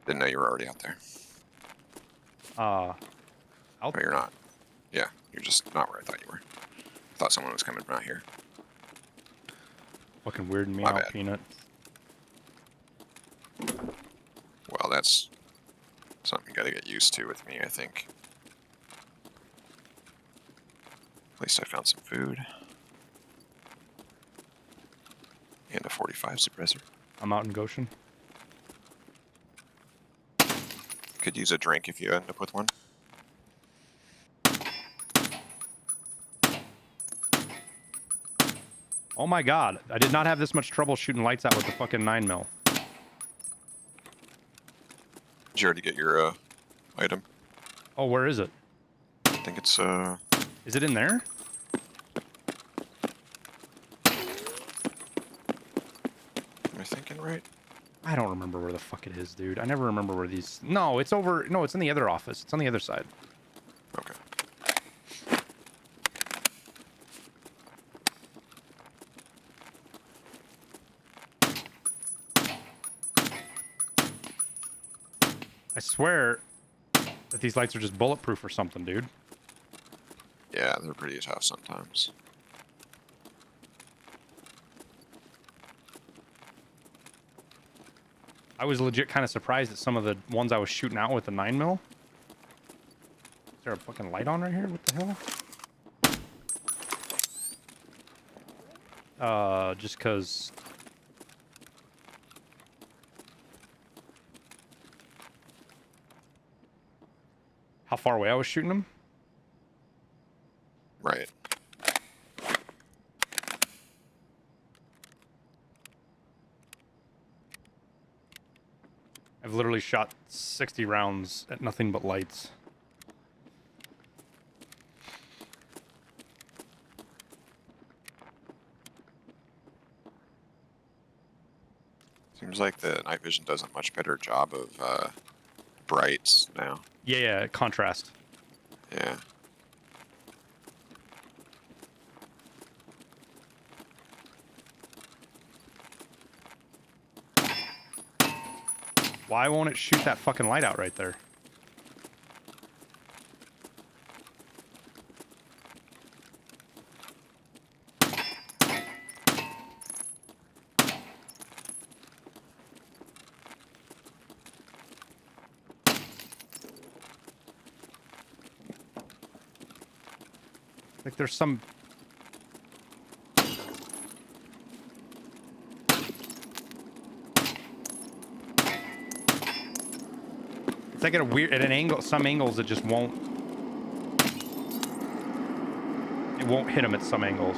Didn't know you were already out there. Out But you're not. Yeah, you're just not where I thought you were. I thought someone was coming from out here. Fucking weirding me My out, bad. Peanut. Well, that's something you gotta get used to with me, I think. At least I found some food. And a 45 suppressor. I'm out in Goshen. Could use a drink if you end up with one. Oh my god, I did not have this much trouble shooting lights out with the fucking 9mm. Did you already get your item? Oh, where is it? I think it's Is it in there? am I thinking right? I don't remember where the fuck it is, dude. I never remember where these... No, it's over... No, it's in the other office. It's on the other side. Okay. I swear that these lights are just bulletproof or something, dude. Yeah, they're pretty tough sometimes. I was legit kind of surprised at some of the ones I was shooting out with the 9mm. Is there a fucking light on right here? What the hell? Just cause... How far away I was shooting them? Right. I've literally shot 60 rounds at nothing but lights. Seems like the night vision does a much better job of brights now. Yeah, contrast. Yeah. Why won't it shoot that fucking light out right there? Like there's some... It's like at an angle. Some angles it just won't. It won't hit him at some angles.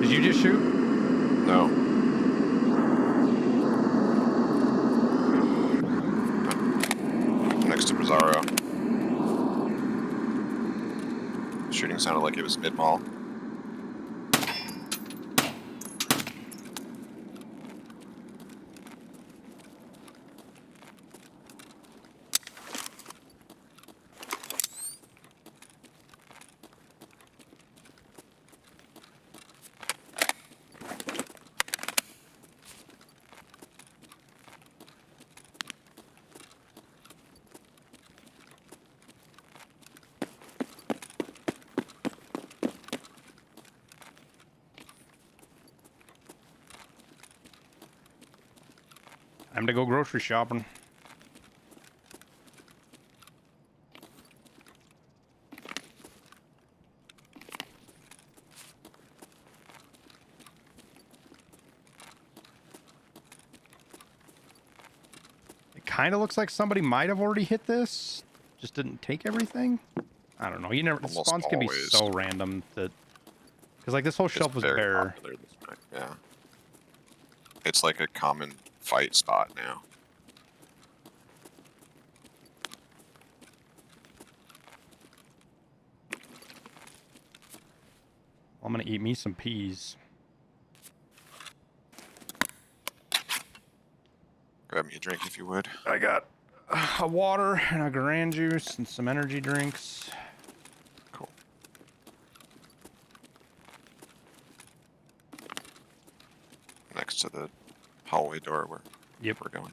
Did you just shoot? No. Next to Bizarro. Shooting sounded like it was mid-mall. Time to go grocery shopping. It kind of looks like somebody might have already hit this, just didn't take everything. I don't know. You never. Almost Spawns can be always. so random that because like this whole shelf It's was very bare. popular this night, yeah. It's like a common fight spot now. I'm gonna eat me some peas. Grab me a drink if you would. I got a water and a Grand juice and some energy drinks. Cool. Next to the hallway door where we're going.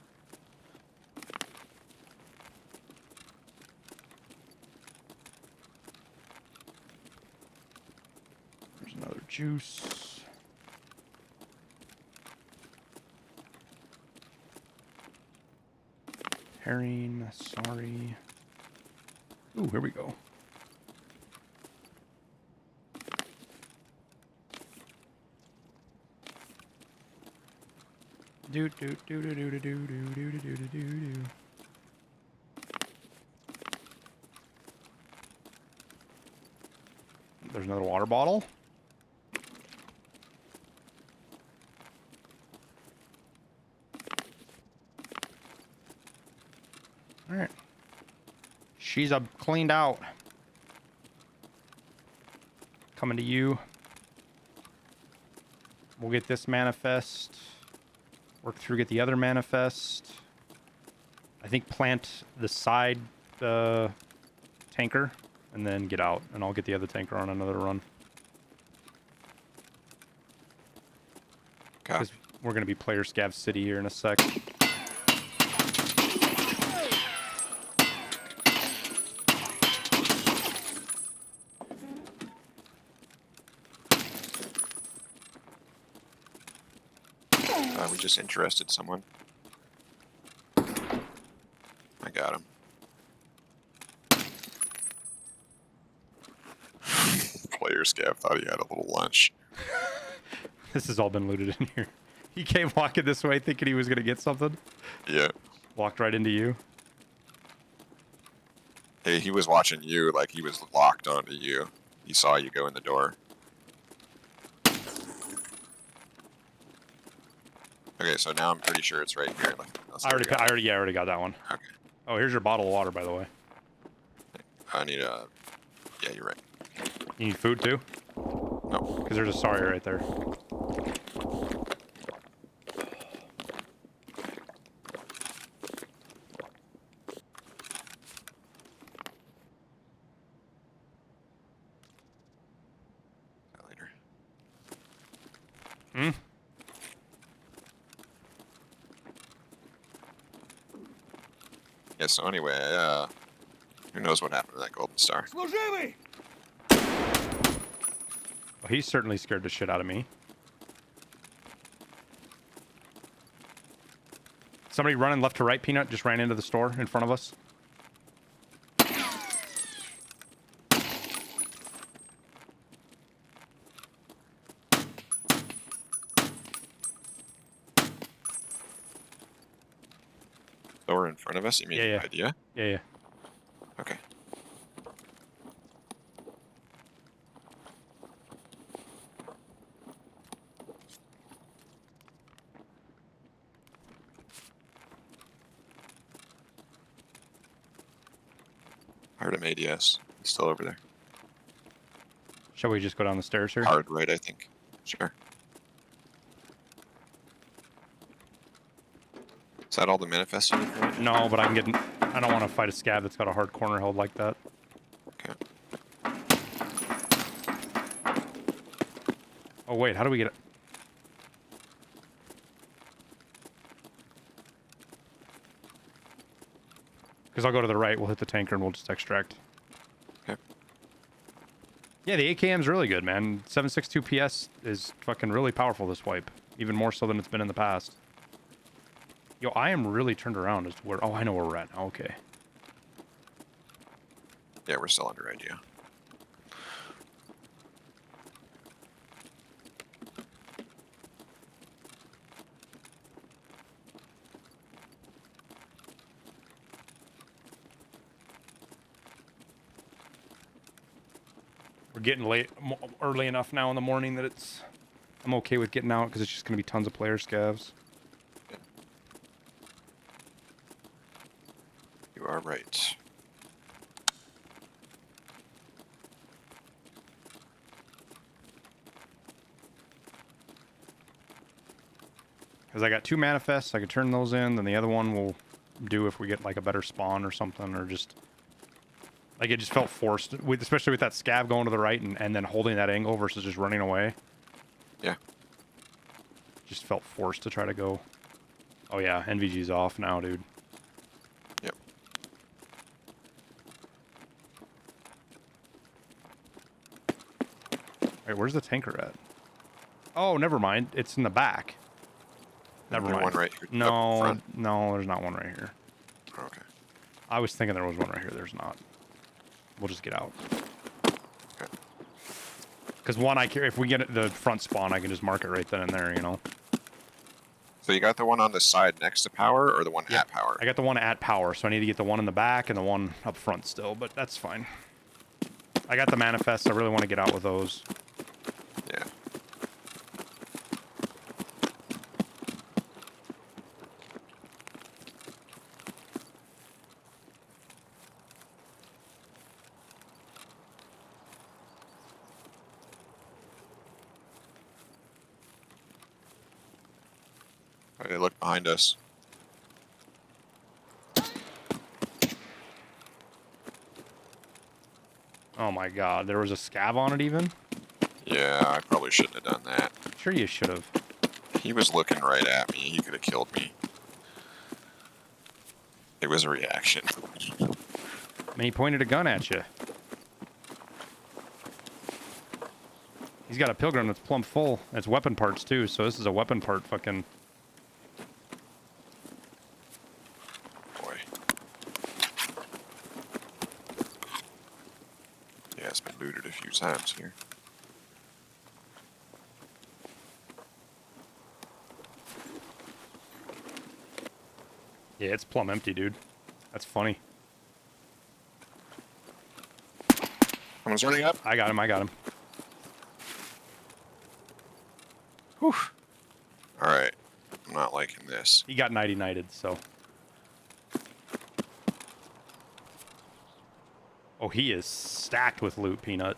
There's another juice. Herring, sorry. Ooh, here we go. Do do do do do do do do do do do do. There's another water bottle. All right. She's cleaned out. Coming to you. We'll get this manifest. Work through, get the other manifest. I think plant the side tanker and then get out. And I'll get the other tanker on another run. Okay. Because we're going to be player scav city here in a sec. We just interested someone. I got him. Player scav thought he had a little lunch. This has all been looted in here. He came walking this way thinking he was going to get something. Yeah. Walked right into you. Hey, he was watching you like he was locked onto you. He saw you go in the door. Okay, so now I'm pretty sure it's right here. I already got that one. Okay. Oh, here's your bottle of water, by the way. I need a... Yeah, you're right. You need food too? No. Because there's a sorry right there. Later. Hmm? Yeah, so anyway, who knows what happened to that golden star? Служивый! Well, he's certainly scared the shit out of me. Somebody running left to right, Peanut, just ran into the store in front of us. Door in front of us? You mean Yeah. idea? Yeah. Okay. I heard him ADS. He's still over there. Shall we just go down the stairs here? Hard right, I think. Sure. Is that all the manifest you need for right now? No, but I don't want to fight a scab that's got a hard corner held like that. Okay. Oh, wait, how do we get it? Because I'll go to the right, we'll hit the tanker, and we'll just extract. Okay. Yeah, the AKM's really good, man. 762 PS is fucking really powerful this wipe. Even more so than it's been in the past. Yo, I am really turned around as to where... Oh, I know where we're at now. Okay. Yeah, we're still under idea. We're getting early enough now in the morning that I'm okay with getting out because it's just going to be tons of player scavs. You are right. Because I got 2 manifests, I could turn those in, then the other one will do if we get like a better spawn or something, or just... Like, it just felt forced, especially with that scab going to the right and then holding that angle versus just running away. Yeah. Just felt forced to try to go. Oh yeah, NVG's off now, dude. Yep. Wait, where's the tanker at? Oh, never mind. It's in the back. Never mind. One right here. No, Up front. no, there's not one right here. Okay. I was thinking there was one right here. There's not. We'll just get out. Okay. Because one, if we get the front spawn, I can just mark it right then and there, you know? So you got the one on the side next to power, or the one at power? I got the one at power, so I need to get the one in the back and the one up front still, but that's fine. I got the manifests. I really want to get out with those. Yeah. Okay, look behind us. Oh my god, there was a scav on it even? Yeah, I probably shouldn't have done that. Sure you should have. He was looking right at me. He could have killed me. It was a reaction. I mean, he pointed a gun at you. He's got a pilgrim that's plumb full. It's weapon parts too, so this is a weapon part fucking... Boy. Yeah, it's been looted a few times here. Yeah, it's plumb empty, dude. That's funny. Someone's running up. I got him, I got him. Whew. Alright. I'm not liking this. He got nighty-nighted, so... Oh, he is stacked with loot, Peanut.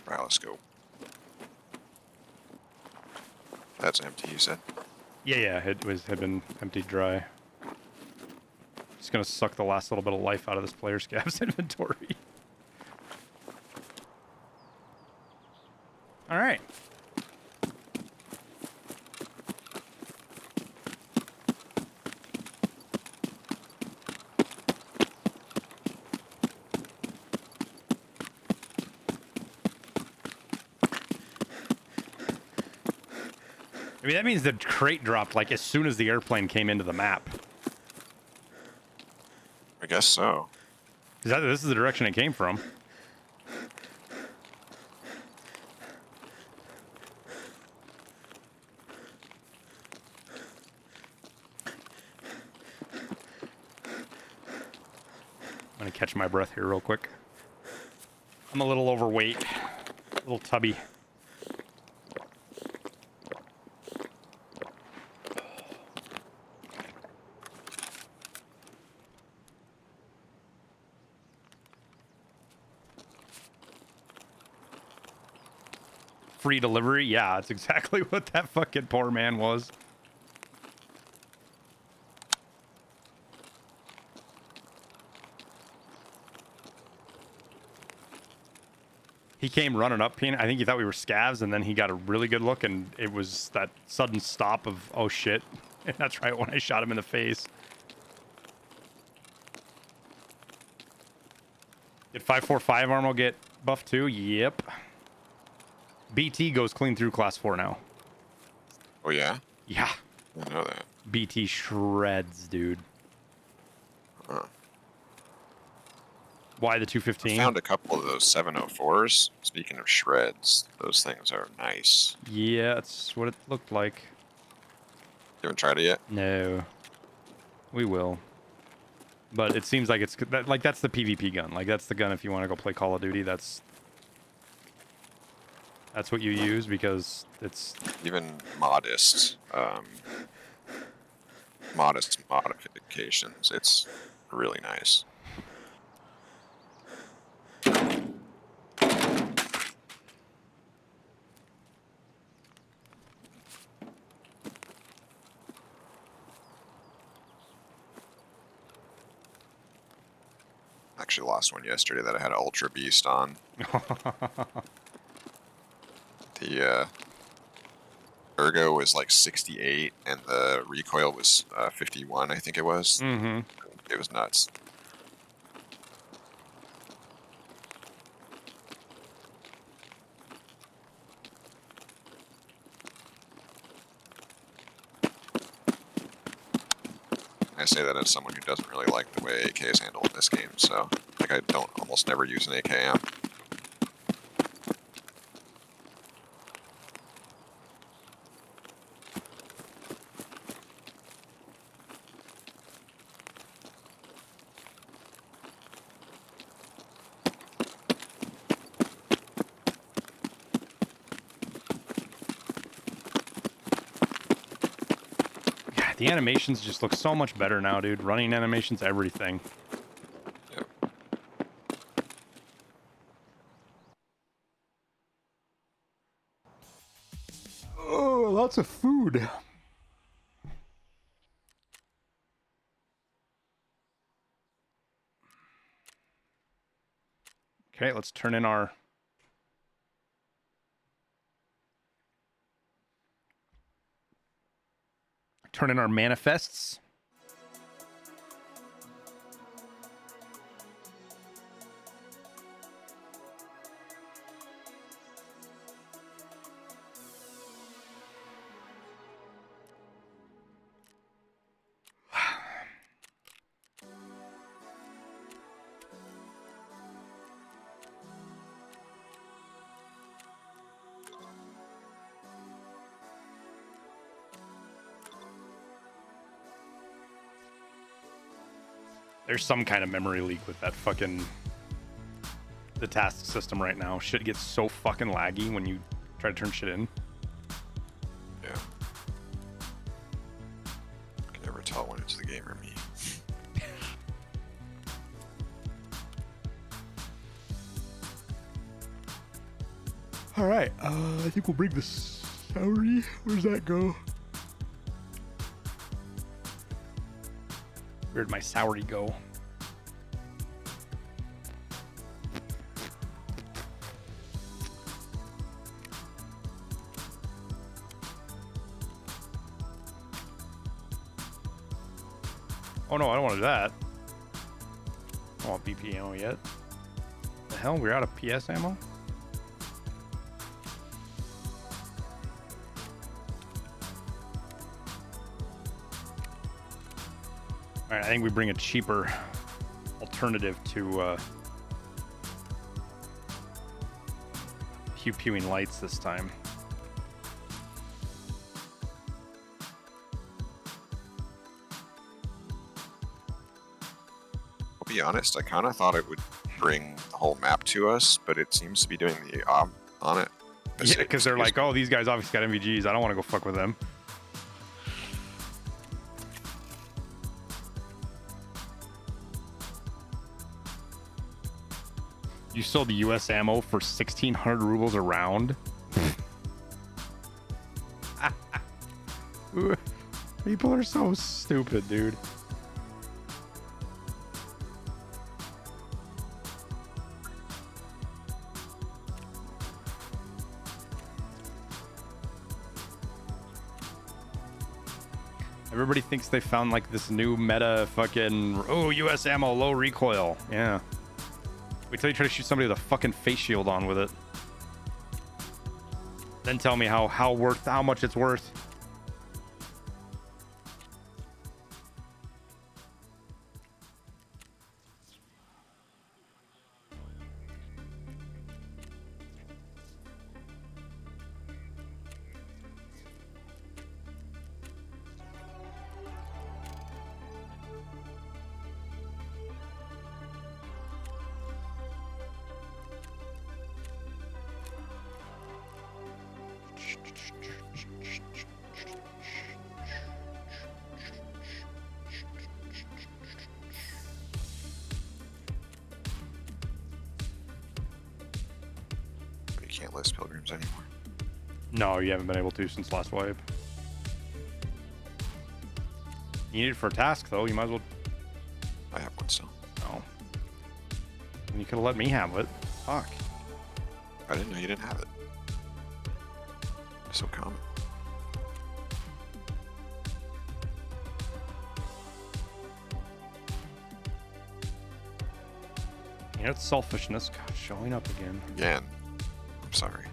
Alright, let's go. That's empty, you said? Yeah, it had been emptied dry. Just gonna suck the last little bit of life out of this player scav's inventory. All right. I mean, that means the crate dropped like as soon as the airplane came into the map. I guess so. Because this is the direction it came from. I'm going to catch my breath here real quick. I'm a little overweight, a little tubby. Free delivery? Yeah, that's exactly what that fucking poor man was. He came running up, I think he thought we were scavs, and then he got a really good look, and it was that sudden stop of, oh shit. And that's right when I shot him in the face. Did 545 armor get buffed too? Yep. BT goes clean through class 4 now. Oh, yeah? Yeah. I didn't know that. BT shreds, dude. Huh. Why the I 215? found a couple of those 704s. Speaking of shreds, those things are nice. Yeah, that's what it looked like. You haven't tried it yet? No. We will. But it seems like it's like that's the PvP gun. Like that's the gun if you want to go play Call of Duty. That's what you use because it's Even modest, modest modifications. It's really nice. Actually lost one yesterday that I had Ultra Beast on. The ergo was like 68 and the recoil was 51, I think it was. mm-hmm. It was nuts. I say that as someone who doesn't really like the way AK is handled in this game, so like I don't almost never use an AKM. The animations just look so much better now, dude. Running animations, everything. Yep. Oh, lots of food. Okay, let's turn in our manifests. There's some kind of memory leak with that fucking the task system right now. Shit gets so fucking laggy when you try to turn shit in. Yeah. Can never tell when it's the game or me. All right, I think we'll bring the Sauri. Where's that go? Where'd my Sauri go? Oh no, I don't want to do that. I don't want BP ammo yet. The hell, we're out of PS ammo? Alright, I think we bring a cheaper alternative to pew-pewing lights this time. I'll be honest, I kind of thought it would bring the whole map to us, but it seems to be doing the on it. Yeah, because they're like, oh, these guys obviously got MVGs. I don't want to go fuck with them. You sold the US ammo for 1,600 rubles a round? People are so stupid, dude. Everybody thinks they found like this new meta fucking, oh, US ammo, low recoil. Yeah. Wait till you try to shoot somebody with a fucking face shield on with it. Then tell me how much it's worth. You can't list pilgrims anymore. No, you haven't been able to since last wipe. You need it for a task, though. You might as well. I have one still. Oh. You could have let me have it. Fuck. I didn't know you didn't have it. It's so common. You know, it's selfishness. God, showing up again. Again. I'm sorry.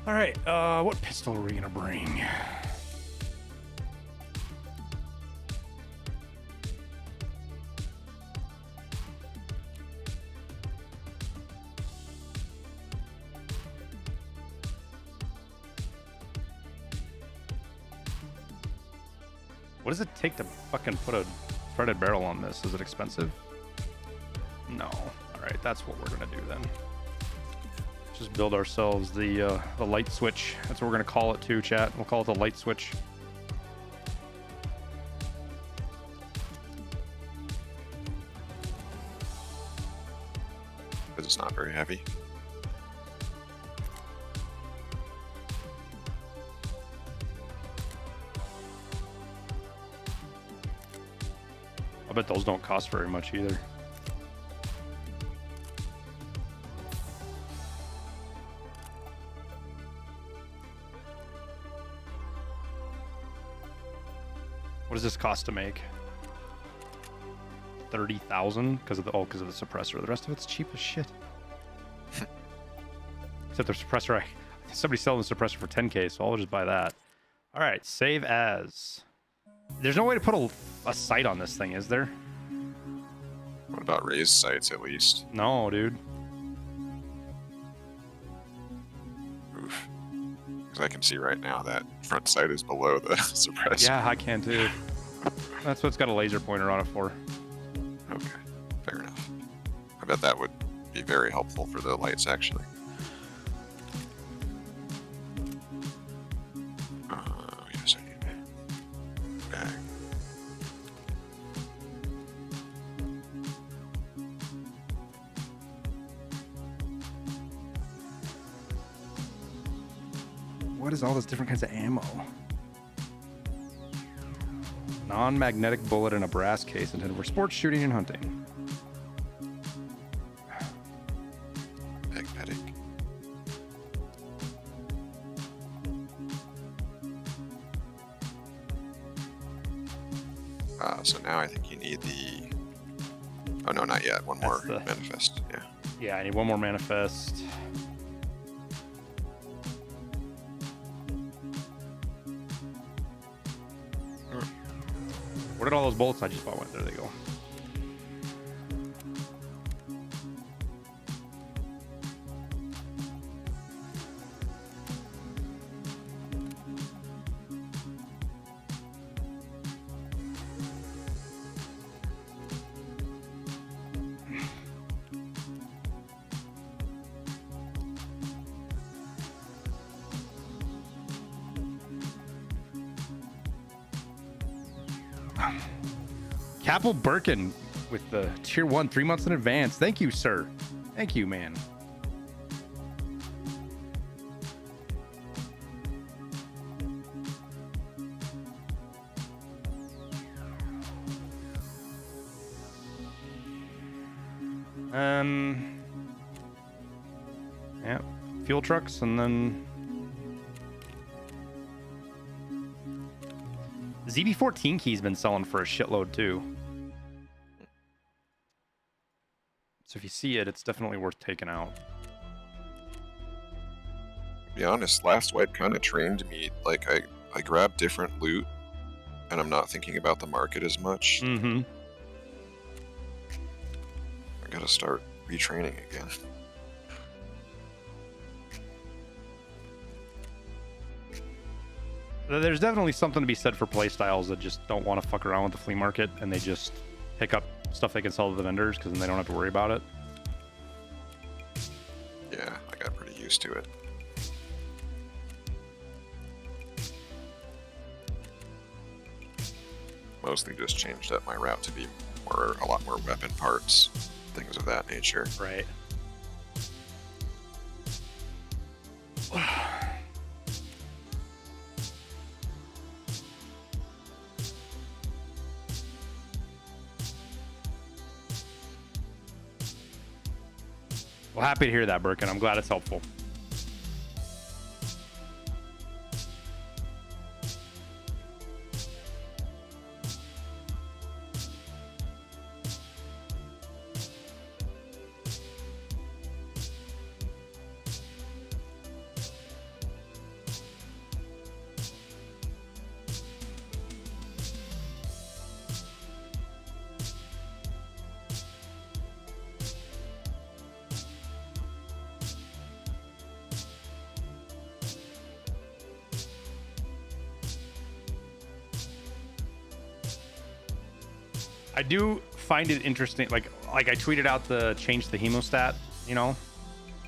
All right, what pistol are we gonna bring? What does it take to fucking put a threaded barrel on this? Is it expensive? No. All right, that's what we're gonna do then. Just build ourselves the light switch. That's what we're gonna call it too, chat. We'll call it the light switch. Because it's not very heavy. I bet those don't cost very much either. What does this cost to make? 30,000 because of the because of the suppressor. The rest of it's cheap as shit. Except the suppressor. Somebody's selling the suppressor for 10k, so I'll just buy that. All right, save as. There's no way to put a sight on this thing, is there? What about raised sights at least? No, dude. Oof. Because I can see right now that front sight is below the suppressor. Yeah, I can too. That's what it's got a laser pointer on it for. Okay, fair enough. I bet that would be very helpful for the lights, actually. Yes, I need a bag. What is all those different kinds of ammo? Non-magnetic bullet in a brass case intended for sports shooting and hunting. Magnetic. So now I think you need the. Oh no, not yet. One more manifest. Yeah. Yeah, I need one more manifest. Where did all those bullets I just bought went? There they go. Capel Birkin with the tier 1 3 months in advance. Thank you, sir. Thank you, man. Yeah, fuel trucks, and then ZB14 key's been selling for a shitload too. So if you see it, it's definitely worth taking out. To be honest, last wipe kind of trained me. Like I grab different loot, and I'm not thinking about the market as much. Mm-hmm. I gotta start retraining again. There's definitely something to be said for playstyles that just don't want to fuck around with the flea market, and they just pick up stuff they can sell to the vendors because then they don't have to worry about it. Yeah, I got pretty used to it. Mostly just changed up my route to be a lot more weapon parts, things of that nature. Right. Well, happy to hear that, Birkin. I'm glad it's helpful. I do find it interesting, like I tweeted out the change the hemostat, you know,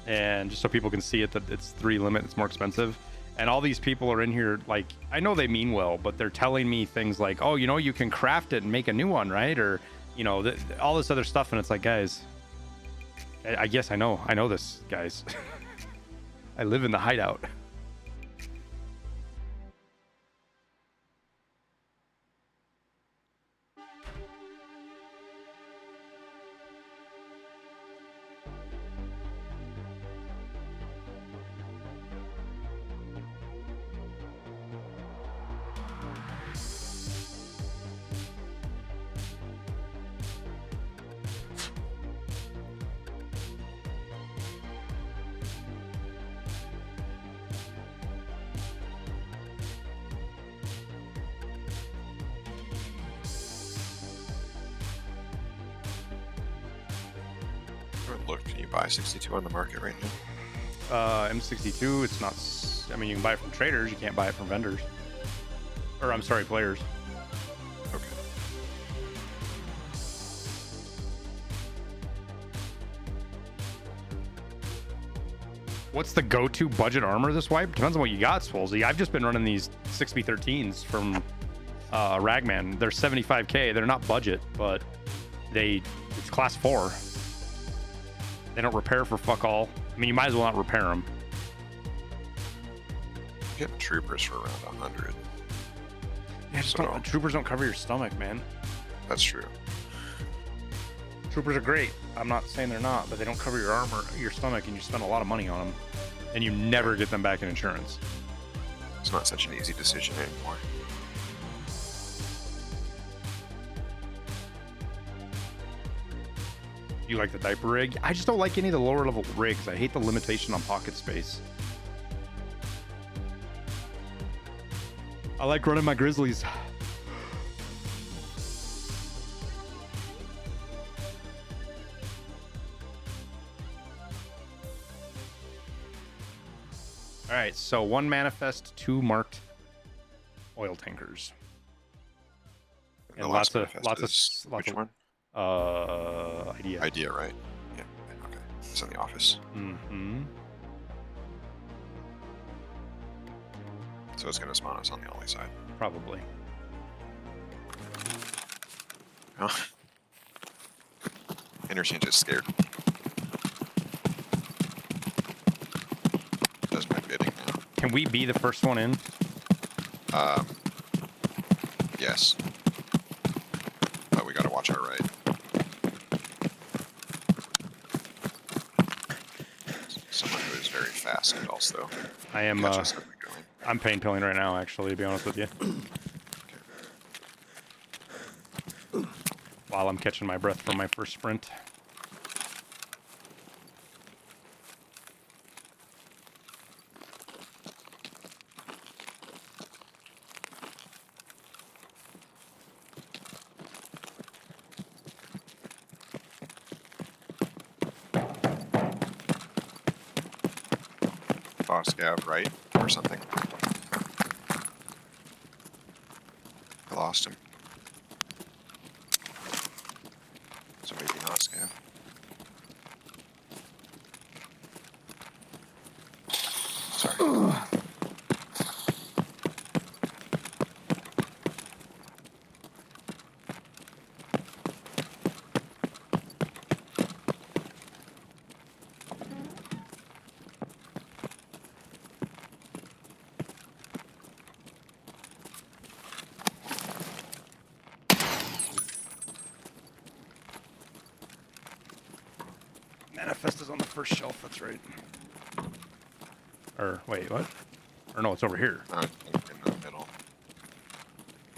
and just so people can see it that it's 3 limit, it's more expensive. And all these people are in here, like, I know they mean well, but they're telling me things like, oh, you know, you can craft it and make a new one, right? Or, you know, all this other stuff. And it's like, guys, I guess I know this, guys. I live in the hideout. Look, can you buy 62 on the market right now? M62, it's not. I mean, you can buy it from traders. You can't buy it from vendors. Or, I'm sorry, players. Okay. What's the go-to budget armor this wipe? Depends on what you got, Swolzy. I've just been running these 6B13s from Ragman. They're 75k. They're not budget, but it's class 4. They don't repair for fuck all. I mean, you might as well not repair them. Getting troopers for around 100. Yeah, just So- don't, troopers don't cover your stomach, man. That's true. Troopers are great. I'm not saying they're not, but they don't cover your armor, your stomach, and you spend a lot of money on them, and you never get them back in insurance. It's not such an easy decision anymore. You like the diaper rig? I just don't like any of the lower level rigs. I hate the limitation on pocket space. I like running my Grizzlies. All right, so 1 manifest, 2 marked oil tankers, The and last lots manifest is lots which of one? idea. Idea, right? Yeah. Okay. It's in the office. Mm-hmm. So it's gonna spawn us on the Ollie side. Probably. Oh. Interchange is scared. Does my bidding now. Can we be the first one in? Yes. But we gotta watch our right. Someone who is very fast could also I am. catch us as we go in. I'm pain pilling right now, actually, to be honest with you. While I'm catching my breath from my first sprint. Boss Gav right or something. I lost him. So maybe not Scav. Sorry. Manifest is on the first shelf, that's right. Or, wait, what? Or no, it's over here. In the middle.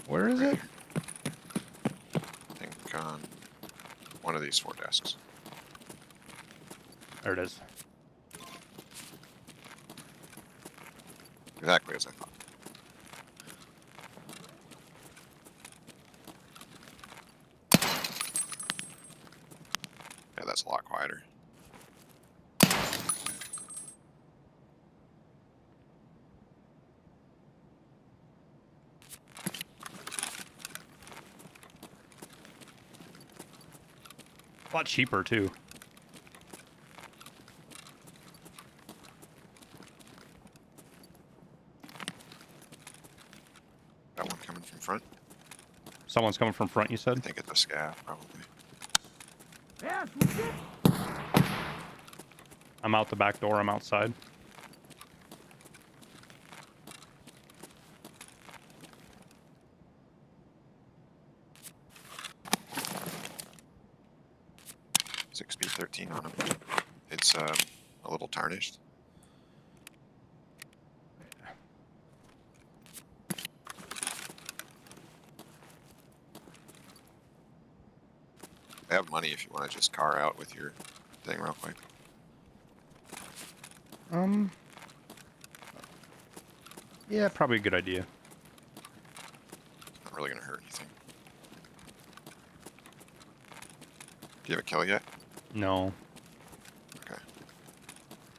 Where is it? I think on one of these 4 desks. There it is. Exactly as I thought. Yeah, that's a lot quieter. A lot cheaper, too. Got one coming from front. Someone's coming from front, you I said? think it's a Scav, probably. I'm out the back door, I'm outside. Six B13 on him. It's a little tarnished. I have money if you want to just car out with your thing real quick. Yeah, probably a good idea. Not really gonna hurt anything. Do you have a kill yet? No, Okay.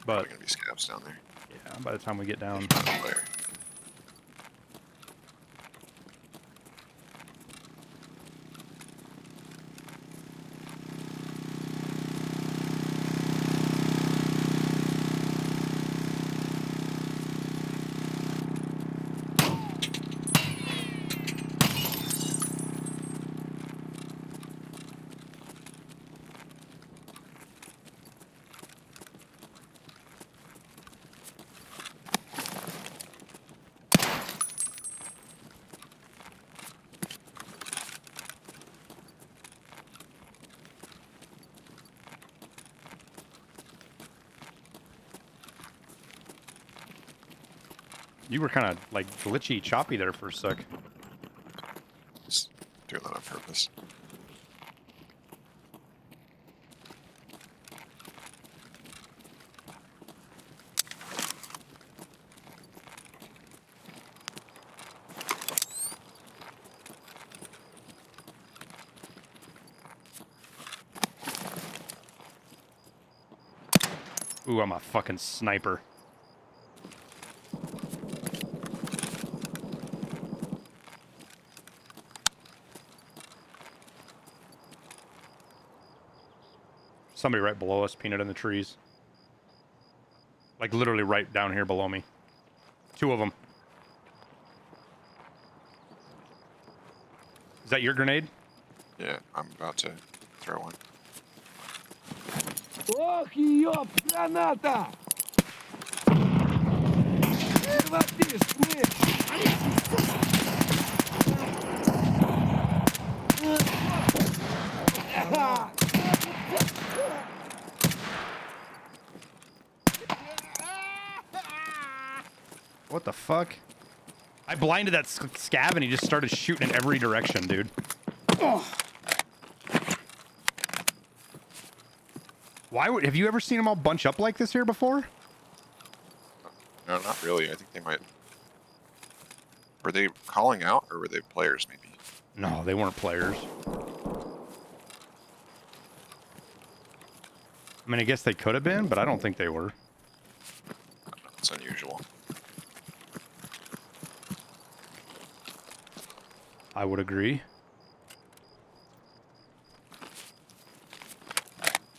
but Probably gonna be scabs down there. yeah, by the time we get down. There's one player. You were kind of like glitchy, choppy there for a sec. Just doing that on purpose. Ooh, I'm a fucking sniper. Somebody right below us, peanut in the trees. Like literally right down here below me. 2 of them. Is that your grenade? Yeah, I'm about to throw one. Ох, ёб, граната! Хвати, смерть! What the fuck? I blinded that scav and he just started shooting in every direction, dude. Why would, have you ever seen them all bunch up like this here before? No, not really. I think they might. Were they calling out, or were they players? Maybe. No, they weren't players. I mean, I guess they could have been, but I don't think they were. It's unusual. I would agree.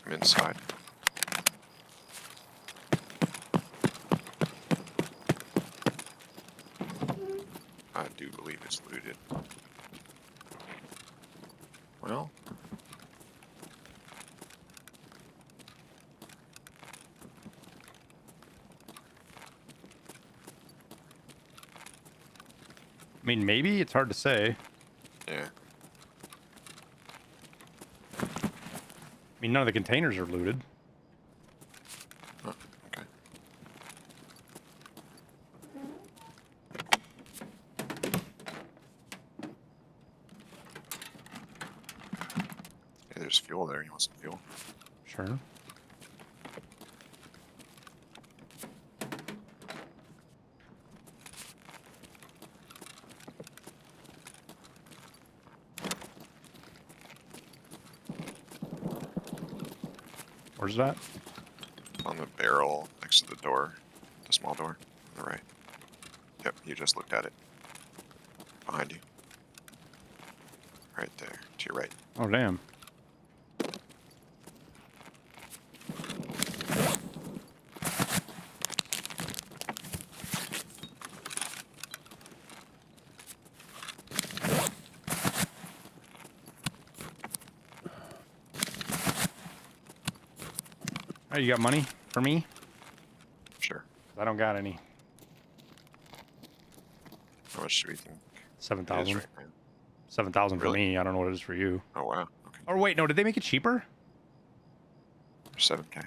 I'm inside. I do believe it's looted. Well, I mean, maybe it's hard to say. yeah. I mean, none of the containers are looted. Oh, okay. Yeah, there's fuel there. You want some fuel? Sure. Where's that? On the barrel next to the door, the small door on the right. Yep, you just looked at it. Behind you. Right there, to your right. Oh, damn. Hey, you got money for me? Sure. I don't got any. How much do we think it is 7,000. right now? 7,000 for Really? me. I don't know what it is for you. Oh, wow. Okay. Or wait, no, did they make it cheaper? 7K. I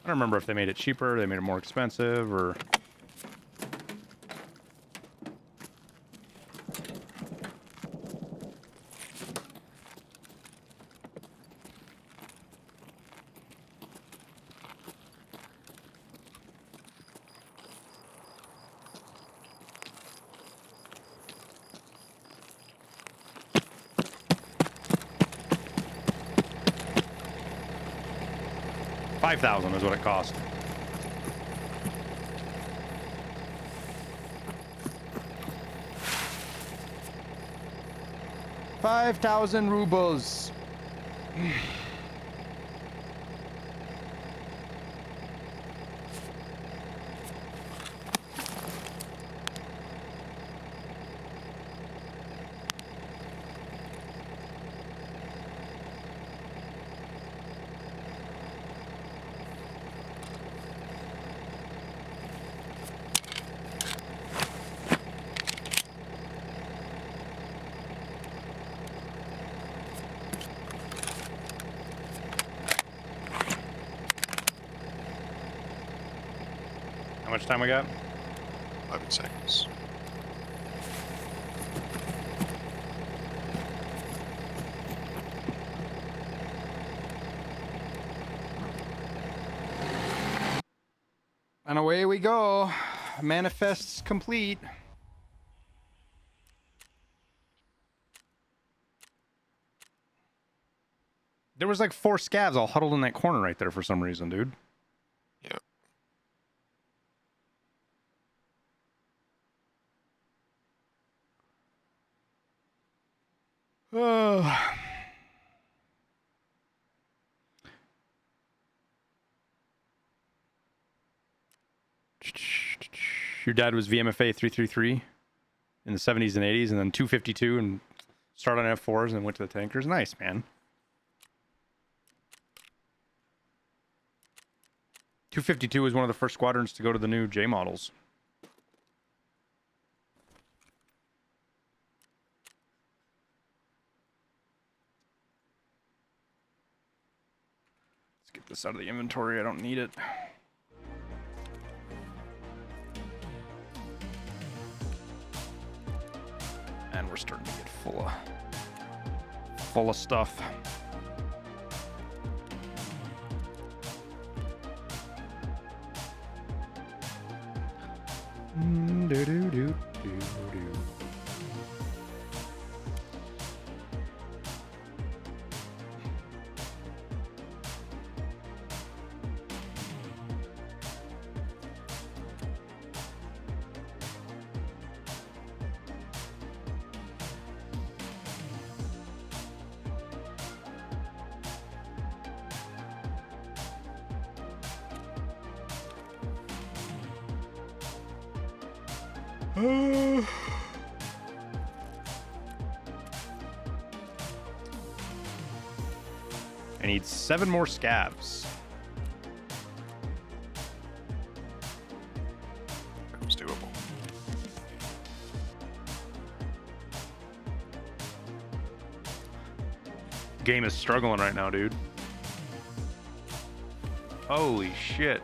don't remember if they made it cheaper, they made it more expensive, or... $5,000 is what it cost. $5,000 rubles. How much time we got? 11 seconds. And away we go. Manifests complete. There was like 4 scavs all huddled in that corner right there for some reason, dude. Yeah. Your dad was VMFA 333 in the 70s and 80s, and then 252 and started on F4s and then went to the tankers. Nice, man. 252 was one of the first squadrons to go to the new J models. Let's get this out of the inventory. I don't need it. And we're starting to get full of stuff. Do do do do do. I need 7 more scavs. It's doable. Game is struggling right now, dude. Holy shit.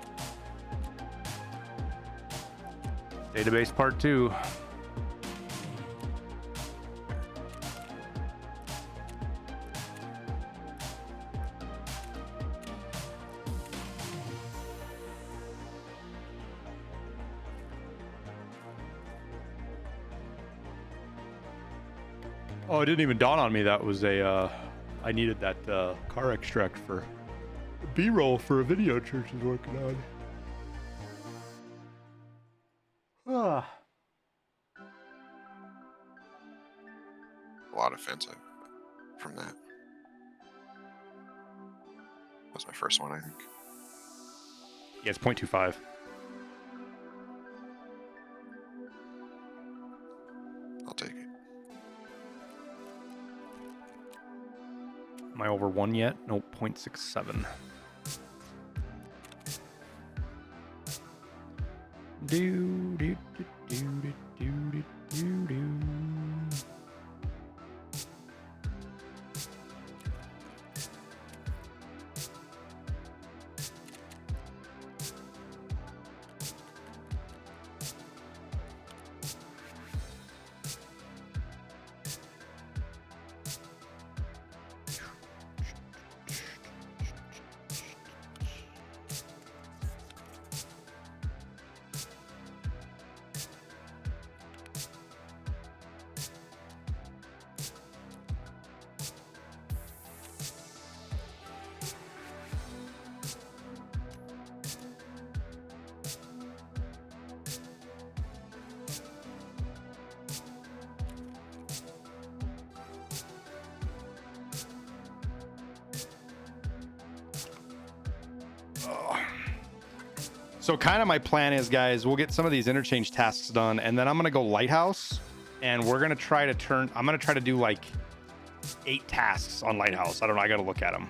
Database part 2. Oh, it didn't even dawn on me that was a, I needed that car extract for B-roll for a video Church is working on. Ah. A lot of offensive from that. That's my first one, I think. Yeah, it's 0.25. I'll take it. Am I over 1 yet? No, 0.67. Do do do do do do do do. So kind of my plan is, guys, we'll get some of these interchange tasks done, and then I'm gonna go Lighthouse, and we're gonna try to turn. I'm gonna try to do like 8 tasks on Lighthouse. I don't know. I gotta look at them.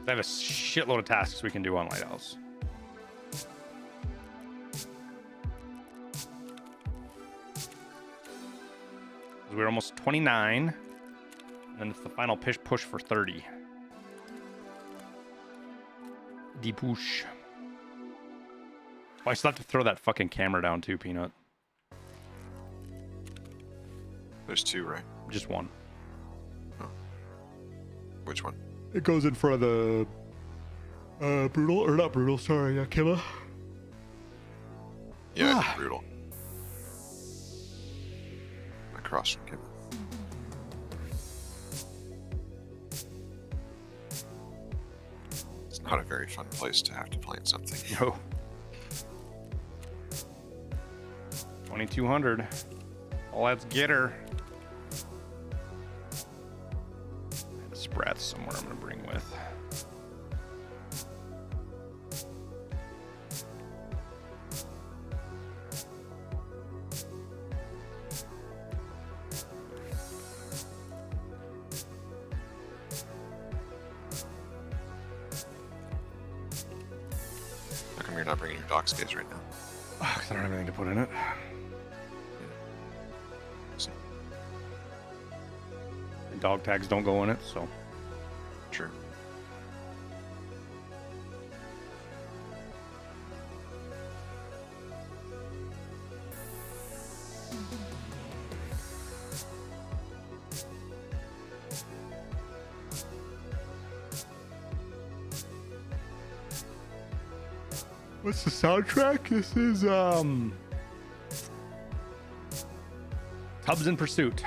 I have a shitload of tasks we can do on Lighthouse. We're almost 29. And then it's the final push for 30. The push. Oh, I still have to throw that fucking camera down too, Peanut. There's 2, right? Just one. Oh. Which one? It goes in front of the brutal, or not brutal, sorry, Kima. Yeah, I did brutal. Across from Kim. It's not a very fun place to have to plant something. No. 2200. Well, let's get her. I have a sprat somewhere I'm gonna bring with. How come you're not bringing your dock skates right now? Oh, 'cause I don't have anything to put in it. See. And dog tags don't go in it, so. Sure. What's the soundtrack? This is Tubbs in Pursuit.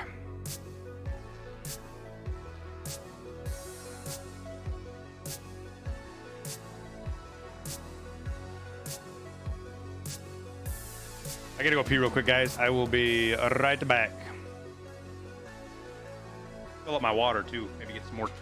I gotta go pee real quick, guys. I will be right back. Fill up my water too. Maybe get some more tea.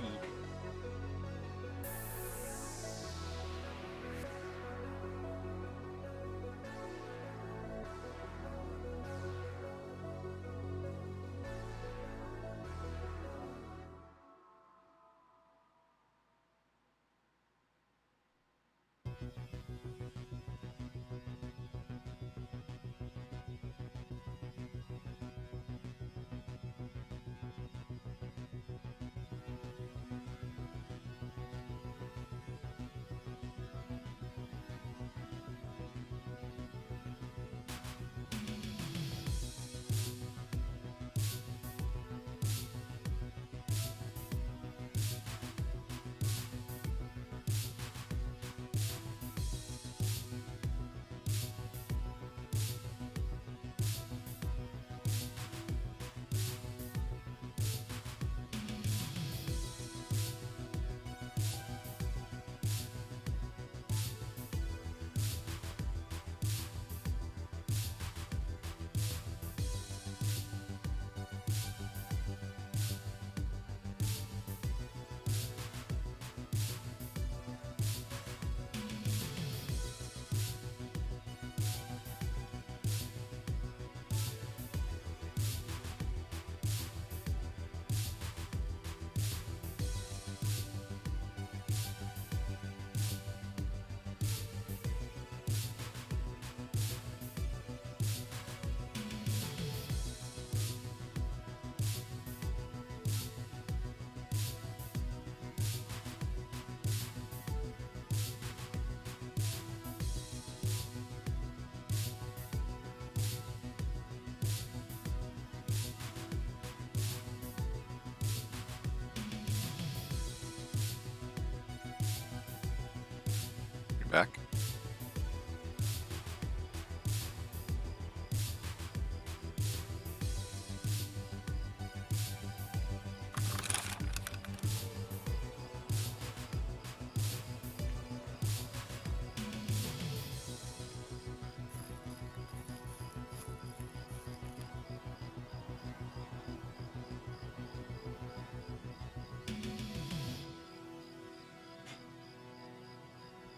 You're back?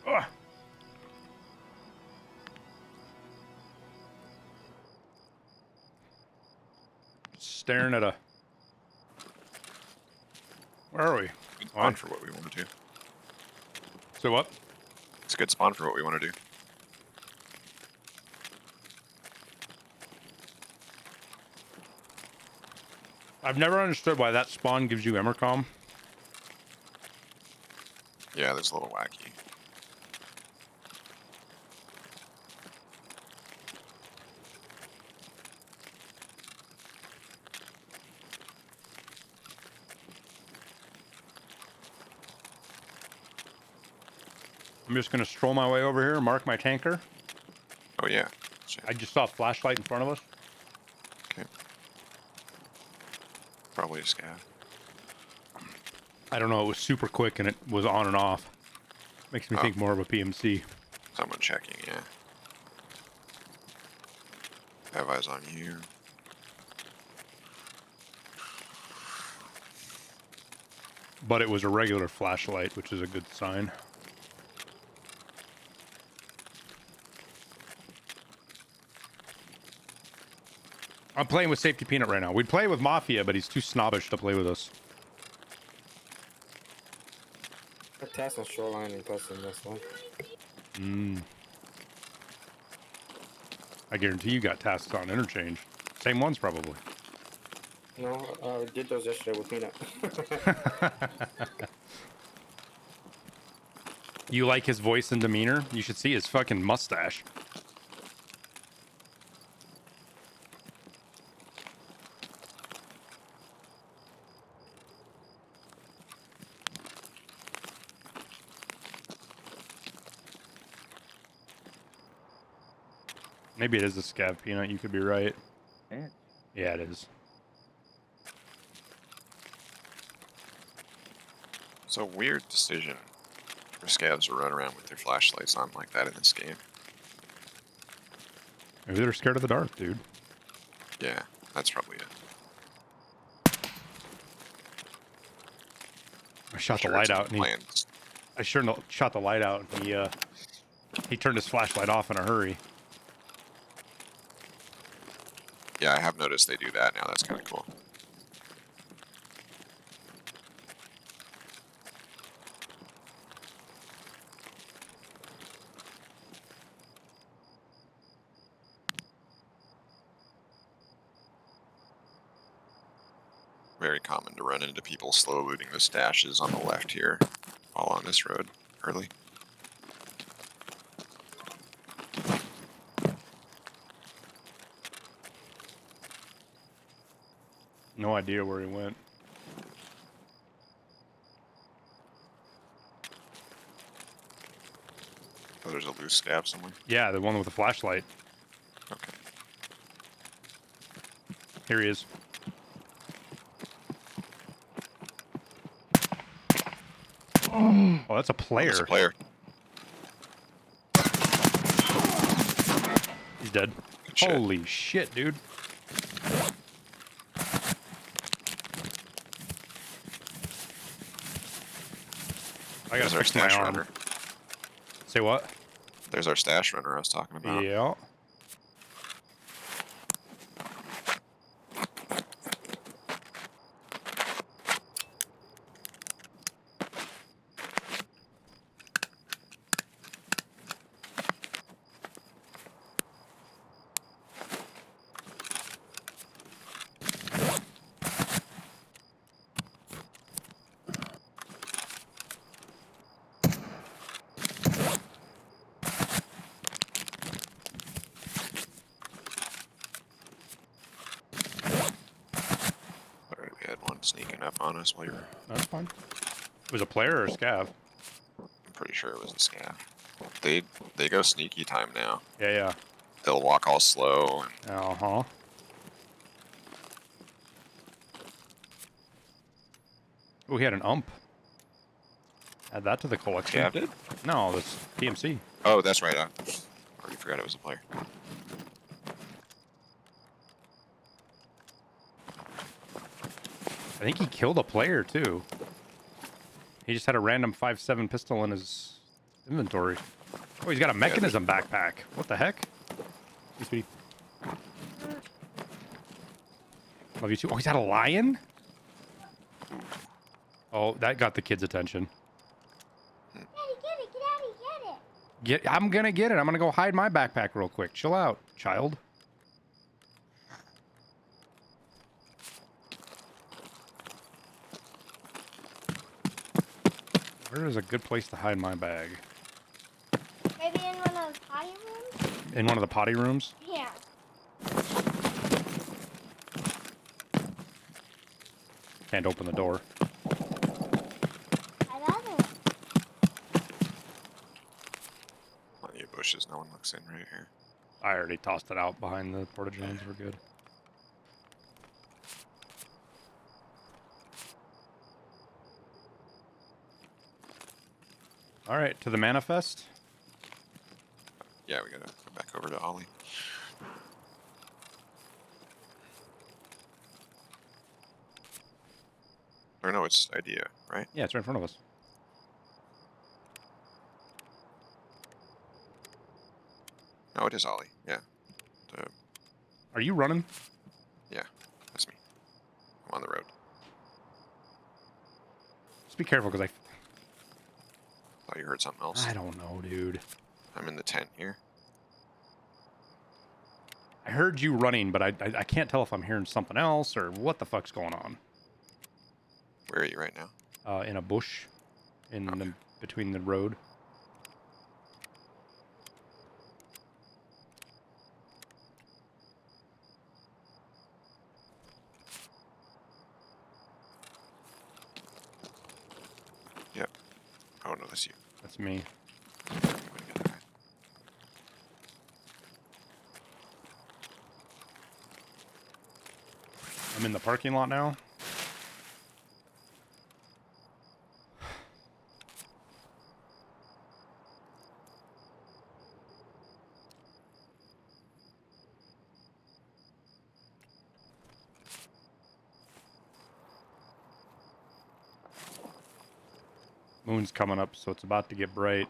Ugh. Staring at a. Where are we? It's Oh, on for what we want to do. So what? It's a good spawn for what we want to do. I've never understood why that spawn gives you Emercom. Yeah, that's a little wacky. I'm just gonna stroll my way over here and mark my tanker. Oh yeah. Shit. I just saw a flashlight in front of us. Okay. Probably a scav. I don't know, it was super quick and it was on and off. Makes me Oh. think more of a PMC. Someone checking, yeah. Have eyes on you. But it was a regular flashlight, which is a good sign. I'm playing with Safety Peanut right now. We'd play with Mafia, but he's too snobbish to play with us. I tasked on Shoreline and custom this one. I guarantee you got tasks on Interchange. Same ones, probably. No, I did those yesterday with Peanut. You like his voice and demeanor? You should see his fucking mustache. Maybe it is a scav Peanut. You could be right. Yeah, it is. It's a weird decision for scavs to run around with their flashlights on like that in this game. Maybe they're scared of the dark, dude. Yeah, that's probably it. I shot the Sure, light it's in out, the and plans. I sure shot the light out, and he turned his flashlight off in a hurry. Yeah, I have noticed they do that now. That's kind of cool. Very common to run into people slow looting the stashes on the left here, all on this road early. No idea where he went. Oh, there's a loose scav somewhere. Yeah, the one with the flashlight. Okay. Here he is. Oh, that's a player. There's a player. He's dead. Good shit. Holy shit, dude. I gotta There's our fix my stash arm. runner. Say what? There's our stash runner I was talking about. Yeah. Alright, we had one sneaking up on us while you were... That's fine. It was a player or a scav? I'm pretty sure it was a scav. They go sneaky time now. Yeah, yeah. They'll walk all slow and Uh-huh. Oh, he had an ump. Add that to the collection. Scav did? No, that's PMC. Oh, that's right. I already forgot it was a player. I think he killed a player, too. He just had a random 5.7 pistol in his inventory. Oh, he's got a mechanism backpack. What the heck? Hey, sweetie. Love you too. Oh, he's got a lion? Oh, that got the kid's attention. Daddy, get it, get I'm gonna get it. I'm gonna go hide my backpack real quick. Chill out, child. Where is a good place to hide my bag? Maybe in one of those potty rooms? In one of the potty rooms? Yeah. Can't open the door. I love it. Plenty of bushes. No one looks in right here. I already tossed it out behind the porta johns. We're good. All right, to the manifest. Yeah, we gotta go back over to Ollie. Or no, it's idea, right? Yeah, it's right in front of us. No, it is Ollie. Yeah. Are you running? Yeah, that's me. I'm on the road. Just be careful, because Thought you heard something else. I don't know, dude. I'm in the tent here. I heard you running, but I can't tell if I'm hearing something else or what the fuck's going on. Where are you right now? In a bush, in Okay. the, between the road. Yep. Oh no, that's you. That's me. I'm gonna get that. I'm in the parking lot now. Moon's coming up, so it's about to get bright.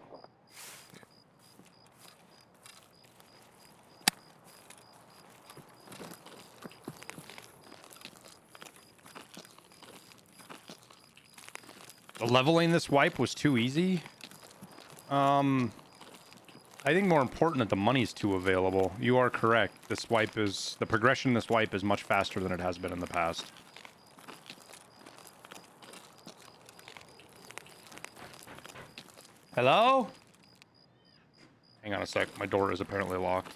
The leveling this wipe was too easy. I think more important that the money's too available. You are correct. This wipe is, the progression in this wipe is much faster than it has been in the past. Hello? Hang on a sec. My door is apparently locked.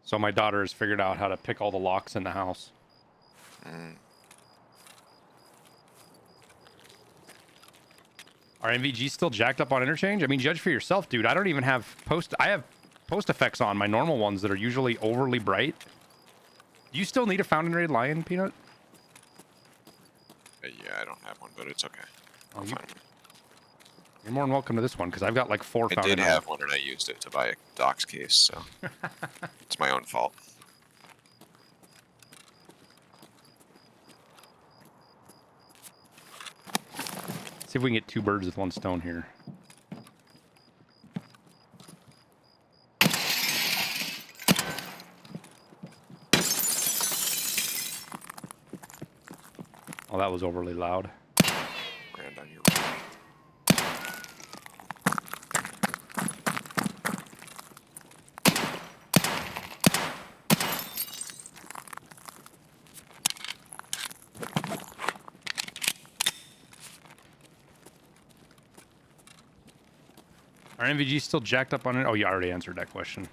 So my daughter has figured out how to pick all the locks in the house. Mm. Are MVG still jacked up on interchange? I mean, judge for yourself, dude. I don't even have I have post effects on my normal ones that are usually overly bright. Do you still need a fountain raid lion, Peanut? Yeah, I don't have one, but it's okay. Oh, I'll you- find one. You're more than welcome to this one, because I've got like 4 I fountain did have one and I used it to buy a docs case, so it's my own fault. See if we can get 2 birds with 1 stone here. Oh, that was overly loud. Brand on your right. Are MVG still jacked up on it? Oh, you already answered that question.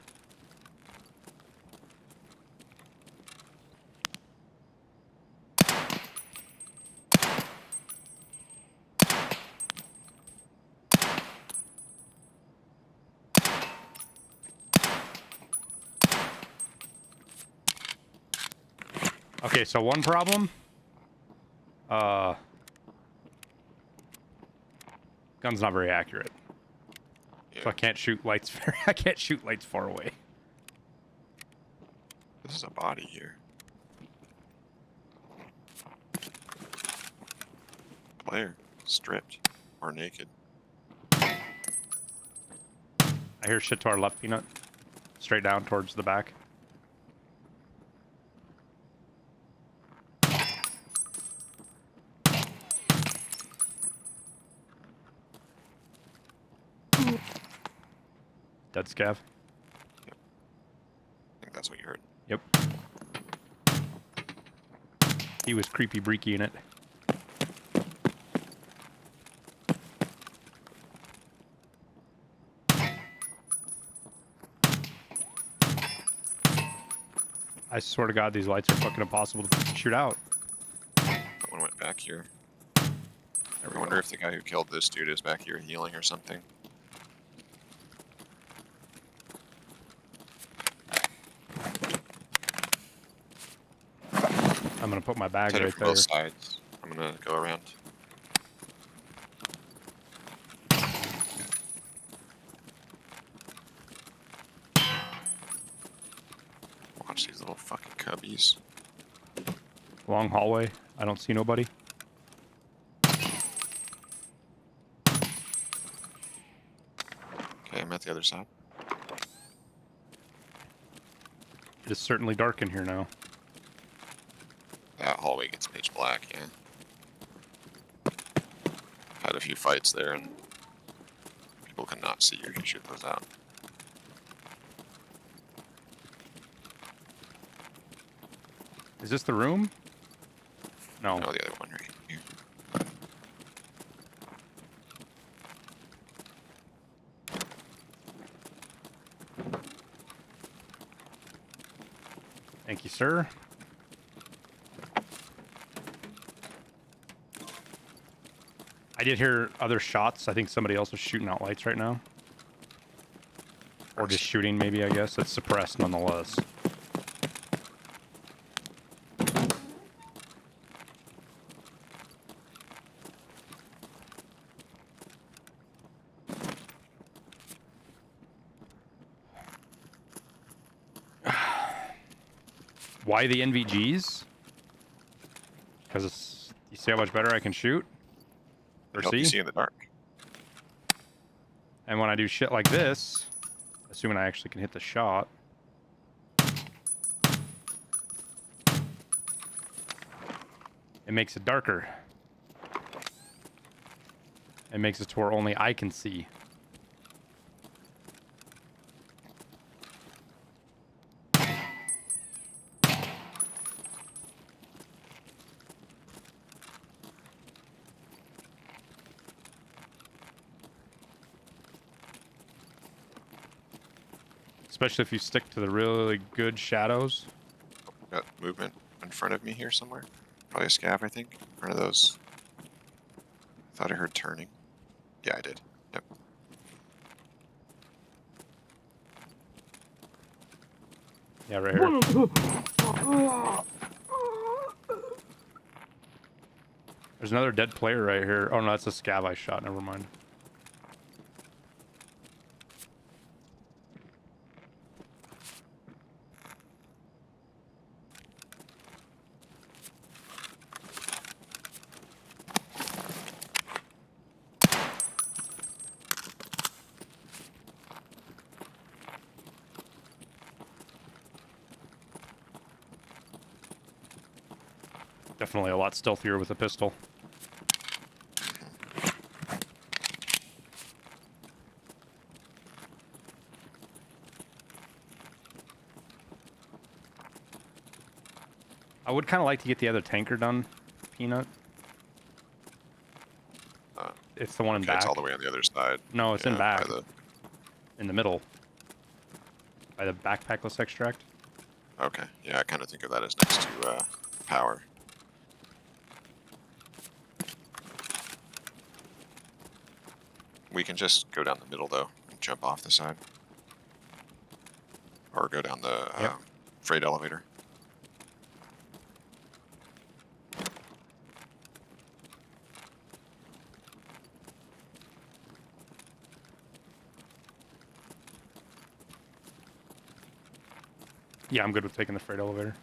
Okay, so one problem. Gun's not very accurate. Yeah. So I can't shoot lights I can't shoot lights far away. There's a body here. Player, stripped or naked. I hear shit to our left, Peanut. Straight down towards the back. Dead scav. I think that's what you heard. Yep. He was creepy breaky in it. I swear to God, these lights are fucking impossible to shoot out. That one went back here. I wonder if the guy who killed this dude is back here healing or something. I'm gonna put my bag Hit it right from there. both sides. I'm gonna go around. Watch these little fucking cubbies. Long hallway. I don't see nobody. Okay, I'm at the other side. It is certainly dark in here now. That hallway gets pitch black, yeah. Had a few fights there and people cannot see you can shoot those out. Is this the room? No. No, the other one right here. Thank you, sir. I did hear other shots. I think somebody else was shooting out lights right now. Or just shooting, maybe, I guess. It's suppressed nonetheless. Why the NVGs? Because you see how much better I can shoot? Or Help you see? see in the dark. And when I do shit like this, assuming I actually can hit the shot, it makes it darker. It makes it to where only I can see. Especially if you stick to the really good shadows. Got movement in front of me here somewhere. Probably a scav, I think. In front of those. Thought I heard turning. Yeah, I did. Yep. Yeah, right here. There's another dead player right here. Oh no, that's a scav I shot. Never mind. Definitely a lot stealthier with a pistol. I would kind of like to get the other tanker done, Peanut. It's the one in Okay, back. it's all the way on the other side. No, it's in by back. the- In the middle. By the backpackless extract. Okay, yeah, I kind of think of that as next to power. We can just go down the middle, though, and jump off the side. Or go down the Yep. freight elevator. Yeah, I'm good with taking the freight elevator.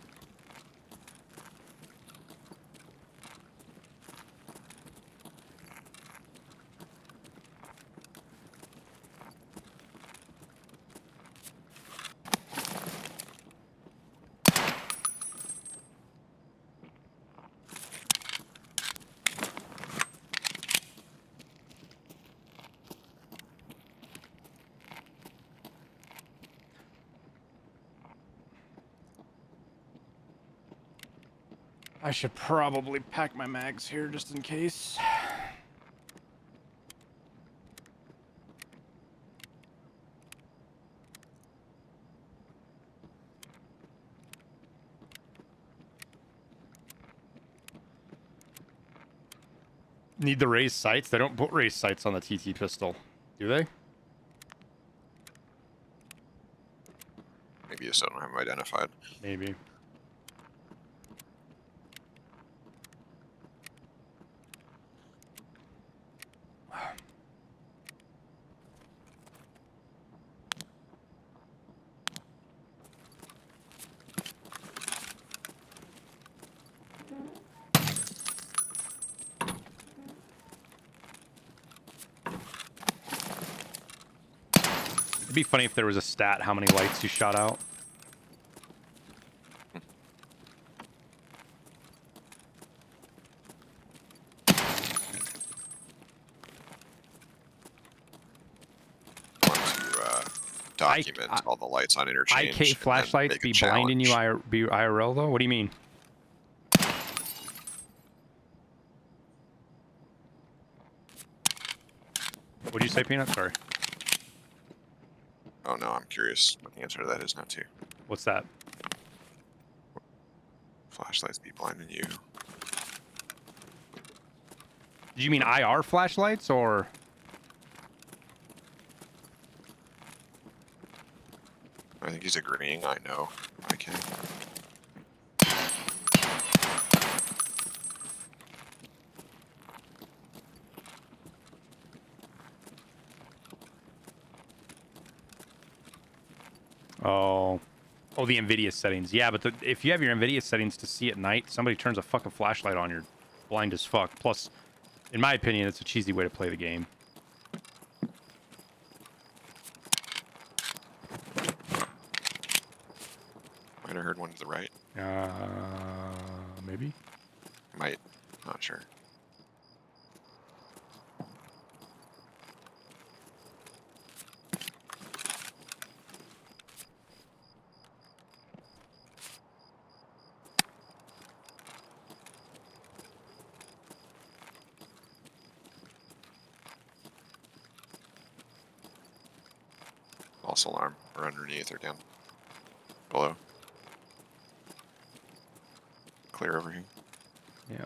I should probably pack my mags here just in case. Need the raised sights? They don't put raised sights on the TT pistol, do they? Maybe you still don't have them identified. Maybe. It'd be funny if there was a stat how many lights you shot out. Document all the lights on interchange. IK flashlights be blinding you IRL though? What do you mean? What'd you say, Peanut? Sorry. Oh no, I'm curious what the answer to that is now too. What's that? Flashlights be blinding you. Did you mean IR flashlights or? I think he's agreeing. I know. I can. Oh, the NVIDIA settings. Yeah, but if you have your NVIDIA settings to see at night, somebody turns a fucking flashlight on, you're blind as fuck. Plus, in my opinion, it's a cheesy way to play the game. Might have heard one to the right. Maybe. Might. Not sure. False alarm. Or underneath or down. Below. Clear over here. Yeah.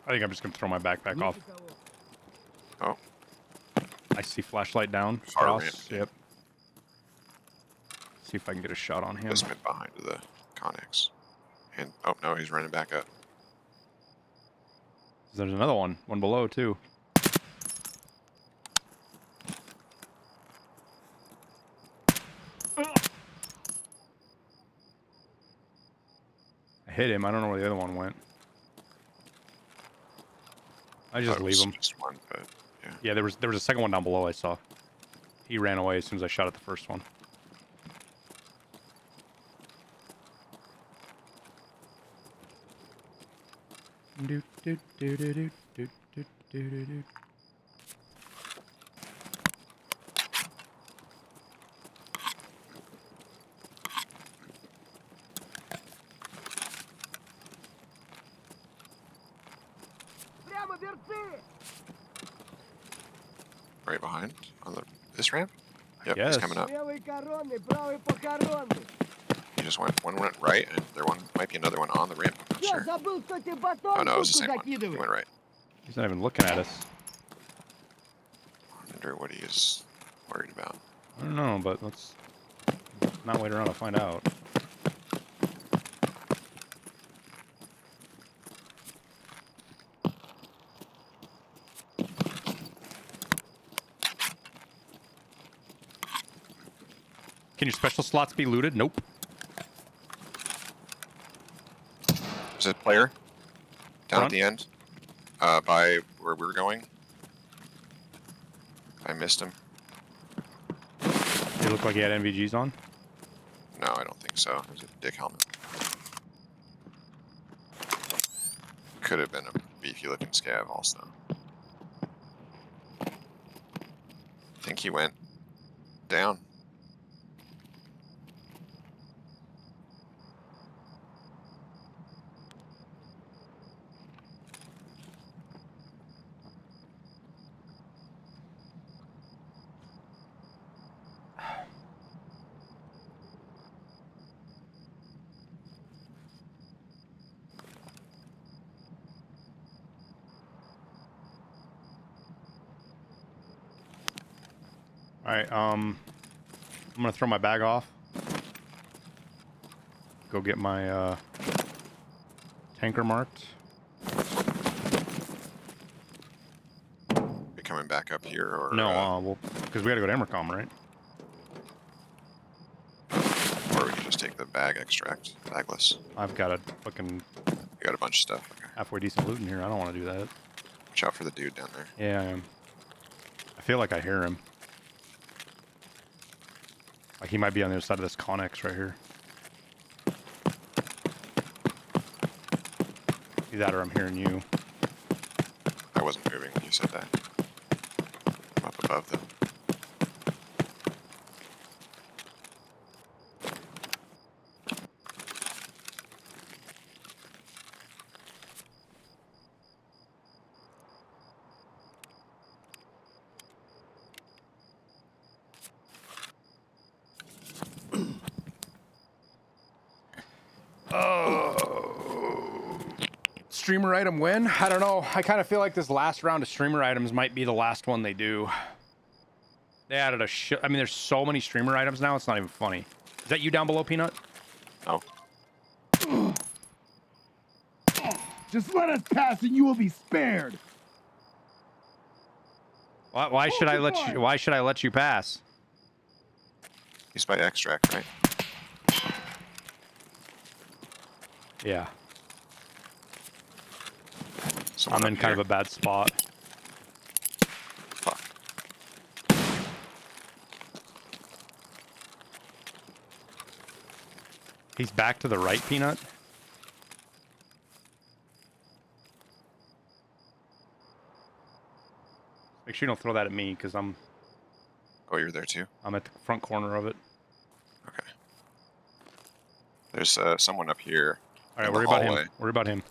I think I'm just gonna throw my backpack off. Oh. I see flashlight down. Far Cross. ramp, yeah. Yep. See if I can get a shot on him. Just went behind the Connex. And oh no, he's running back up. There's another one below too. I hit him. I don't know where the other one went. I just leave him. Just one, but yeah. Yeah, there was a second one down below I saw. He ran away as soon as I shot at the first one. Do, do, do, do, do, do, do, do, do. Прямо берцы! Right behind on this ramp. Yep, Yes. he's coming up. Левый коронный, правый похоронный. He just one went right, and there might be another one on the ramp. I'm not Всё, sure. забыл, кто тебе Oh батон no, it was the в same сумку one. He закидывает. went right. He's not even looking at us. I wonder what he is worried about. I don't know, but let's not wait around to find out. Can your special slots be looted? Nope. Is it player? Down Front? at the end? By where we're going? I missed him. They look like he had NVGs on. No, I don't think so. There's a dick helmet. Could have been a beefy looking scav also. I think he went down. All right. I'm gonna throw my bag off. Go get my tanker marked. Be coming back up here or No, well, because we gotta go to Emercom, right? or we can just take the bag extract. Bagless. I've got a fucking We got a bunch of stuff. Okay. halfway decent loot in here. I don't want to do that. Watch out for the dude down there. Yeah, I am. I feel like I hear him. Like he might be on the other side of this Connex right here. Either that or I'm hearing you. I wasn't moving when you said that. I'm up above them. Streamer item win? I don't know. I kind of feel like this last round of streamer items might be the last one they do. They added a shit. I mean, there's so many streamer items now. It's not even funny. Is that you down below, Peanut? Oh. Just let us pass and you will be spared. Why should I let you? Why should I let you pass? He's by extract, right? Yeah, Someone I'm in up kind here. of a bad spot. Fuck. He's back to the right, Peanut. Make sure you don't throw that at me, because I'm Oh, you're there too? at the front corner of it. Okay. There's someone up here. All right, in the worry about hallway. him. Worry about him.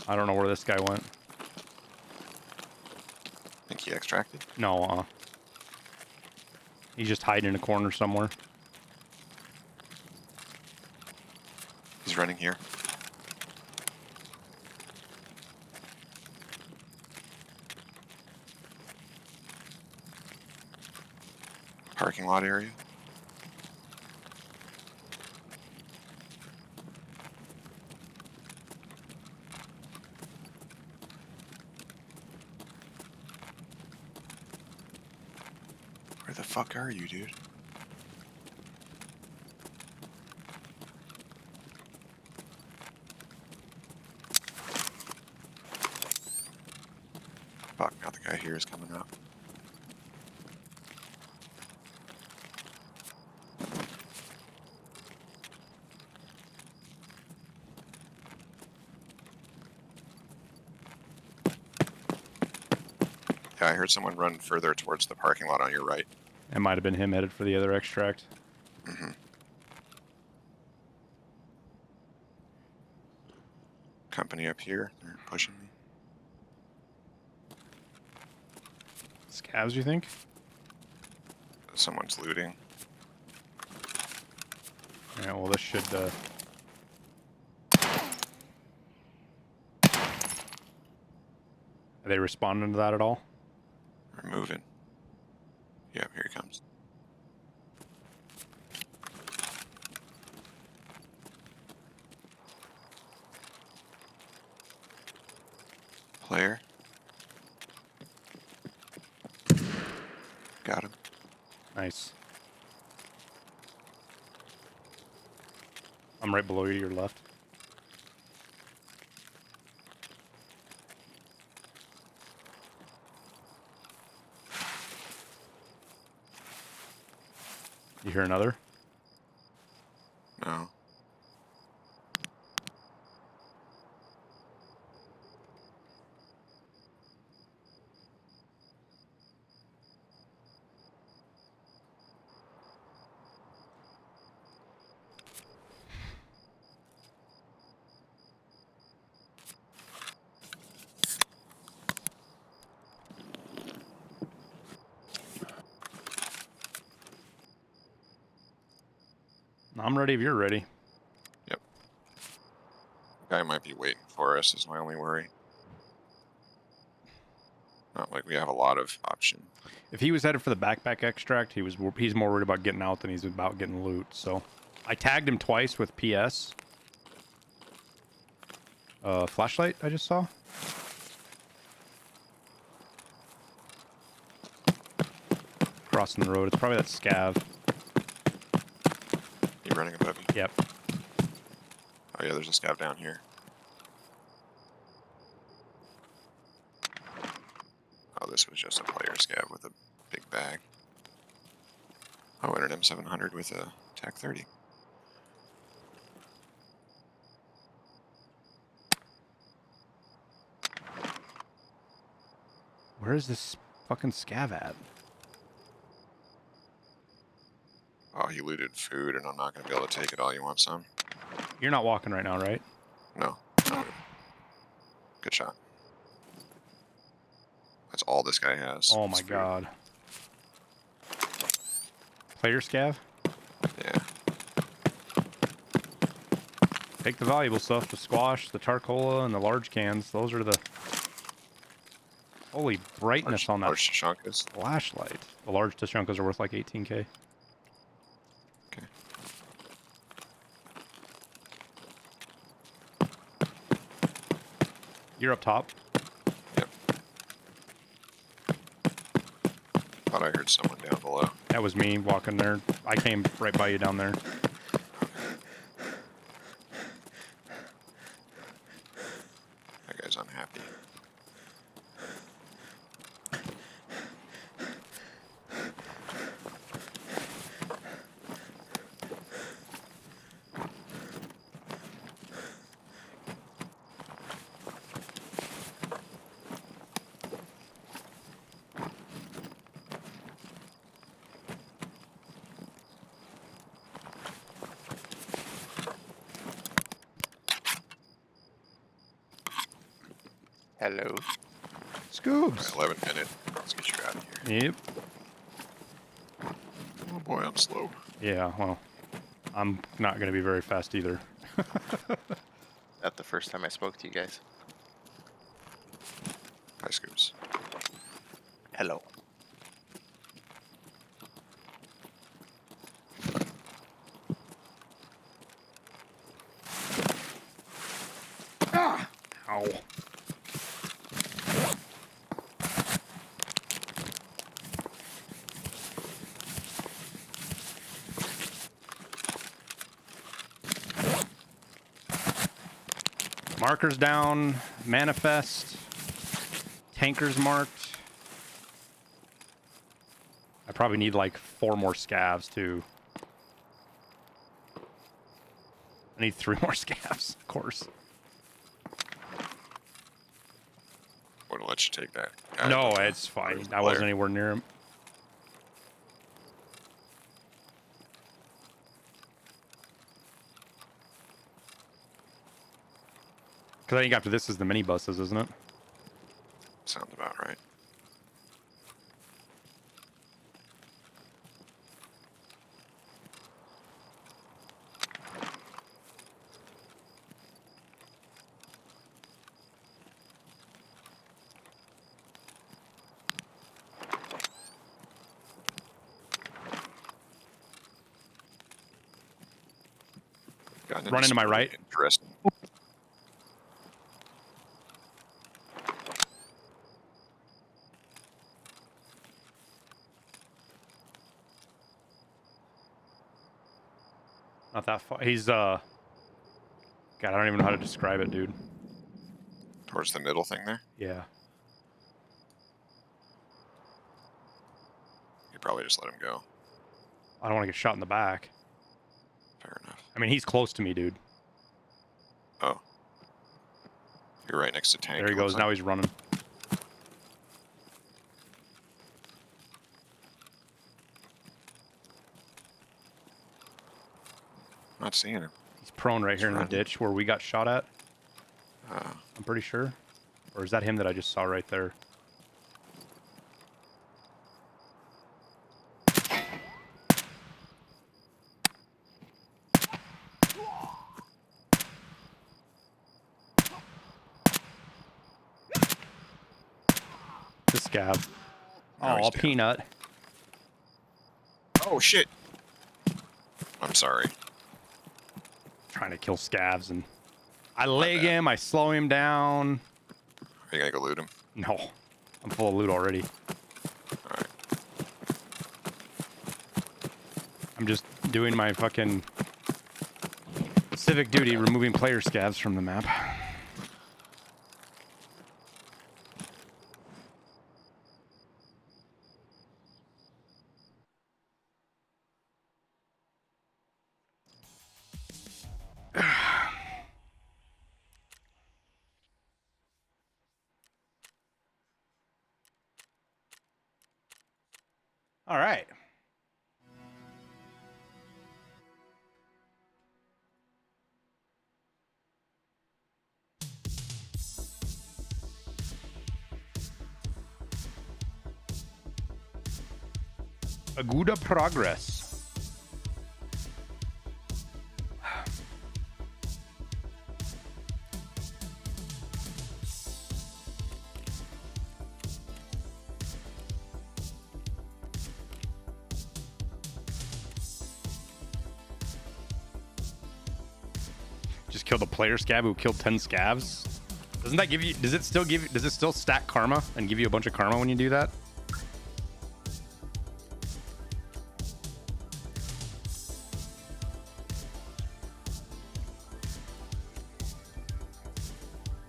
I don't know where this guy went. Think he extracted? No, he's just hiding in a corner somewhere. He's running here. Parking lot area. Where the fuck are you, dude? Fuck, now the guy here is coming up. Yeah, I heard someone run further towards the parking lot on your right. It might have been him headed for the other extract. Mm-hmm. Company up here. They're pushing me. Scavs, you think? Someone's looting. Yeah, well, this should. Are they responding to that at all? We're moving. Yep, here he comes. Player. Got him. Nice. I'm right below you to your left. You hear another? No. I'm ready if you're ready. Yep. The guy might be waiting for us is my only worry. Not like we have a lot of option. If he was headed for the backpack extract, he's more worried about getting out than he's about getting loot. So I tagged him twice with PS. Flashlight I just saw. Crossing the road. It's probably that scav. You running above you? Yep. Oh yeah, there's a scav down here. Oh, this was just a player scav with a big bag. Oh, and an M700 with a TAC 30. Where is this fucking scav at? Oh, he looted food, and I'm not going to be able to take it all. You want some? You're not walking right now, right? No. No. Good shot. That's all this guy has. Oh is my food. god. Player scav? Yeah. Take the valuable stuff, the squash, the tarcola, and the large cans. Those are the... Holy brightness on that Large chunkus. flashlight. The large Tushunkas are worth like 18k. Okay. You're up top. Yep. Thought I heard someone down below. That was me walking there. I came right by you down there. That guy's unhappy. Hello. Scoobs. 11 minute. Let's get you out of here. Yep. Oh boy, I'm slow. Yeah, well, I'm not going to be very fast either. That's the first time I spoke to you guys. Hi, Scoops. Hello. Ow. Markers down, manifest, tankers marked. I probably need like 4 more scavs too. I need 3 more scavs, of course. Would have let you take that. Guy No, with the- it's fine. with the I wasn't player. anywhere near him. Because I think after this is the minibuses, isn't it? Sounds about right. Gotten Running to my some right. Interesting. that far. He's God, I don't even know how to describe it, dude. Towards the middle thing there? Yeah. You probably just let him go. I don't want to get shot in the back. Fair enough. I mean, he's close to me, dude. Oh. You're right next to tank. There he it goes. looks Now like. he's running. Not seeing him. He's prone right He's here in the running. ditch where we got shot at. Uh, I'm pretty sure. Or is that him that I just saw right there? The scab. Now he's Oh, down. peanut. oh, shit. I'm sorry. Trying to kill scabs and I leg bad. him. I slow him down. Are you going to go loot him? No, I'm full of loot already. Alright. I'm just doing my fucking civic duty, removing player scabs from the map. All right. Aguda progress. Just killed a player scab who killed 10 scabs. Doesn't that give you, does it still stack karma and give you a bunch of karma when you do that?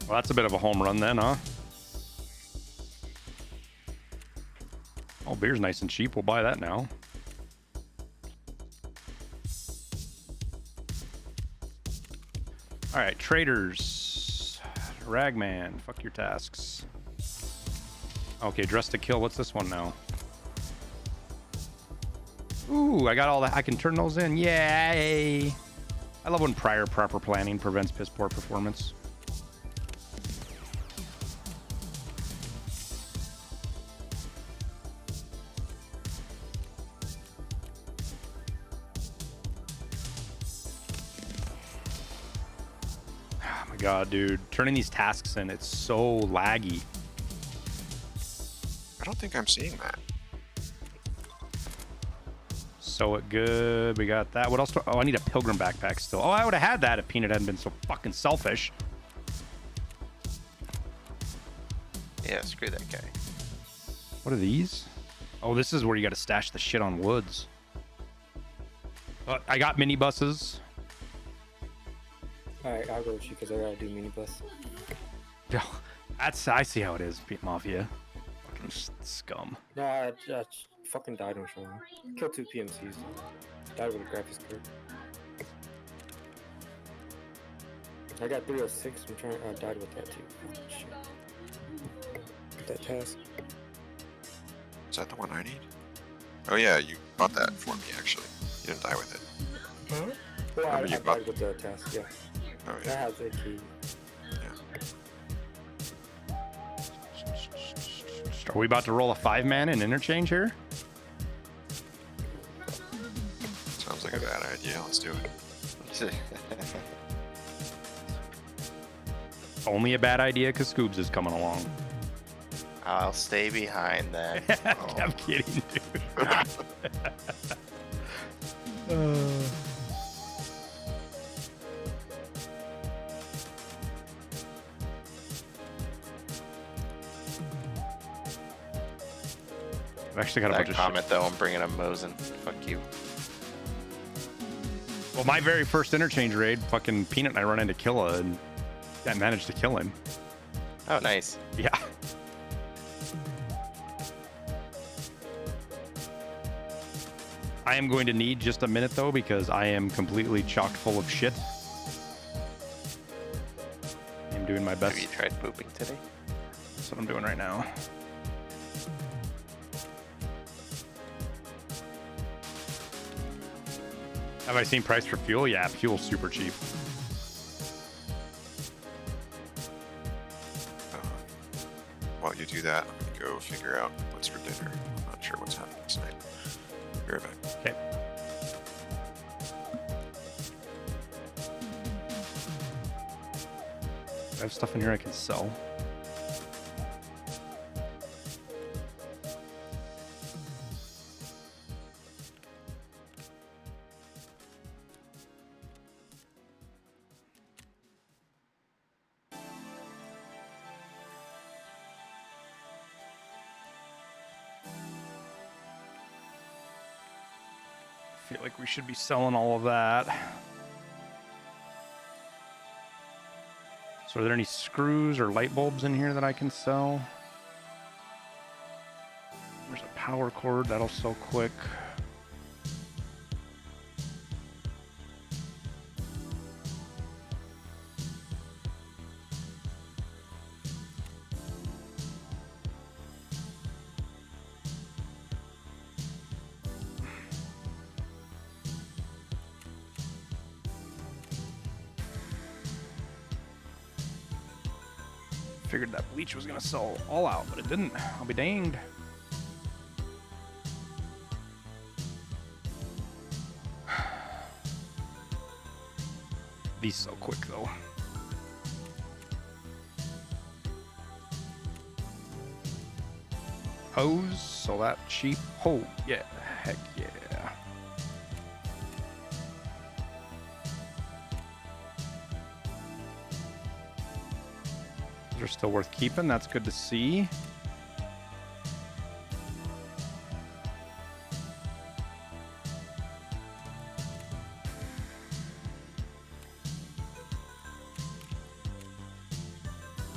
Well, that's a bit of a home run then, huh? Oh, beer's nice and cheap. We'll buy that now. All right, traders. Ragman, fuck your tasks. Okay, dress to kill. What's this one now? Ooh, I got all that. I can turn those in. Yay! I love when prior proper planning prevents piss poor performance. Oh my god, dude. Turning these tasks in, it's so laggy. I don't think I'm seeing that. So it good. We got that. What else? Oh, I need a pilgrim backpack still. Oh, I would have had that if Peanut hadn't been so fucking selfish. Yeah, screw that guy. What are these? Oh, this is where you got to stash the shit on woods. I got minibuses. Alright, I'll go with you because I gotta do minibus. Yo, I see how it is, Pete Mafia. Fucking scum. No, I fucking died on show. Killed 2 PMCs. Died with a graphics card. I got 306. I'm trying. I died with that too. Oh, shit. That task. Is that the one I need? Oh yeah, you bought that for me actually. You didn't die with it. Huh? Well, I Remember you died with the task. Yeah. Oh That yeah. has the key. Are we about to roll a 5-man in interchange here? Sounds like a bad idea. Let's do it. Only a bad idea because Scoobs is coming along. I'll stay behind then. I'm kidding, dude. I've actually got a That bunch of comment though, I'm bringing up Mosin. Fuck you. Well, my very first interchange raid, fucking Peanut and I run into Killa, and I managed to kill him. Oh, nice. Yeah. I am going to need just a minute, though, because I am completely chock full of shit. I'm doing my best. Have you tried pooping today? That's what I'm doing right now. Have I seen price for fuel? Yeah, fuel's super cheap. While you do that, I'm gonna go figure out what's for dinner. I'm not sure what's happening tonight. Be right back. Okay. I have stuff in here I can sell. I feel like we should be selling all of that. So are there any screws or light bulbs in here that I can sell? There's a power cord, that'll sell quick. Figured that bleach was gonna sell all out, but it didn't. I'll be danged. These so quick though. Hose, so that cheap. Oh yeah, heck yeah. They're still worth keeping. That's good to see.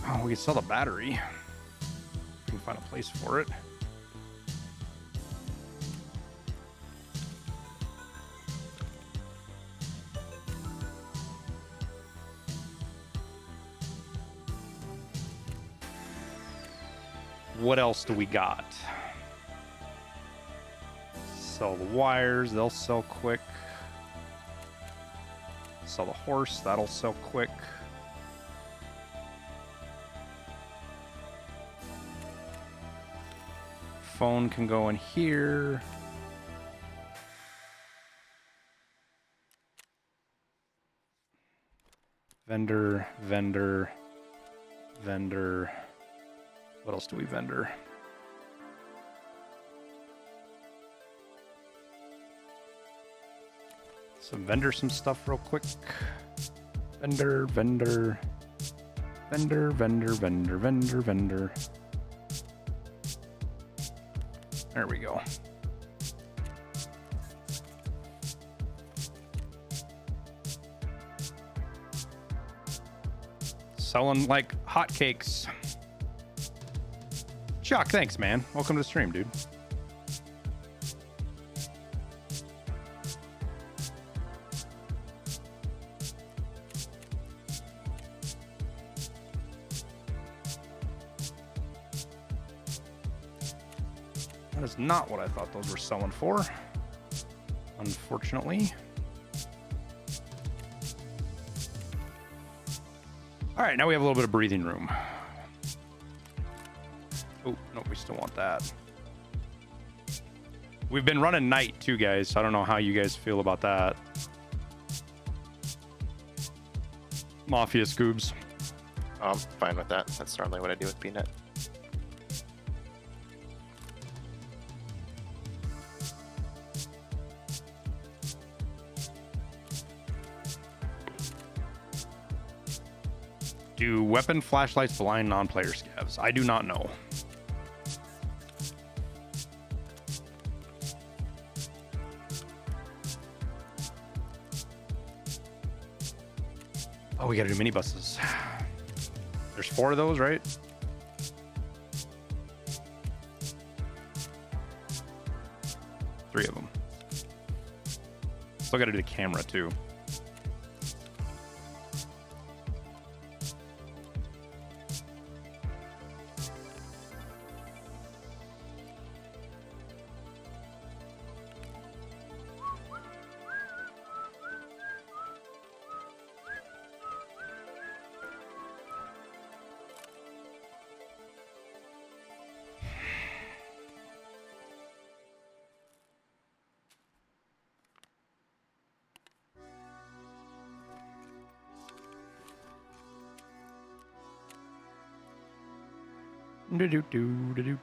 Oh, we can sell the battery. We can find a place for it. What else do we got? Sell the wires, they'll sell quick. Sell the horse, that'll sell quick. Phone can go in here. Vendor, vendor, vendor. What else do we vendor? So vendor some stuff real quick. Vendor, vendor, vendor, vendor, vendor, vendor, vendor. There we go. Selling like hotcakes. Chuck, thanks, man. Welcome to the stream, dude. That is not what I thought those were selling for, unfortunately. All right, now we have a little bit of breathing room. Oh, no, we still want that. We've been running night too, guys, so I don't know how you guys feel about that. Mafia Scoobs. I'm fine with that. That's normally what I do with Peanut. Do weapon flashlights blind non-player scavs? I do not know. Oh, we gotta do minibuses. There's 4 of those, right? Three of them. Still gotta do the camera too.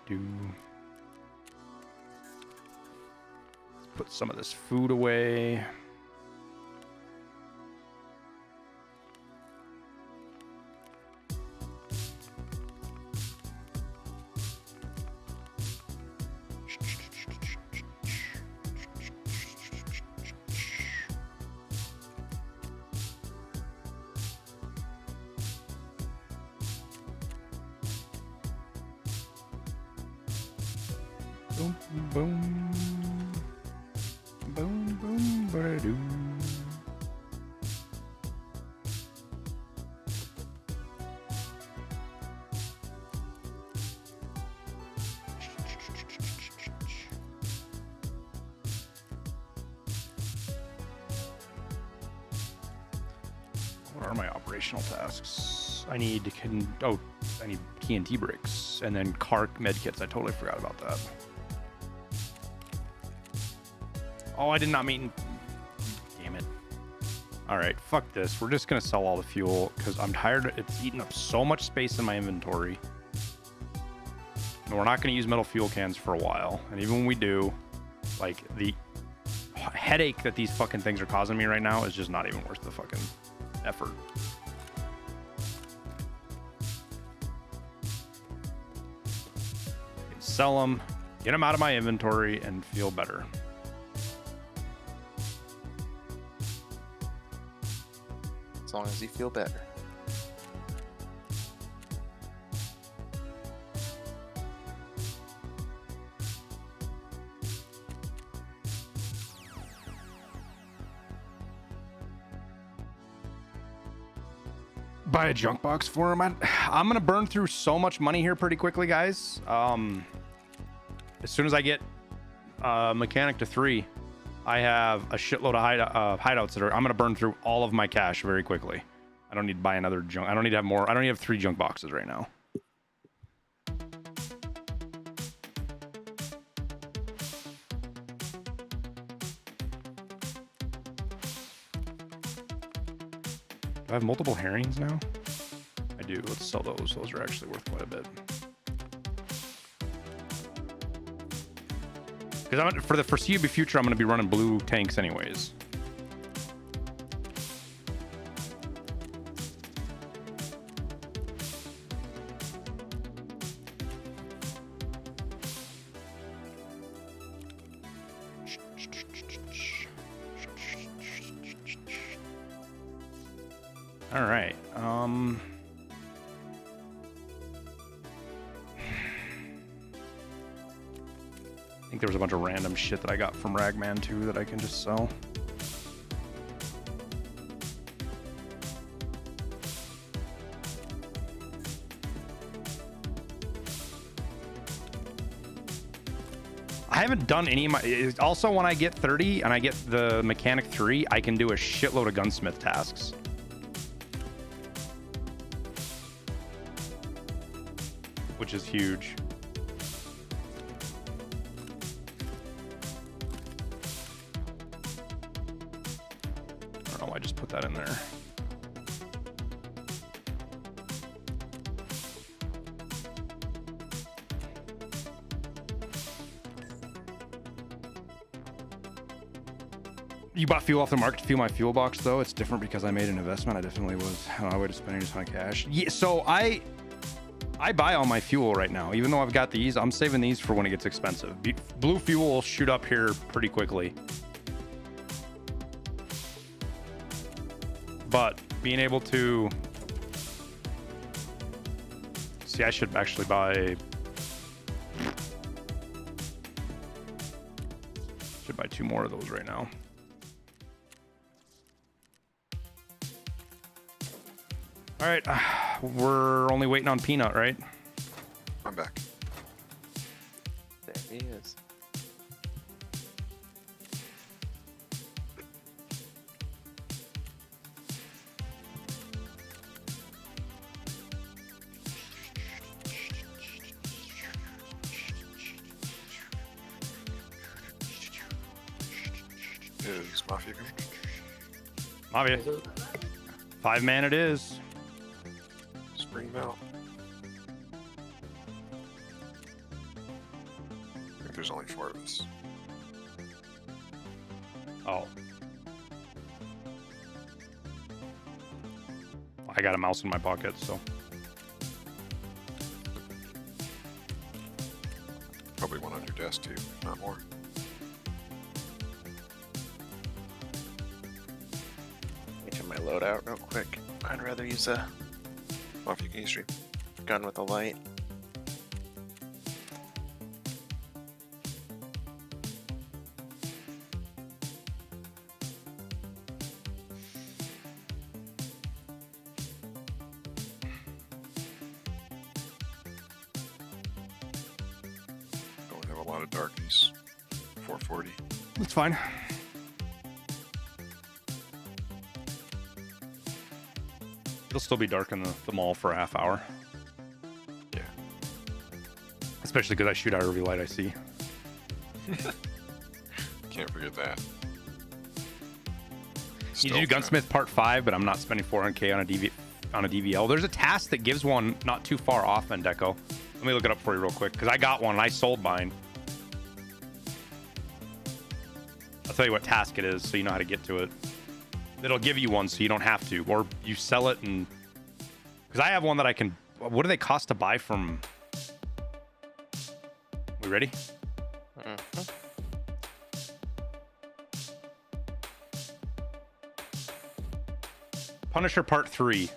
Do. Let's put some of this food away. Boom, boom, boom, boom, ba-da-doo. What are my operational tasks? I need TNT bricks and then Kark medkits. I totally forgot about that. Oh, I did not mean. Damn it. All right, fuck this. We're just gonna sell all the fuel because I'm tired. It's eating up so much space in my inventory. And we're not gonna use metal fuel cans for a while. And even when we do, like the headache that these fucking things are causing me right now is just not even worth the fucking effort. Sell them, get them out of my inventory, and feel better. As long as you feel better. Buy a junk box for him. I'm gonna burn through so much money here pretty quickly, guys. As soon as I get mechanic to 3, I have a shitload of hideouts that are. I'm gonna burn through all of my cash very quickly. I don't need to buy another junk. I don't need to have more. I don't need to have 3 junk boxes right now. Do I have multiple herrings now? I do. Let's sell those. Those are actually worth quite a bit. Because for the foreseeable future, I'm going to be running blue tanks anyways. All right. I think there was a bunch of random shit that I got from Ragman too that I can just sell. I haven't done any of my. Also, when I get 30 and I get the mechanic 3, I can do a shitload of gunsmith tasks. Which is huge. I don't know why I just put that in there. You bought fuel off the market to fuel my fuel box, though. It's different because I made an investment. I definitely was on my way to spending a ton of cash. Yeah, so I buy all my fuel right now. Even though I've got these, I'm saving these for when it gets expensive. Blue fuel will shoot up here pretty quickly. But being able to see, I should actually buy. Should buy 2 more of those right now. All right, we're only waiting on Peanut, right? I'm back. There he is. Is Mafia coming? Mafia. Is it? 5-man it is. Spring out. I think there's only 4 of us. Oh. I got a mouse in my pocket, so. Probably one on your desk too, if not more. Let me turn my loadout real quick. I'd rather use a Mafia, can you stream? gun with a light. Don't have a lot of darkness. 440. That's fine. It'll still be dark in the mall for a half hour. Yeah. Especially because I shoot out every light I see. Can't forget that. You do Gunsmith Part 5, but I'm not spending 400k on a DVL. There's a task that gives one not too far off, Endeco. Let me look it up for you real quick, because I got one and I sold mine. I'll tell you what task it is so you know how to get to it. It'll give you one so you don't have to, or you sell it and... Because I have one that I can... What do they cost to buy from... We ready? Mhm. Punisher Part 3.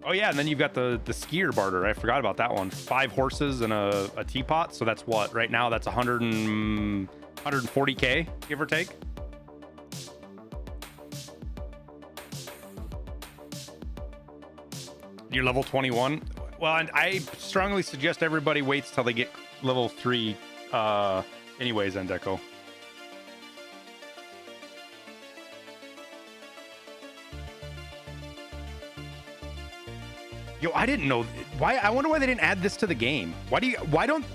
Oh yeah, and then you've got the skier barter. I forgot about that one. 5 horses and a teapot. So that's what? Right now that's 140k, give or take. You're level 21. Well, and I strongly suggest everybody waits till they get level 3 anyways, Endeco. Yo, I didn't know why. I wonder why they didn't add this to the game. I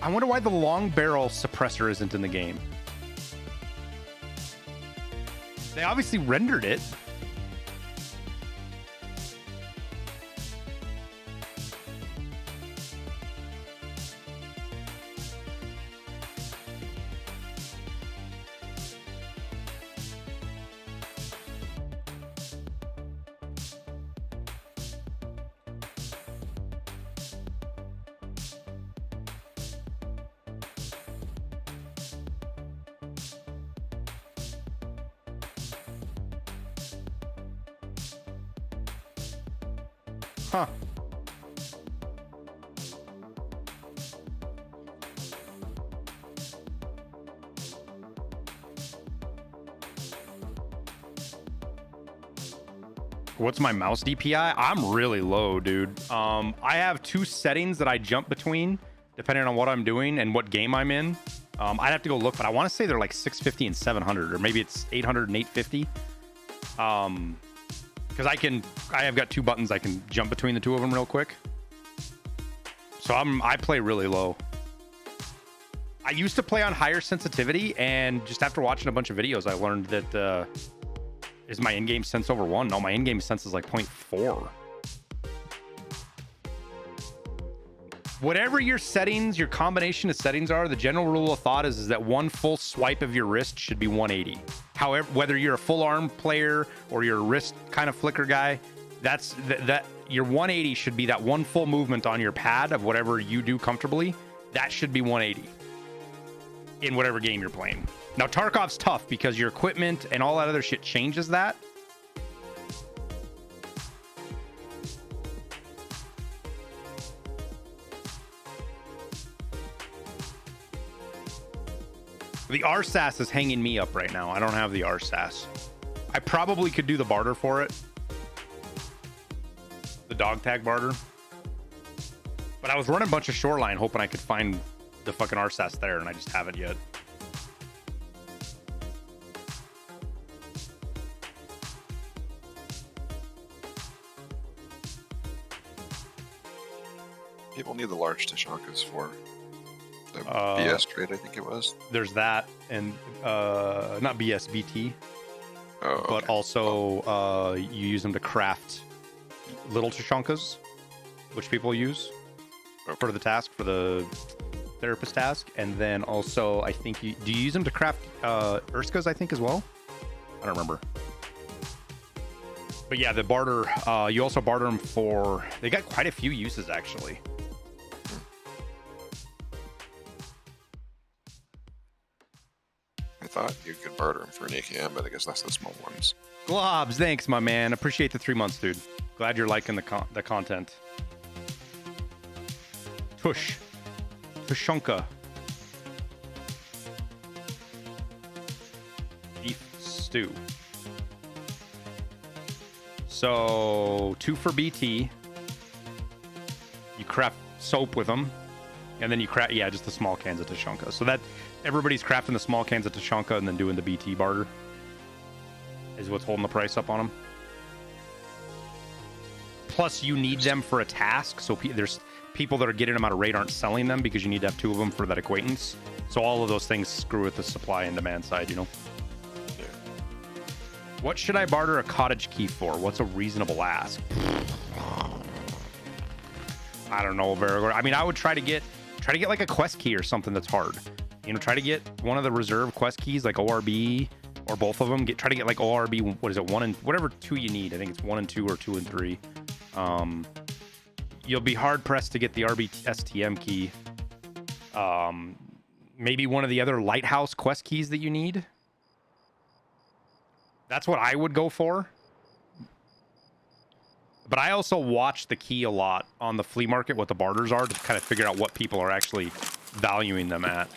wonder why the long barrel suppressor isn't in the game. They obviously rendered it. Huh. What's my mouse DPI? I'm really low, dude. I have 2 settings that I jump between depending on what I'm doing and what game I'm in. I'd have to go look, but I want to say they're like 650 and 700, or maybe it's 800 and 850. Because I have got 2 buttons I can jump between the 2 of them real quick. So I play really low. I used to play on higher sensitivity, and just after watching a bunch of videos, I learned that is my in-game sense over 1. No, my in-game sense is like 0.4. Whatever your settings, your combination of settings are, the general rule of thought is that one full swipe of your wrist should be 180. However, whether you're a full arm player or you're a wrist kind of flicker guy, that your 180 should be that one full movement on your pad of whatever you do comfortably. That should be 180. in whatever game you're playing. Now, Tarkov's tough because your equipment and all that other shit changes that. The RSAS is hanging me up right now. I don't have the RSAS. I probably could do the barter for it. The dog tag barter. But I was running a bunch of Shoreline hoping I could find the fucking RSAS there, and I just haven't yet. People need the large Tashankas for the BS trade, I think it was. There's that, and not BS, BT. Oh, But okay. also you use them to craft little Tashankas, which people use for the task, for the therapist task. And then also, I think do you use them to craft Urskas, I think, as well? I don't remember. But yeah, the barter, you also barter them for, they got quite a few uses, actually. I thought you could barter them for an AKM, but I guess that's the small ones. Globs, thanks, my man. Appreciate the 3 months, dude. Glad you're liking the content. Tushonka. Beef stew. So 2 for BT. You craft soap with them, and then you craft just the small cans of Tushonka. So that everybody's crafting the small cans of Tushonka and then doing the BT barter is what's holding the price up on them. Plus, you need them for a task, so there's people that are getting them out of raid aren't selling them because you need to have 2 of them for that acquaintance. So all of those things screw with the supply and demand side, you know. Yeah. What should I barter a cottage key for? What's a reasonable ask? I don't know, Verigor. I mean, I would try to get like a quest key or something that's hard. You know, try to get one of the reserve quest keys, like ORB or both of them. Try to get like ORB. What is it? 1 and whatever 2 you need. I think it's 1 and 2 or 2 and 3. You'll be hard pressed to get the RBSTM key. Maybe one of the other lighthouse quest keys that you need. That's what I would go for. But I also watch the key a lot on the flea market, what the barters are, to kind of figure out what people are actually valuing them at.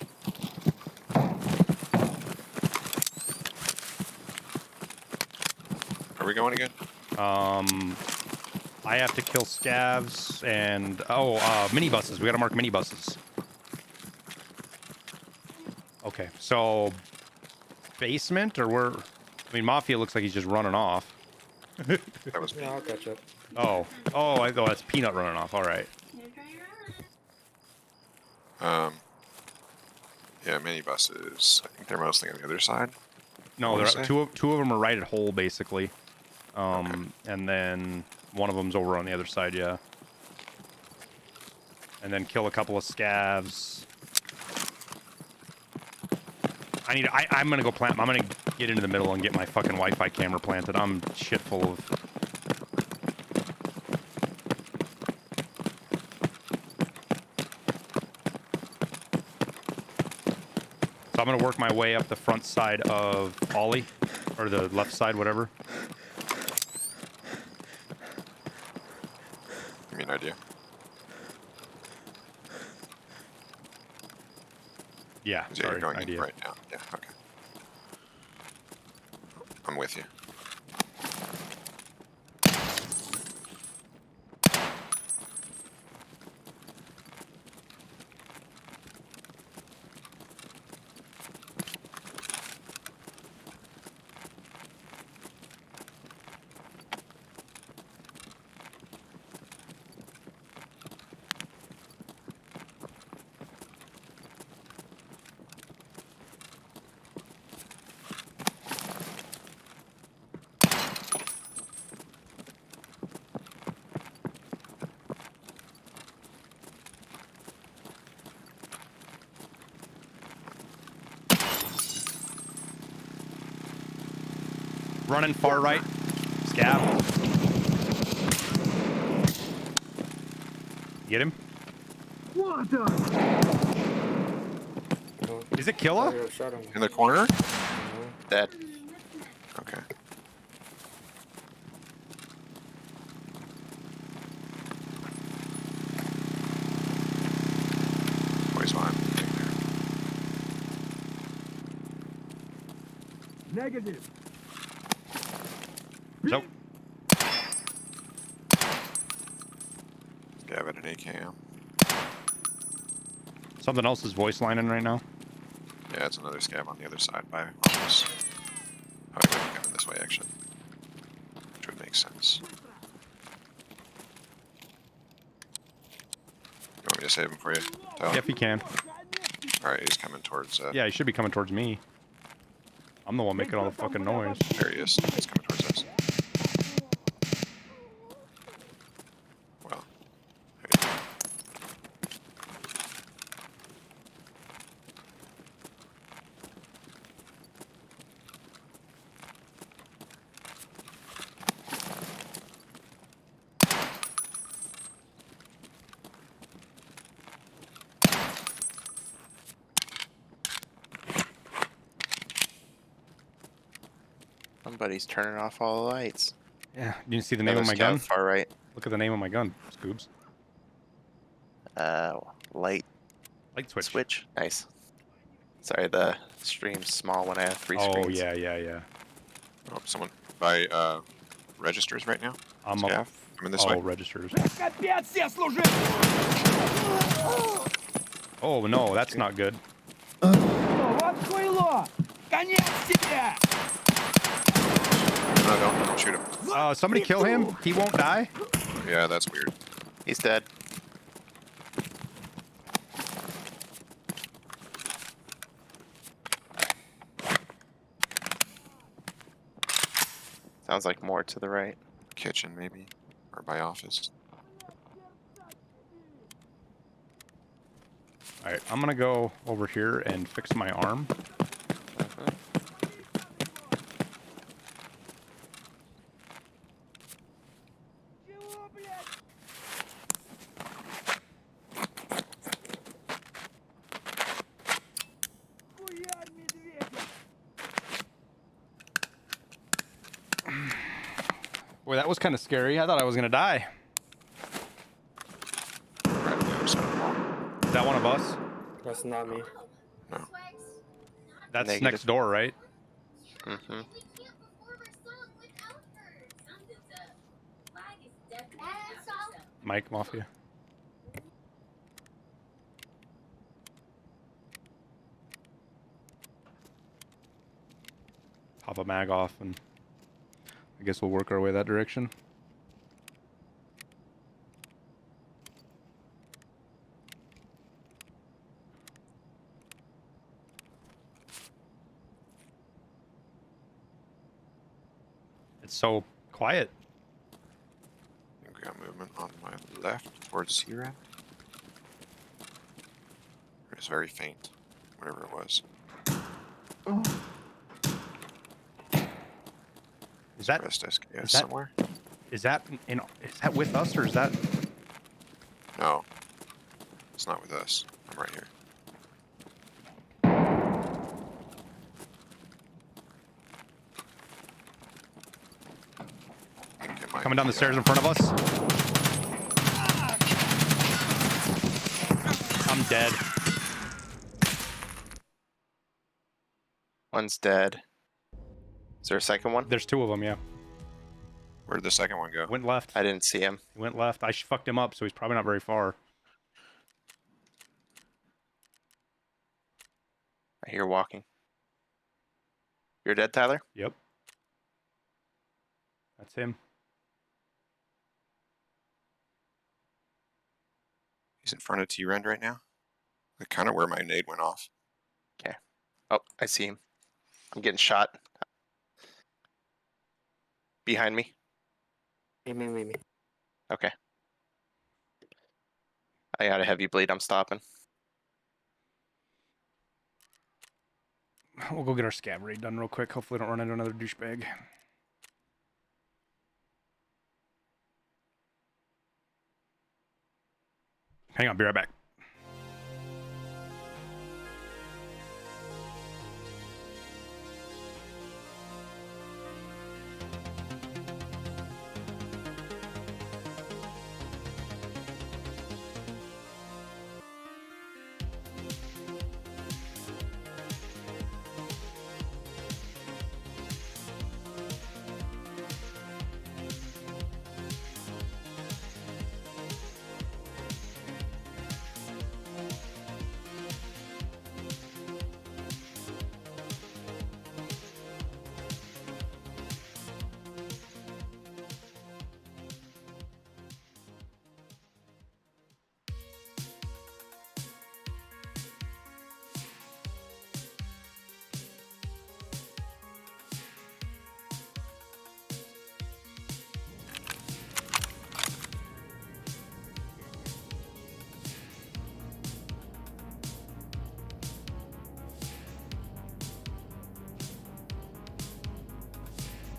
Are we going again? I have to kill scavs and minibuses. We gotta mark minibuses. Okay, so basement or where? I mean, Mafia looks like he's just running off. That was me. Yeah, I'll catch up. Oh, that's Peanut running off. All right. Yeah, minibuses. I think they're mostly on the other side. No, What there was are that? two of them are right at hole basically. Okay. And then one of them's over on the other side, yeah. And then kill a couple of scavs. I'm gonna go plant. I'm gonna get into the middle and get my fucking Wi-Fi camera planted. I'm shit full of. So I'm gonna work my way up the front side of Ollie, or the left side, whatever. Give me an idea. Yeah, Yeah, sorry, you're going idea. in right now. Yeah, okay. I'm with you. Running far right. Scav. Get him? No. Is it Killa? I shot him. In the corner? Dead. Okay. Always want. Negative. Nope. Scav at an AKM. Something else is voice lining right now. Yeah, it's another scav on the other side by office. Oh, he might be coming this way, actually. Which would make sense. You want me to save him for you, Tyler? Yeah, if he can. Alright, he's coming towards, Yeah, he should be coming towards me. I'm the one making all the fucking noise. there he is. He's coming towards us. Well, there you go. Somebody's turning off all the lights. Yeah, you see the name Another of my scout gun? far right. Look at the name of my gun, Scoobs. Light Light switch. switch. Nice. Sorry, the stream's small when I have 3 Oh, screens. yeah. Oh, someone by registers right now. I'm Scav, up. coming this Oh, way. registers. Капец, все служить! Oh, no, that's not good. Вот хуйло! Конец тебе! No, don't shoot him. Somebody kill him. He won't die. Yeah, that's weird. He's dead. Sounds like more to the right. Kitchen, maybe, or by office. All right, I'm gonna go over here and fix my arm. Mhm. Чего, блядь? Хуярь медведя! Boy, that was kind of scary. I thought I was gonna die. Right on the other side of the wall. Is that one of us? That's not me. No. That's Negative. next door, right? Mm-hmm. Mike Mafia. Pop a mag off, and I guess we'll work our way that direction. It's so quiet. I think we got movement on my left towards C-Ram. It was very faint, whatever it was. Is that Rest SKS that- somewhere? is that with us, or is that? No. It's not with us. I'm right here. I think it might Coming down be, the stairs in front of us. I'm dead. One's dead. Is there a second one? There's 2 of them, yeah. Where did the second one go? Went left. I didn't see him. He went left. I fucked him up, so he's probably not very far. I hear walking. You're dead, Tyler? Yep. That's him. He's in front of T-Rend right now. Like, kind of where my nade went off. Okay. Oh, I see him. I'm getting shot. Behind me. Me. Okay. I got a heavy bleed. I'm stopping. We'll go get our scab raid done real quick. Hopefully, don't run into another douchebag. Hang on, be right back.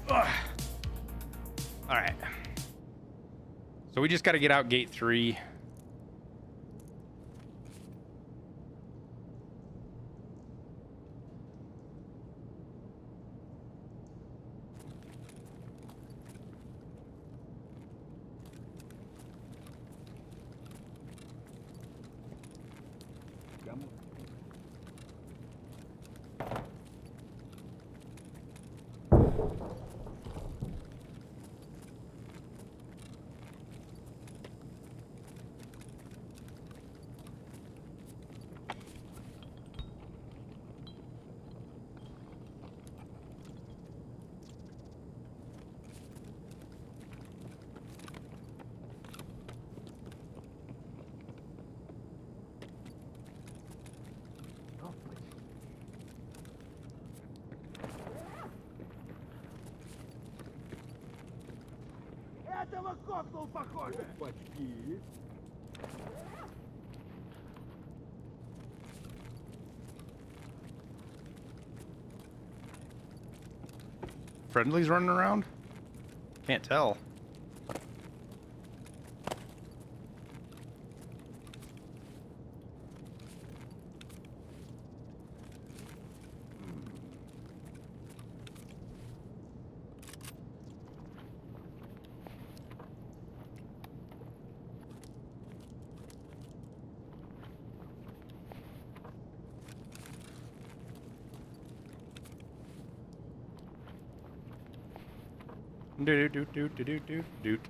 Ugh. All right. So we just got to get out gate 3. Этого кокнул, похоже. Почти. Friendlies running around? Can't tell. Doot doot doot doot doot doot doot.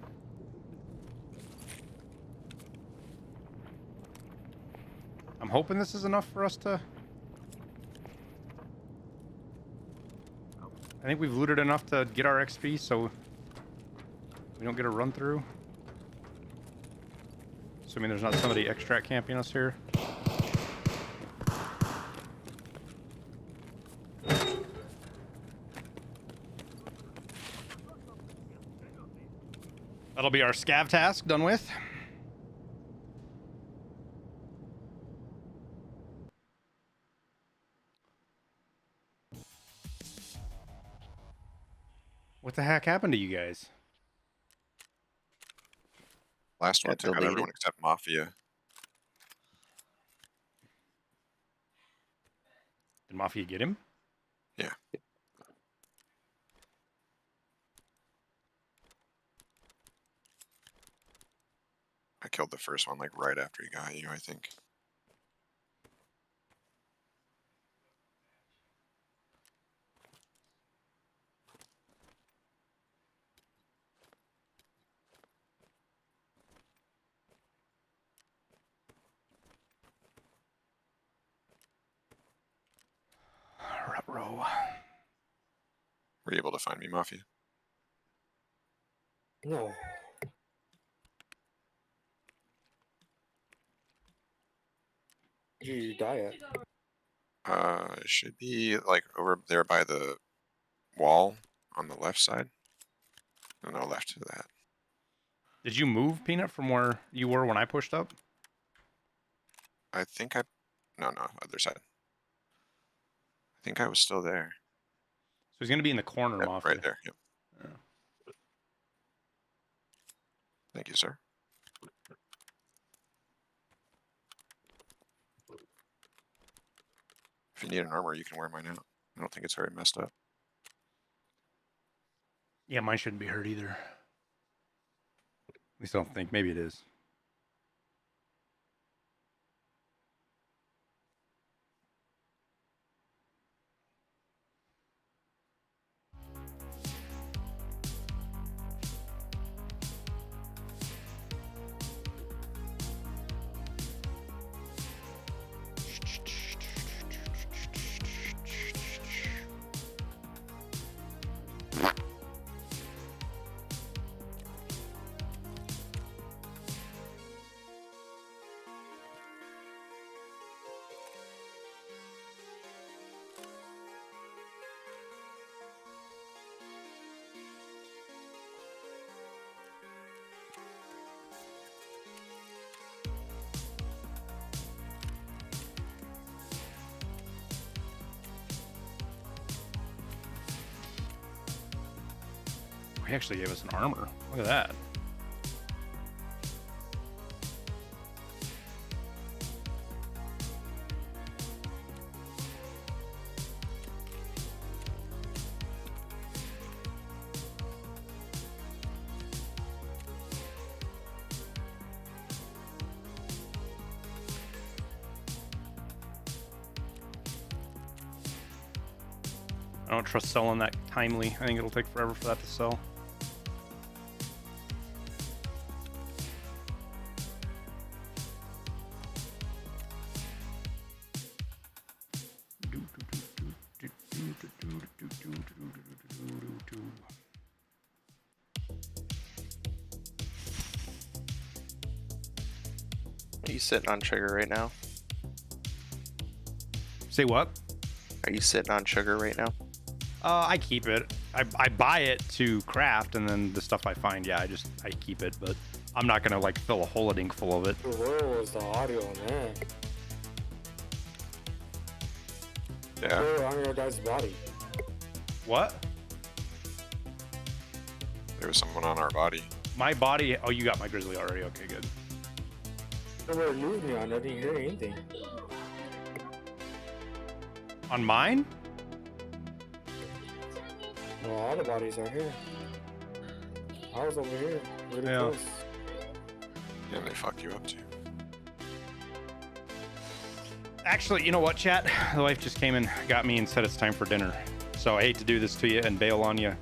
I'm hoping this is enough for us to... I think we've looted enough to get our XP, so we don't get a run through. Assuming there's not somebody extract camping us here. That'll be our scav task done with. What the heck happened to you guys? Last one Got took out deleted. everyone except Mafia. Did Mafia get him? Yeah. I killed the first one like right after he got you, I think. Ruh-roh. Were you able to find me, Mafia? No. Did you die at? It should be like over there by the wall on the left side. No, left to that. Did you move, Peanut, from where you were when I pushed up? I think I... No, other side. I think I was still there. So he's going to be in the corner, Yep, Mafia. right there. Yep. Yeah. Thank you, sir. If you need an armor, you can wear mine out. I don't think it's very messed up. Yeah, mine shouldn't be hurt either. At least I don't think. Maybe it is. he actually gave us an armor. Look at that. I don't trust selling that timely. I think it'll take forever for that to sell. Are you sitting on sugar right now? Say what? Are you sitting on sugar right now? I keep it. I buy it to craft, and then the stuff I find, yeah, I keep it. But I'm not gonna like fill a whole ink full of it. Where was the audio on that? Yeah. Where on your guy's body? What? There was someone on our body. My body. Oh, you got my grizzly already. Okay, good. Where lose me on? I didn't hear anything. On mine? Well, all the bodies are here. I was over here, really Yeah. close. Yeah, they fucked you up too. Actually, you know what, chat? The wife just came and got me and said it's time for dinner. So I hate to do this to you and bail on you,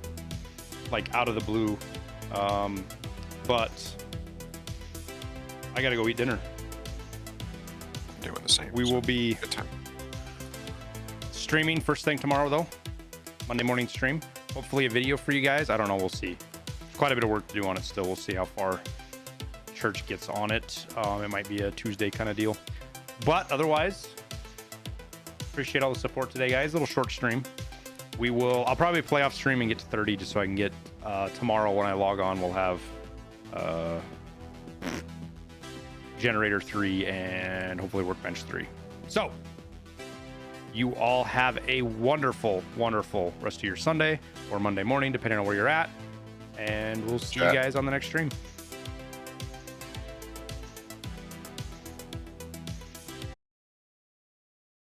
like out of the blue. But I gotta go eat dinner. I'm doing the same. We will be Good time. streaming first thing tomorrow, though. Monday morning stream. Hopefully a video for you guys. I don't know. We'll see. Quite a bit of work to do on it still. We'll see how far church gets on it. It might be a Tuesday kind of deal. But otherwise, appreciate all the support today, guys. Little short stream. I'll probably play off stream and get to 30 just so I can get tomorrow when I log on. We'll have generator 3 and hopefully workbench 3. So you all have a wonderful, wonderful rest of your Sunday or Monday morning, depending on where you're at. And we'll see you guys on the next stream.